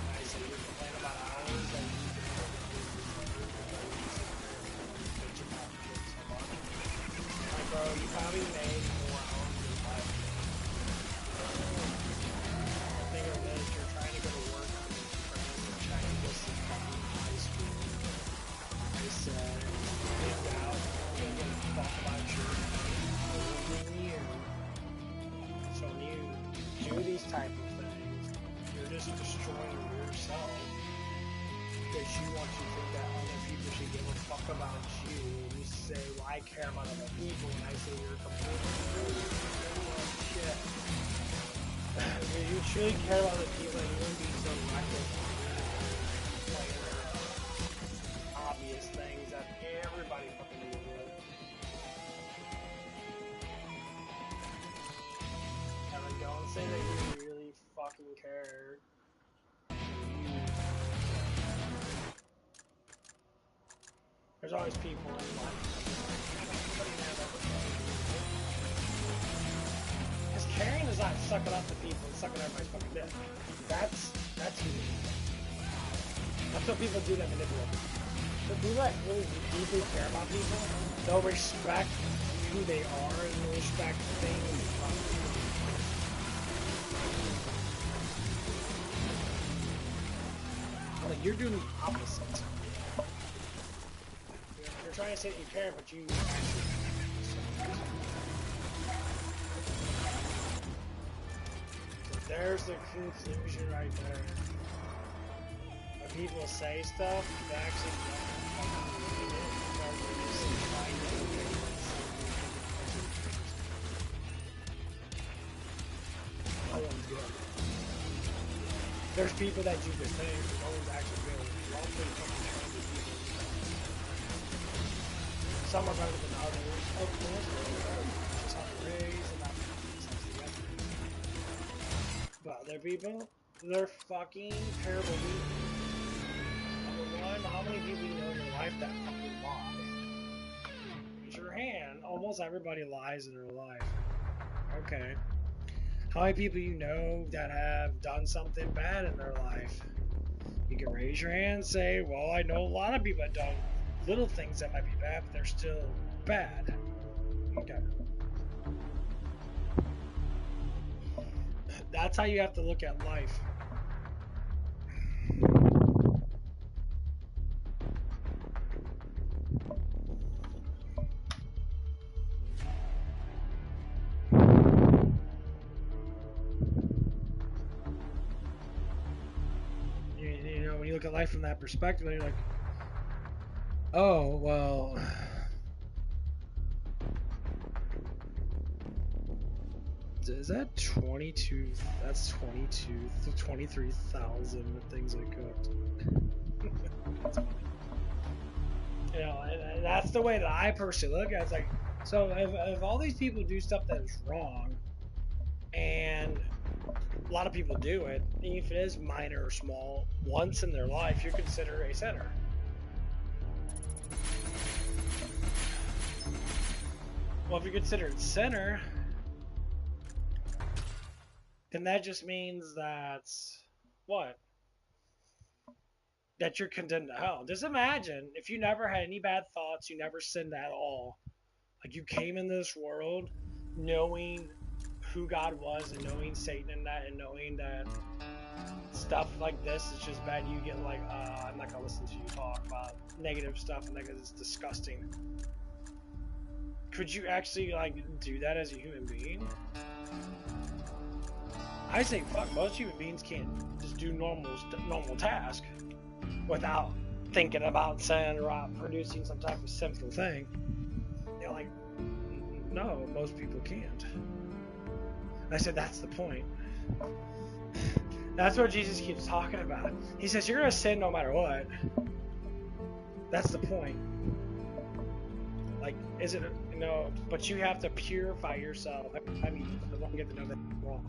I said, you're complaining about hours and you can bitch about kids so much. Like, bro, you probably made more hours in life. The thing of it is, you're trying to go to work on your friends, you're trying to get some fucking high school. I said, live out, you're going to talk about your year. So when you do these type of things, you're just destroying yourself because you want to think that other people should give a fuck about you. And you say, well, I care about other people, and I say you're completely shit. If you truly care about other people, you wouldn't be so reckless like obvious things that everybody fucking deals with. Don't say that you really fucking care. There's always people in life. Because caring is not sucking up to people and sucking everybody's fucking dick. That's who. That's what people do that manipulate. The people that really deeply care about people, they'll respect who they are and they'll respect things. Like, you're doing the opposite. You're trying to say that you care, but you actually. So there's the conclusion right there. When people say stuff, they actually don't fucking mean it because they're just trying to do it. No one's good. There's people that do good things, but no one's actually good. You're all pretty fucking trying to do good. some are better than others, of course. Just how they're raised and not but other people, they're fucking terrible people. Number one, how many people you know in your life that fucking lie? Raise your hand. Almost everybody lies in their life. Okay. How many people you know that have done something bad in their life? You can raise your hand and say, well, I know a lot of people have done little things that might be bad, but they're still bad. Okay. That's how you have to look at life. You know, when you look at life from that perspective, you're like, oh, well, is that 22? That's 23,000 things I cooked. That's funny. You know, and that's the way that I personally look at it. It's like, so if all these people do stuff that is wrong, and a lot of people do it, even if it is minor or small, once in their life, you're considered a sinner. Well, if you're considered a sinner, then that just means that, what? That you're condemned to hell. Just imagine if you never had any bad thoughts, you never sinned at all. Like you came in this world knowing who God was and knowing Satan and that, and knowing that stuff like this is just bad. You get like, I'm not gonna listen to you talk about negative stuff and that because it's disgusting. Could you actually like do that as a human being? I say fuck, most human beings can't just do normal task without thinking about sin or producing some type of sinful thing. You know, like, no, most people can't. I said that's the point. That's what Jesus keeps talking about. He says you're gonna sin no matter what. That's the point. Like, is it, you know, but you have to purify yourself. I mean, I want to get to know that wrong.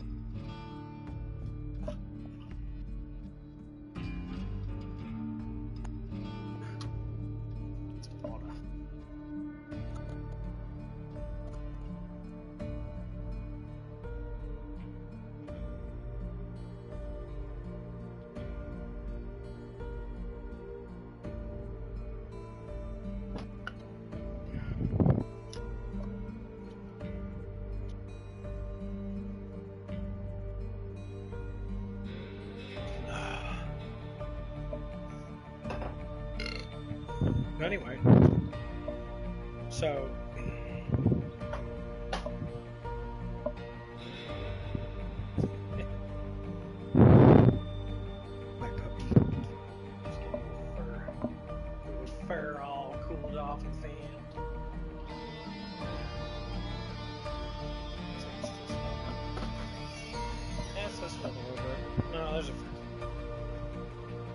Anyway, so my puppy just getting fur all cooled off and fanned. Yeah, it's just a little bit. No, there's a.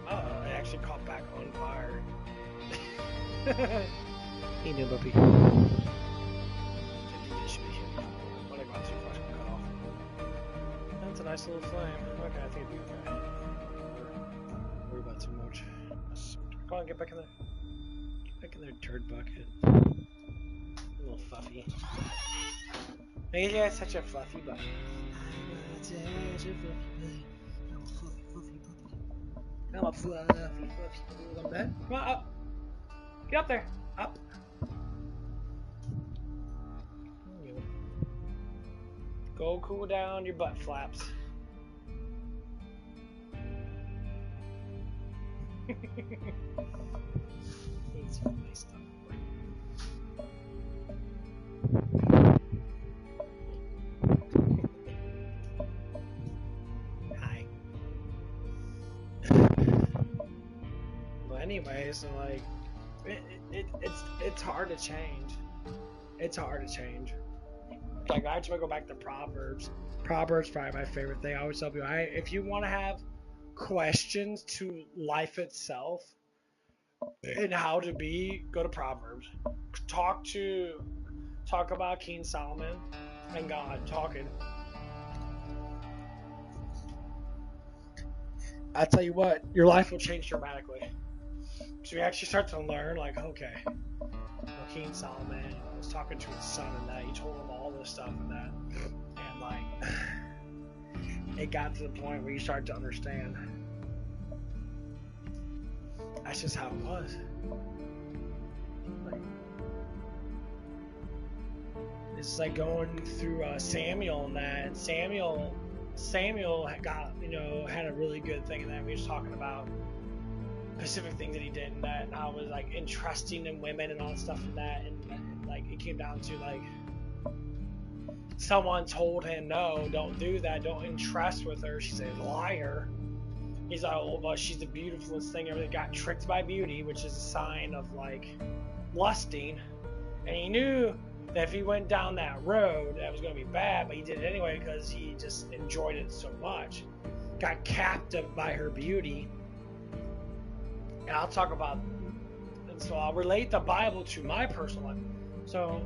I actually caught back on fire. Hey, new puppy. That's a nice little flame. Okay, I think it'll be okay. Don't worry about too much. Come on, get back in there. Get back in there, turd bucket. A little fluffy. Hey, yeah, such a fluffy butt. Such a fluffy puppy. I'm a fluffy puppy. Come on, bed. Come on, up. Get up there. Up. Go cool down your butt flaps. Needs some nice stuff. Hi. But anyway, so like, it's hard to change. It's hard to change. Like I just want to go back to Proverbs. Proverbs is probably my favorite thing. I always tell people, if you want to have questions to life itself, and how to be, go to Proverbs. Talk about King Solomon and God talking. I tell you what, your life will change dramatically. So you actually start to learn, like, okay, King Solomon was talking to his son and that he told him all this stuff and that, and like, it got to the point where you start to understand. That's just how it was. Like, it's like going through Samuel and that. And Samuel got, had a really good thing in that. We were talking about specific things that he did and that, and how it was like entrusting in women and all that stuff and that, and like it came down to like someone told him, no, don't do that, don't entrust with her, she's a liar. He's like, oh, well, she's the beautifulest thing ever. They got tricked by beauty, which is a sign of like lusting, and he knew that if he went down that road that was going to be bad, but he did it anyway because he just enjoyed it so much. Got captive by her beauty. And I'll talk about, and so I'll relate the Bible to my personal life. So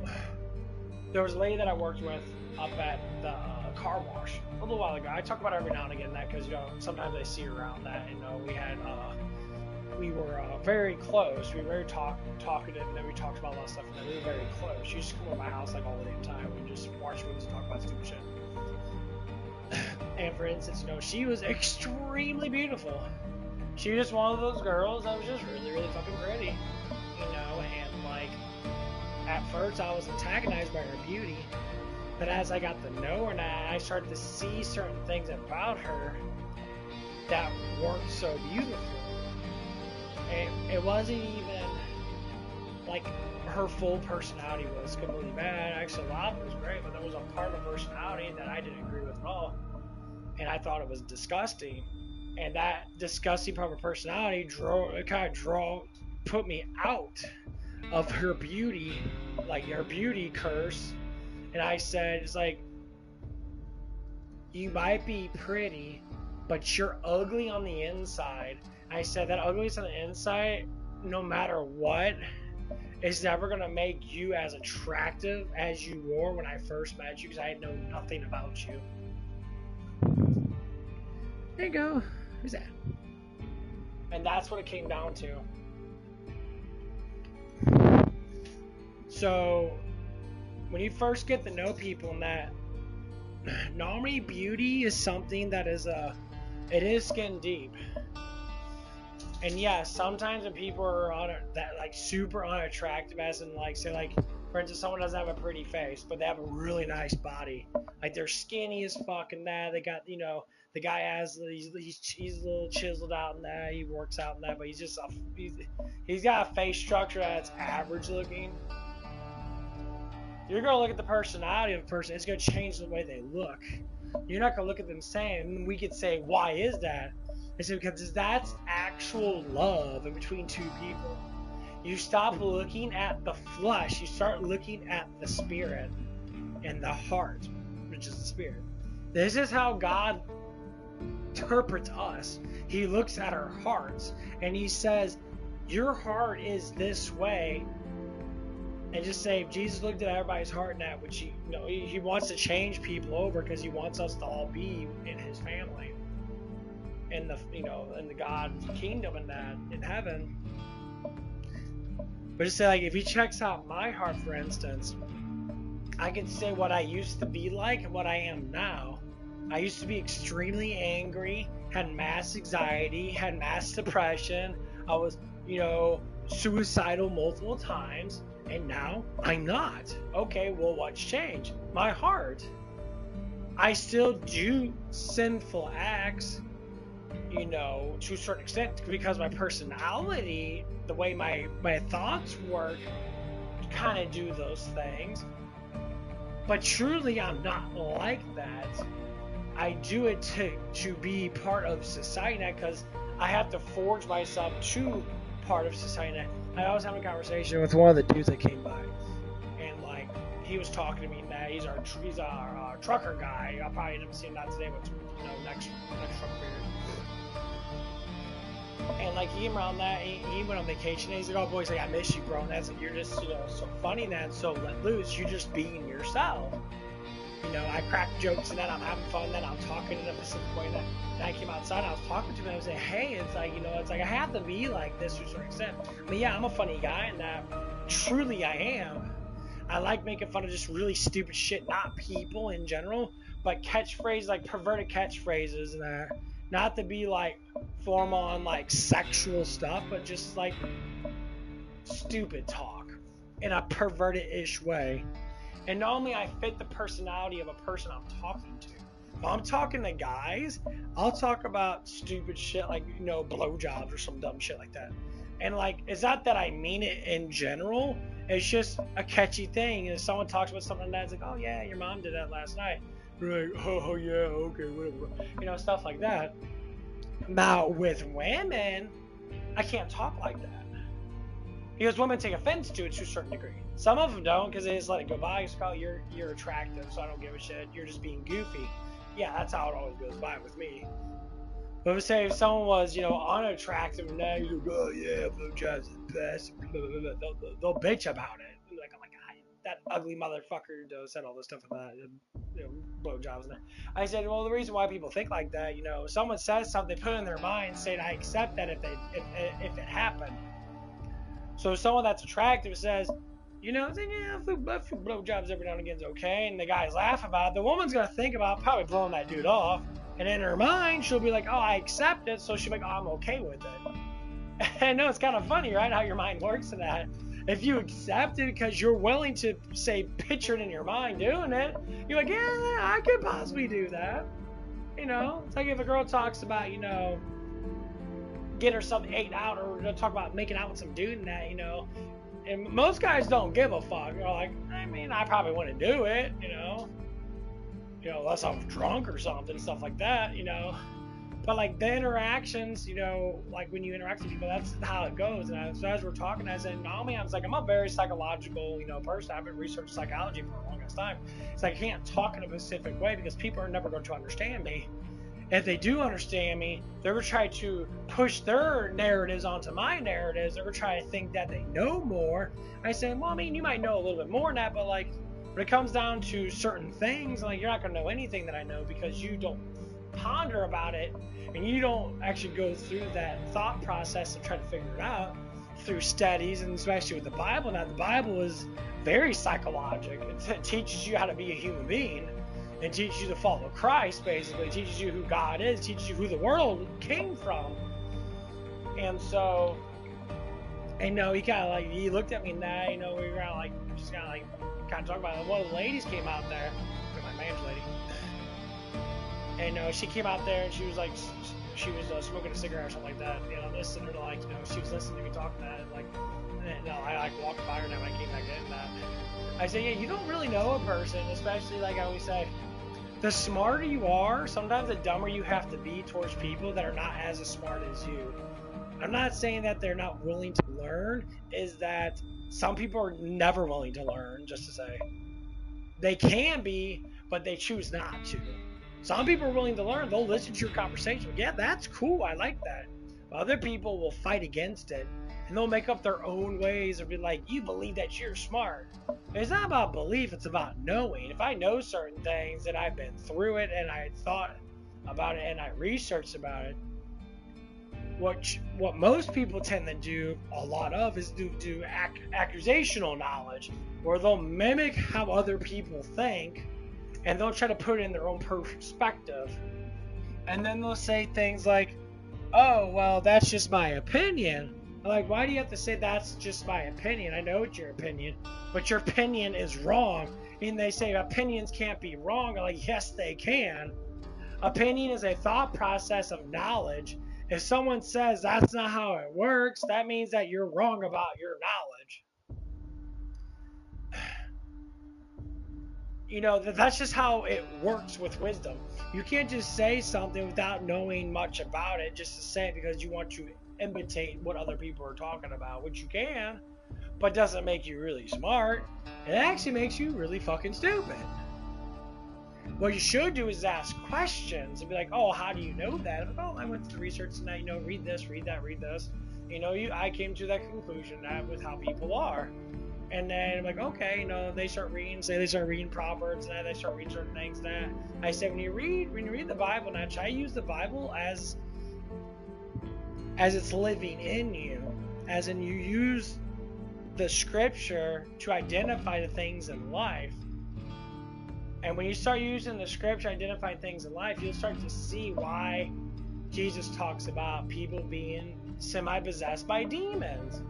there was a lady that I worked with up at the car wash a little while ago. I talk about her every now and again that because sometimes I see her around that. We were very close. We were very talkative, and then we talked about a lot of stuff. And then we were very close. She used to come to my house like all the damn time. We just watch movies and talk about stupid shit. And for instance, she was extremely beautiful. She was just one of those girls that was just really, really fucking pretty, and like, at first I was antagonized by her beauty, but as I got to know her now, I started to see certain things about her that weren't so beautiful. And it wasn't even, like, her full personality was completely bad. Actually, a lot of it was great, but there was a part of her personality that I didn't agree with at all, and I thought it was disgusting. And that disgusting part of her personality put me out of her beauty, like her beauty curse. And I said, it's like, you might be pretty, but you're ugly on the inside. I said that ugliness on the inside, no matter what, is never going to make you as attractive as you were when I first met you, because I know nothing about you. There you go. Who's that? And that's what it came down to. So, when you first get to know people, and that normally beauty is something that is it is skin deep. And yeah, sometimes when people are super unattractive, as in like, say like, for instance, someone doesn't have a pretty face, but they have a really nice body. Like they're skinny as fuck and that. They got, the guy he's a little chiseled out in that. He works out in that, but he's got a face structure that's average looking. You're gonna look at the personality of a person. It's gonna change the way they look. You're not gonna look at them saying, we could say, why is that? It's because that's actual love in between two people. You stop looking at the flesh. You start looking at the spirit and the heart, which is the spirit. This is how God interprets us. He looks at our hearts and he says, your heart is this way. And just say, if Jesus looked at everybody's heart in that, which he wants to change people over because he wants us to all be in his family, in the in the God's kingdom and that in heaven. But just say, like, if he checks out my heart, for instance, I can say what I used to be like and what I am now. I used to be extremely angry, had mass anxiety, had mass depression. I was, suicidal multiple times. And now I'm not. Okay, well, what's changed? My heart. I still do sinful acts, to a certain extent, because my personality, the way my thoughts work, kind of do those things. But truly, I'm not like that. I do it to be part of society, because I have to forge myself to part of society. I was having a conversation with one of the dudes that came by, and like he was talking to me that he's our trucker guy. I'll probably end up seeing him not today, but next truck period. And like like, he came around that, he went on vacation, and he's like, oh, boy, he's like, I miss you, bro, and that's like, you're just, you know, so funny, that, so let loose, you're just being yourself. You know, I crack jokes and then I'm having fun, then I'm talking in a specific way, that I came outside, I was talking to him, and I was like, hey, it's like, you know, it's like, I have to be like this to a certain extent. I mean, yeah, I'm a funny guy, and that, truly I am. I like making fun of just really stupid shit, not people in general, but catchphrases, like perverted catchphrases, and that. Not to be like formal on like sexual stuff, but just like stupid talk in a perverted-ish way. And normally I fit the personality of a person I'm talking to. If I'm talking to guys, I'll talk about stupid shit like, you know, blowjobs or some dumb shit like that. And like, it's not that I mean it in general, it's just a catchy thing. And if someone talks about something that's like, oh yeah, your mom did that last night. Right, oh yeah, okay, whatever. You know, stuff like that. Now, with women, I can't talk like that. Because women take offense to it to a certain degree. Some of them don't, because they just let it go by. It's called, you're attractive, so I don't give a shit. You're just being goofy. Yeah, that's how it always goes by with me. But say if someone was, you know, unattractive, and now you're like, oh yeah, blowjobs are the best, they'll bitch about it. Like, I'm like, that ugly motherfucker said all this stuff about that, you know, blowjobs and that. I said, well, the reason why people think like that, you know, someone says something, they put it in their mind, saying, I accept that if it happened. So someone that's attractive says, you know, yeah, a few blowjobs every now and again is okay, and the guys laugh about it. The woman's gonna think about probably blowing that dude off, and in her mind, she'll be like, oh, I accept it, so she'll be like, oh, I'm okay with it. And I know it's kind of funny, right, how your mind works in that. If you accept it because you're willing to, say, picture it in your mind doing it, you're like, yeah, I could possibly do that. You know, it's like if a girl talks about, you know, get herself ate out, or talk about making out with some dude and that, you know. And most guys don't give a fuck. They're like, I mean, I probably wouldn't do it, you know, unless I was drunk or something, stuff like that, you know. But like the interactions, you know, like when you interact with people, that's how it goes. And so as we're talking, I said, Naomi, I was like, I'm a very psychological, you know, person. I've been researching psychology for the longest time. It's like I can't talk in a specific way because people are never going to understand me. If they do understand me, they're going to try to push their narratives onto my narratives. They're going to try to think that they know more. I said, well, I mean, you might know a little bit more than that, but like when it comes down to certain things, like you're not going to know anything that I know because you don't ponder about it, and you don't actually go through that thought process and try to figure it out through studies, and especially with the Bible. Now, the Bible is very psychological. It teaches you how to be a human being. It teaches you to follow Christ, basically. It teaches you who God is. It teaches you who the world came from. And so, and no, he kind of like, he looked at me and that, you know, we were kind of like, just kind of talking about it. One of the ladies came out there, my manager lady, and she came out there and she was like, she was smoking a cigarette or something like that, you know, listening to like, you know, she was listening to me talking that, and like, and I like walked by her now when I came back in, that I said, yeah, you don't really know a person, especially like I always say, the smarter you are, sometimes the dumber you have to be towards people that are not as smart as you. I'm not saying that they're not willing to learn, is that some people are never willing to learn, just to say. They can be, but they choose not to. Some people are willing to learn. They'll listen to your conversation. Yeah, that's cool. I like that. But other people will fight against it, and they'll make up their own ways or be like, you believe that you're smart. It's not about belief. It's about knowing. If I know certain things and I've been through it and I thought about it and I researched about it, what most people tend to do a lot of is do accusational knowledge, where they'll mimic how other people think and they'll try to put it in their own perspective, and then they'll say things like, oh, well, that's just my opinion. I'm like, why do you have to say that's just my opinion? I know it's your opinion, but your opinion is wrong. And they say opinions can't be wrong. I'm like, yes, they can. Opinion is a thought process of knowledge. If someone says that's not how it works, that means that you're wrong about your knowledge. You know, that's just how it works with wisdom. You can't just say something without knowing much about it just to say it because you want to imitate what other people are talking about, which you can, but doesn't make you really smart. It actually makes you really fucking stupid. What you should do is ask questions and be like, oh, how do you know that? Like, oh, I went to the research and that, read this, read that, read this. I came to that conclusion that with how people are. And then I'm like, okay, they start reading Proverbs and they start reading certain things and that. I said, when you read the Bible now, try to use the Bible as it's living in you, as in you use the scripture to identify the things in life. And when you start using the scripture to identify things in life, you'll start to see why Jesus talks about people being semi-possessed by demons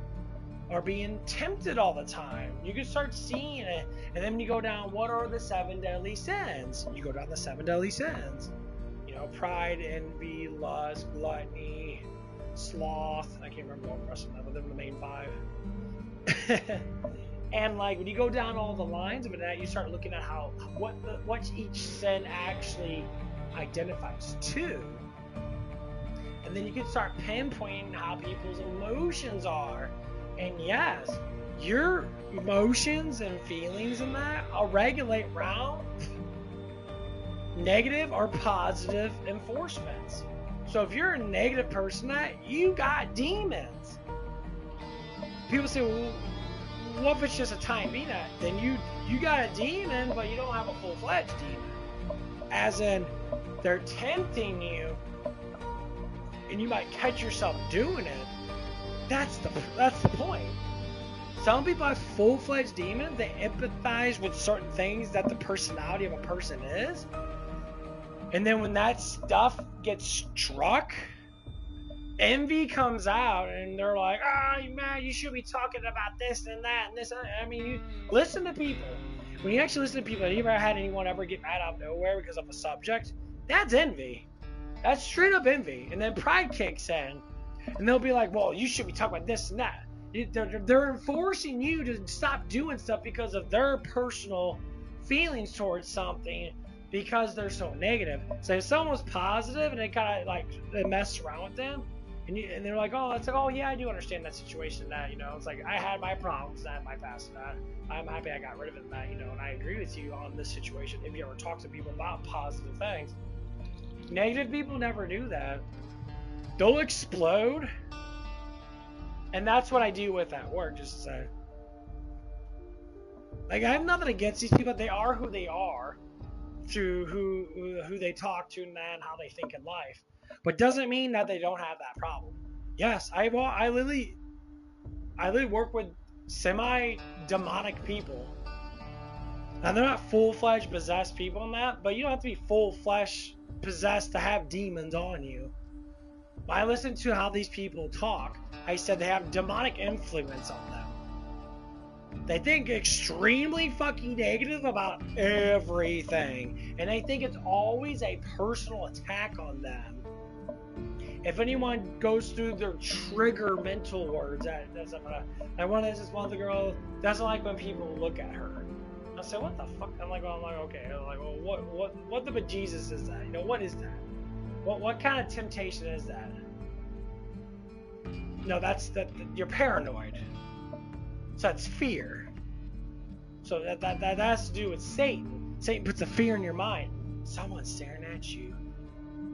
or being tempted all the time. You can start seeing it. And then when you go down, what are the 7 deadly sins? You go down the 7 deadly sins. Pride, envy, lust, gluttony, sloth. I can't remember all the rest of them, but they're the main 5. And when you go down all the lines of that, you start looking at what each sin actually identifies to. And then you can start pinpointing how people's emotions are. And yes, your emotions and feelings and that are regulate around negative or positive enforcements. So if you're a negative person, you got demons. People say, well, what if it's just a time being that? Then you got a demon, but you don't have a full-fledged demon. As in, they're tempting you, and you might catch yourself doing it. That's the point. Some people have full-fledged demons. They empathize with certain things that the personality of a person is. And then when that stuff gets struck, envy comes out, and they're like, man, you should be talking about this and that and this. I mean, you listen to people. When you actually listen to people, have you ever had anyone ever get mad out of nowhere because of a subject? That's envy. That's straight up envy. And then pride kicks in, and they'll be like, well, you should be talking about this and that. They're forcing you to stop doing stuff because of their personal feelings towards something, because they're so negative. So if someone's positive and they kind of they mess around with them, and they're like, oh yeah, I do understand that situation. That it's like I had my problems that in my past. That I'm happy I got rid of it. That and I agree with you on this situation. If you ever talk to people about positive things, negative people never do that. They'll explode, and that's what I deal with at work. Just to say, I have nothing against these people. They are who they are through who they talk to and how they think in life, but doesn't mean that they don't have that problem. Yes, I literally work with semi-demonic people. Now they're not full-fledged possessed people in that, but you don't have to be full-fledged possessed to have demons on you. When I listen to how these people talk, I said they have demonic influence on them. They think extremely fucking negative about everything. And they think it's always a personal attack on them. If anyone goes through their trigger mental words, this one of the girls doesn't like when people look at her. I say, what the fuck? I'm like, okay. I'm like, well, what the bejesus is that? What is that? What kind of temptation is that? No, that's you're paranoid. So that's fear. So that has to do with Satan. Satan puts a fear in your mind. Someone's staring at you.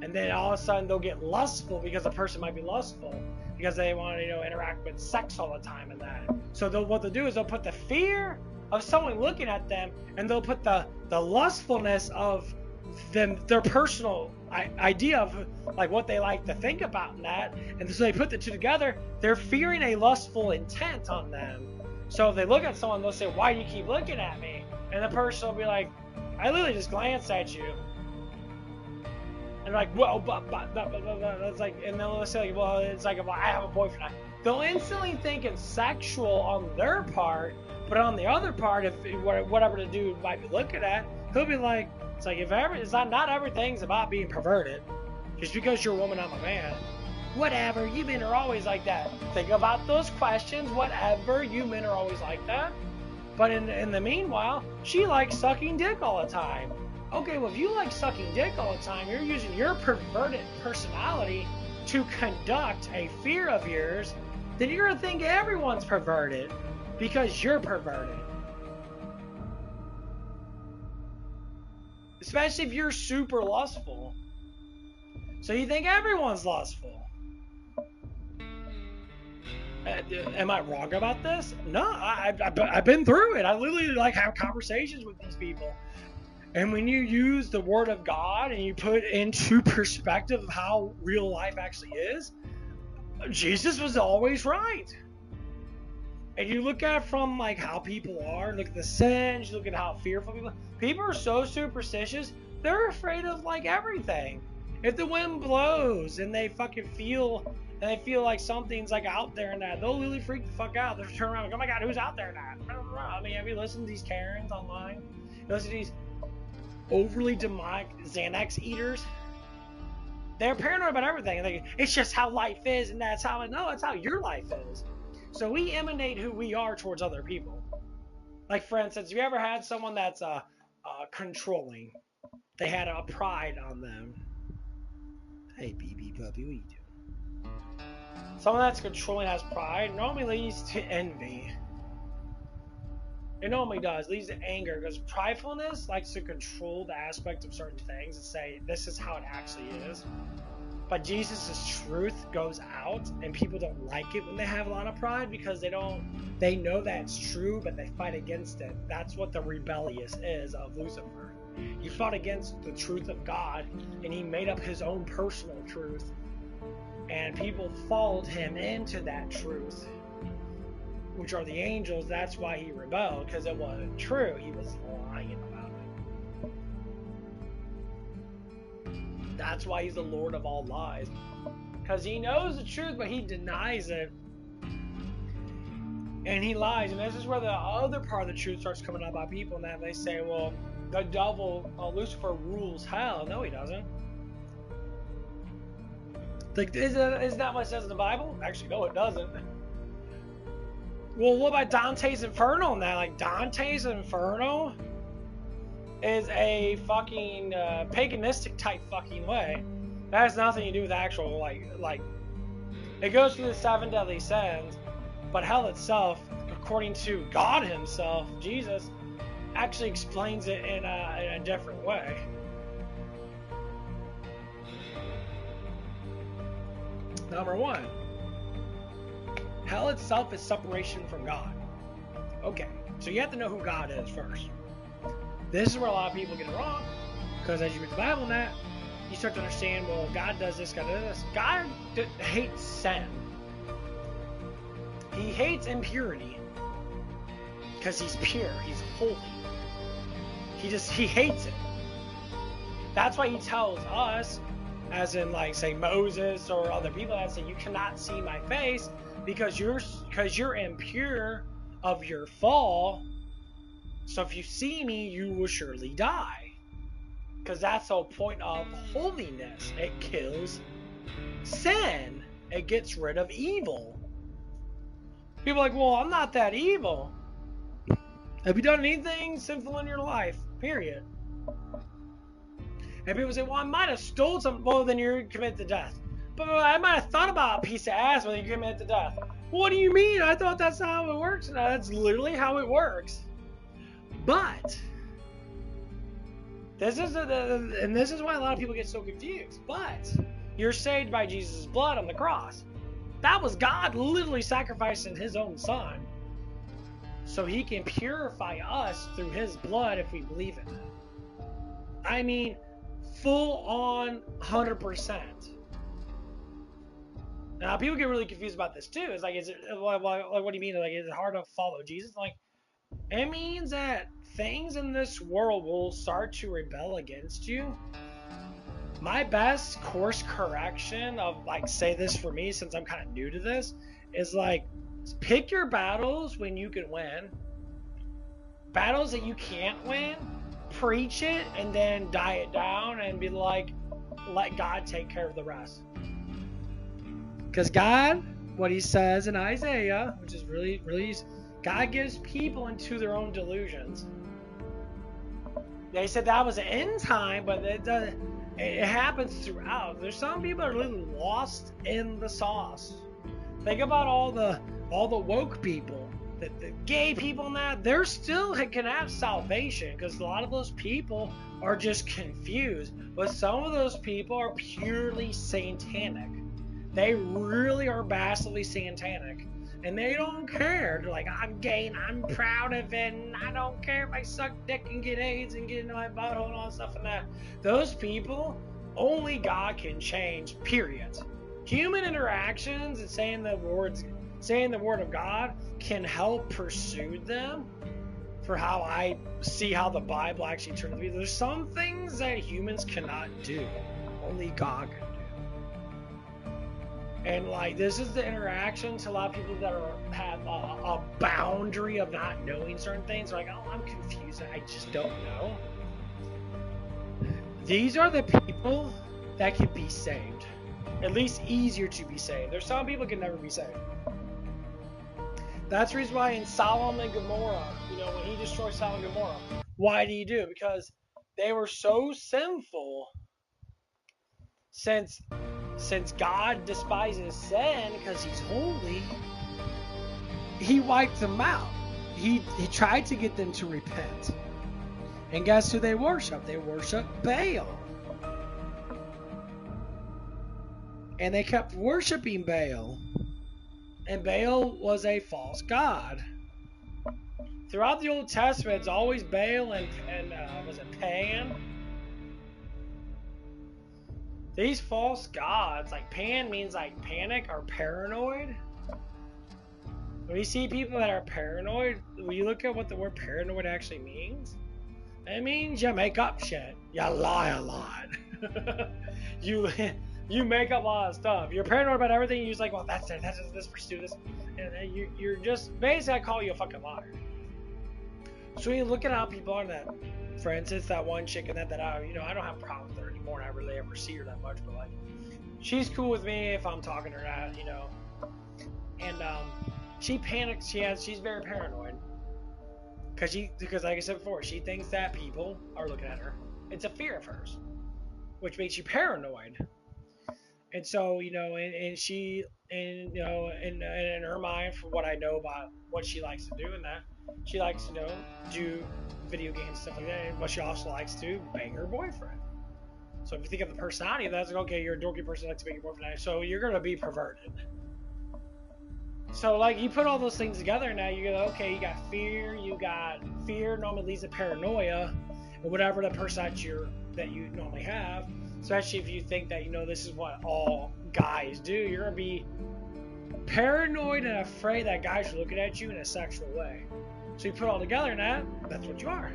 And then all of a sudden they'll get lustful because the person might be lustful because they want to interact with sex all the time and that. So what they'll do is they'll put the fear of someone looking at them, and they'll put the lustfulness of them, their personal idea of what they like to think about in that, and so they put the two together. They're fearing a lustful intent on them. So if they look at someone, they'll say, why do you keep looking at me? And the person will be like, I literally just glanced at you. And like, well, but it's like, and they'll say, well, it's like, well, I have a boyfriend. They'll instantly think it's sexual on their part, but on the other part, if whatever the dude might be looking at, he'll be like, it's like, it's not everything's about being perverted. Just because you're a woman, I'm a man. Whatever, you men are always like that. Think about those questions. Whatever, you men are always like that. But in the meanwhile, she likes sucking dick all the time. Okay, well, if you like sucking dick all the time, you're using your perverted personality to conduct a fear of yours, then you're going to think everyone's perverted because you're perverted. Especially if you're super lustful. So you think everyone's lustful. Am I wrong about this? No, I've been through it. I literally like have conversations with these people. And when you use the word of God and you put into perspective of how real life actually is, Jesus was always right. And you look at it from like how people are, look at the sins, you look at how fearful people are so superstitious, they're afraid of like everything. If the wind blows and they fucking feel like something's like out there and that, they'll really freak the fuck out. They'll turn around and go, oh my god, who's out there and that? I mean, have you listened to these Karens online? You listen to these overly demonic Xanax eaters? They're paranoid about everything. It's just how life is, and that's how it's how your life is. So we emanate who we are towards other people. Like, for instance, have you ever had someone that's controlling? They had a pride on them. Hey, BB puppy, what you doing? Someone that's controlling has pride normally leads to envy. It normally does. It leads to anger because pridefulness likes to control the aspect of certain things and say, this is how it actually is. But Jesus' truth goes out, and people don't like it when they have a lot of pride because they know that it's true, but they fight against it. That's what the rebellious is of Lucifer. He fought against the truth of God, and he made up his own personal truth. And people followed him into that truth, which are the angels. That's why he rebelled, because it wasn't true. He was lying about it. That's why he's the Lord of all lies. Because he knows the truth, but he denies it. And he lies. And this is where the other part of the truth starts coming out about people. And that they say, well, the devil, Lucifer, rules hell. No, he doesn't. Like, isn't that what it says in the Bible? Actually, no, it doesn't. Well, what about Dante's Inferno and that? Like, Dante's Inferno is a fucking paganistic type fucking way. That has nothing to do with actual, like it goes through the 7 deadly sins, but hell itself, according to God himself, Jesus, actually explains it in a different way. Number 1, hell itself is separation from God. Okay, so you have to know who God is first. This is where a lot of people get it wrong, because as you read the Bible and that, you start to understand, well, God does this, God does this. God hates sin. He hates impurity, because he's pure, he's holy. He hates it. That's why he tells us, as in like say Moses or other people that say, you cannot see my face because you're impure of your fall. So if you see me, you will surely die. Because that's the whole point of holiness. It kills sin. It gets rid of evil. People are like, well, I'm not that evil. Have you done anything sinful in your life? Period. And people say, well, I might have stole something. Well, then you're committed to death. But I might have thought about a piece of ass when you're committed to death. What do you mean? I thought that's not how it works. No, that's literally how it works. But this is why a lot of people get so confused. But you're saved by Jesus' blood on the cross. That was God literally sacrificing his own son, so he can purify us through his blood if we believe it. I mean, full on 100%. Now people get really confused about this too. It's like, what do you mean? Like, is it hard to follow Jesus? Like, it means that things in this world will start to rebel against you. My best course correction of, like, say this for me, since I'm kind of new to this, is like, pick your battles when you can win. Battles that you can't win, preach it, and then die it down and be like, let God take care of the rest. Because God, what he says in Isaiah, which is really, really, God gives people into their own delusions. They said that was the end time, but it happens throughout. There's some people that are really lost in the sauce. Think about all the woke people the gay people now, they're still can have salvation because a lot of those people are just confused. But some of those people are purely satanic. They really are massively satanic. And they don't care. They're like, I'm gay and I'm proud of it, and I don't care if I suck dick and get AIDS and get into my butthole and all that stuff and that. Those people, only God can change, period. Human interactions and saying the word of God can help pursue them for how I see how the Bible actually turns to be. There's some things that humans cannot do. Only God can do. And like, this is the interaction to a lot of people that have a boundary of not knowing certain things. They're like, oh, I'm confused. I just don't know. These are the people that can be saved. At least easier to be saved. There's some people can never be saved. That's the reason why in Sodom and Gomorrah, when he destroyed Sodom and Gomorrah, why did he do it? Because they were so sinful. Since God despises sin because he's holy, he wiped them out. He tried to get them to repent. And guess who they worship? They worship Baal. And they kept worshiping Baal. And Baal was a false god. Throughout the Old Testament, it's always Baal and was it Pan? These false gods, like Pan means like panic or paranoid. When you see people that are paranoid, when you look at what the word paranoid actually means, it means you make up shit. You lie a lot. You make up a lot of stuff. You're paranoid about everything. You're just like, well, that's it. That's this. Pursue this. And you're just basically, I call you a fucking liar. So when you look at how people are that, for instance, that one chick and that I don't have a problem with her anymore, and I really ever see her that much, but like, she's cool with me if I'm talking to her that, and she panics. She's very paranoid because like I said before, she thinks that people are looking at her. It's a fear of hers, which makes you paranoid. And so, and she, and in her mind, from what I know about what she likes to do, and that she likes to do video games, stuff like that, but she also likes to bang her boyfriend. So if you think of the personality of that, it's like, okay, you're a dorky person that likes to bang your boyfriend, so you're gonna be perverted. So like, you put all those things together, now you go, okay, you got fear normally leads to paranoia, or whatever the personality that you normally have. Especially if you think that this is what all guys do, you're gonna be paranoid and afraid that guys are looking at you in a sexual way. So you put it all together, and that's what you are.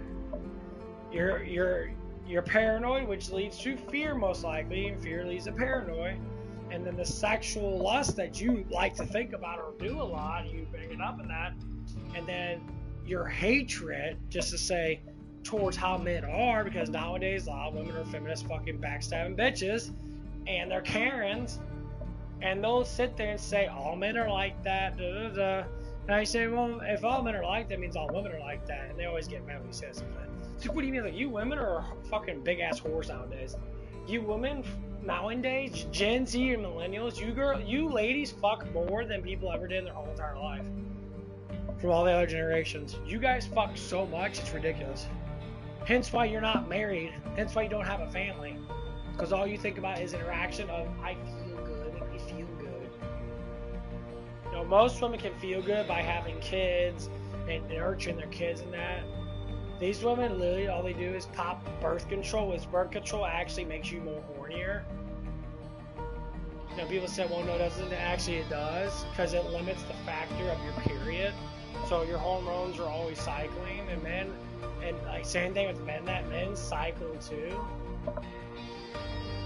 You're paranoid, which leads to fear most likely, and fear leads to paranoia. And then the sexual lust that you like to think about or do a lot, you bring it up in that. And then your hatred, just to say, towards how men are, because nowadays a lot of women are feminist fucking backstabbing bitches, and they're Karens, and they'll sit there and say all men are like that, da da da. And I say, well, if all men are like that, means all women are like that, and they always get mad when you say something. So what do you mean? Like, you women are fucking big ass whores nowadays. You women nowadays, Gen Z and millennials, you ladies fuck more than people ever did in their whole entire life. From all the other generations, you guys fuck so much, it's ridiculous. Hence why you're not married. Hence why you don't have a family. Because all you think about is interaction of, I feel good, make me feel good. Most women can feel good by having kids and nurturing their kids and that. These women, literally, all they do is pop birth control. Which birth control actually makes you more hornier. People say, well, no, it doesn't. Actually, it does. Because it limits the factor of your period. So your hormones are always cycling. And men... And like, same thing with men, that men cycle too.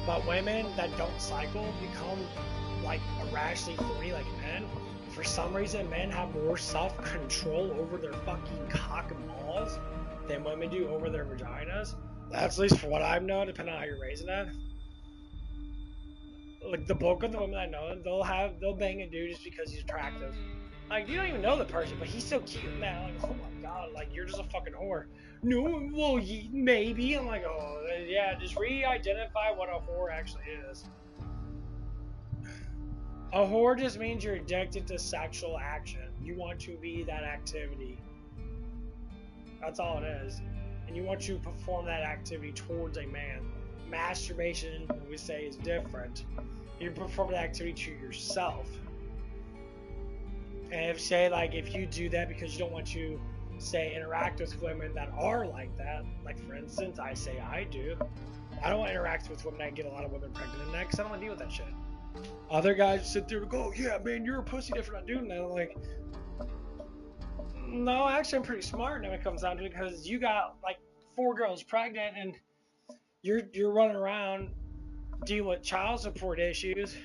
But women that don't cycle become like irrationally horny like men. For some reason, men have more self-control over their fucking cock and balls than women do over their vaginas. That's at least for what I've known, depending on how you're raising that. Like, the bulk of the women I know, they'll bang a dude just because he's attractive. Like, you don't even know the person, but he's so cute and that. Like, oh my god, like, you're just a fucking whore. No, well, maybe. I'm like, oh, yeah, just re-identify what a whore actually is. A whore just means you're addicted to sexual action. You want to be that activity. That's all it is. And you want to perform that activity towards a man. Masturbation, we say, is different. You perform that activity to yourself. And if you do that because you don't want to, say, interact with women that are like that, like for instance, I say I do. I don't want to interact with women that get a lot of women pregnant in that because I don't want to deal with that shit. Other guys sit there and go, yeah, man, you're a pussy if you're not doing that. I'm like, no, actually, I'm pretty smart when it comes down to it because you got like 4 girls pregnant and you're running around dealing with child support issues.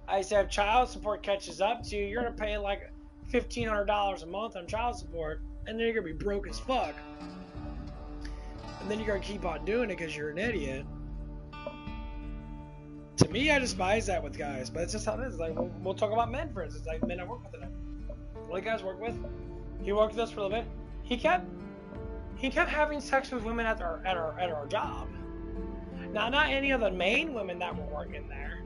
I said, if child support catches up to you, you're gonna pay like $1,500 a month on child support, and then you're gonna be broke as fuck. And then you're gonna keep on doing it because you're an idiot. To me, I despise that with guys, but it's just how it is. Like we'll talk about men, for instance. Like men I work with today. What guys work with? He worked with us for a little bit. He kept having sex with women at our job. Now, not any of the main women that were working there.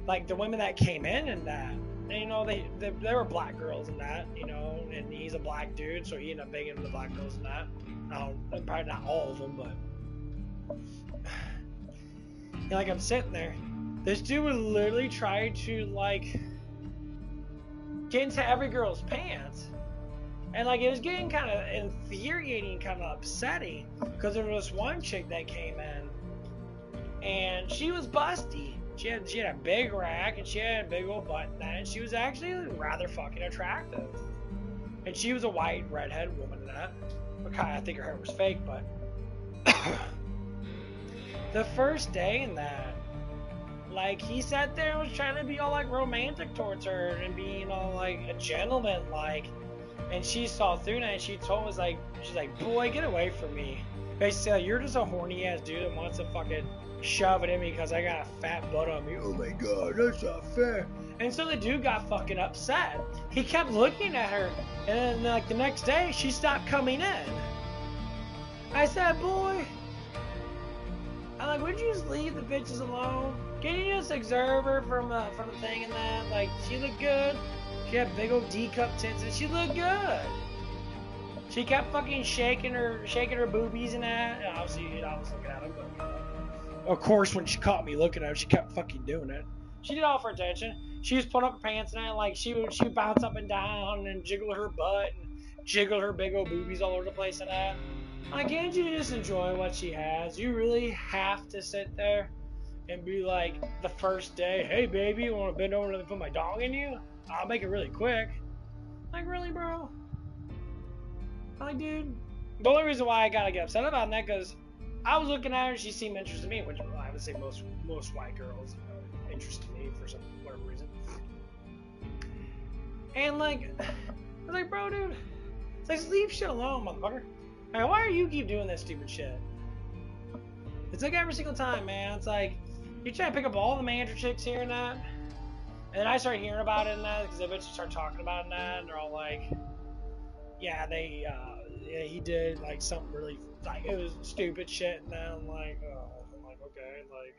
Like the women that came in and that, and, you know, they were black girls and that, you know, and he's a black dude, so he ended up banging the black girls and that. Probably not all of them, but you know, like I'm sitting there, this dude would literally try to like get into every girl's pants, and like it was getting kind of infuriating, kind of upsetting, because there was one chick that came in, and she was busty. She had a big rack and she had a big old butt in that, and she was actually rather fucking attractive. And she was a white redhead woman in that. Okay, I think her hair was fake, but the first day in that, like he sat there and was trying to be all like romantic towards her and be, you know, like a gentleman like, and she saw through that and she told us like, she's like, boy, get away from me. Basically, you're just a horny ass dude that wants to fucking shove it in me because I got a fat butt on me. Oh my god, that's not fair. And so the dude got fucking upset. He kept looking at her, and then like the next day, she stopped coming in. I said, boy, I'm like, would you just leave the bitches alone? Can you just observe her from the thing and that? Like, she looked good. She had big old D-cup tits, and she looked good. She kept fucking shaking her boobies and that. And obviously, I was looking at them, but you know. Of course, when she caught me looking at her, she kept fucking doing it. She did all for attention. She was putting up her pants and that, like she would bounce up and down and jiggle her butt and jiggle her big old boobies all over the place and that. Like, can't you just enjoy what she has? You really have to sit there and be like, the first day, hey baby, you want to bend over and put my dong in you? I'll make it really quick. Like, really, bro? Like, dude. The only reason why I gotta get upset about that, because I was looking at her and she seemed interested in me, which I would say most white girls interested in me for some whatever reason. And like, I was like, bro, dude, it's like, leave shit alone, motherfucker. Like, why are you keep doing that stupid shit? It's like every single time, man. It's like you try to pick up all the manager chicks here and that, and then I start hearing about it and that because they eventually start talking about it and that, and they're all like, yeah, yeah, he did like something really, like, it was stupid shit, and then I'm like, okay, like,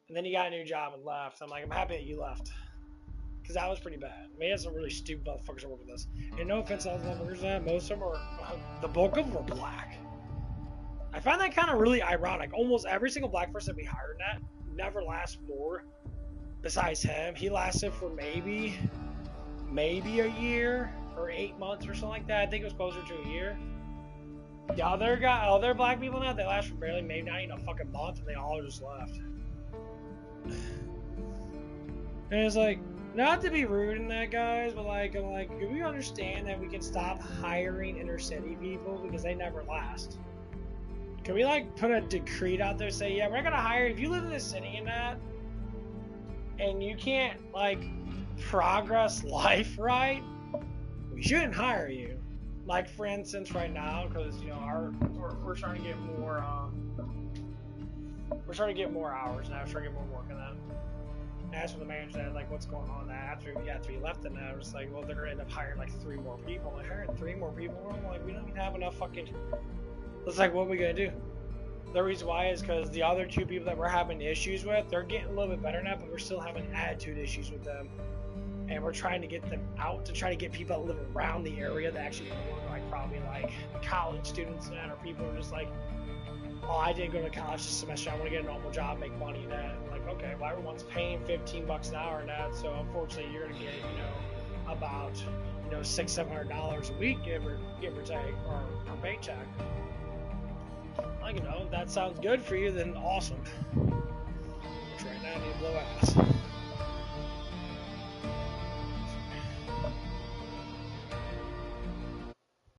and then he got a new job and left. I'm like, I'm happy that you left, because that was pretty bad. I mean, he had some really stupid motherfuckers that work with us, and no offense to all the motherfuckers, most of them are, the bulk of them are black. I find that kind of really ironic. Almost every single black person we hired that never lasts more. Besides him, he lasted for maybe a year or 8 months or something like that. I think it was closer to a year. The other black people now, they last for barely, maybe not even a fucking month, and they all just left. And it's like, not to be rude in that, guys, but like, I'm like, do we understand that we can stop hiring inner city people because they never last? Can we like put a decree out there, say, yeah, we're not gonna hire, if you live in the city and that, and you can't like progress life right, we shouldn't hire you. Like, for instance, right now, because, you know, we're starting to get more, we're starting to get more hours now, we're starting to get more work in that. And asked for the manager that, like, what's going on that after he left in that, I was like, well, they're gonna end up hiring like 3 more people. I hired 3 more people. I'm like, we don't even have enough fucking It's like, what are we gonna do? The reason why is because the other two people that we're having issues with, they're getting a little bit better now, but we're still having attitude issues with them. And we're trying to get them out to try to get people that live around the area that actually work, like probably like college students and or people who are just like, oh, I didn't go to college this semester, I want to get a normal job, make money in that. Like, okay, well, everyone's paying $15 an hour in that, so unfortunately you're gonna get, about, $600-700 a week, give or take, or per paycheck. Like, that sounds good for you, then awesome. Which right now I need to blow ass.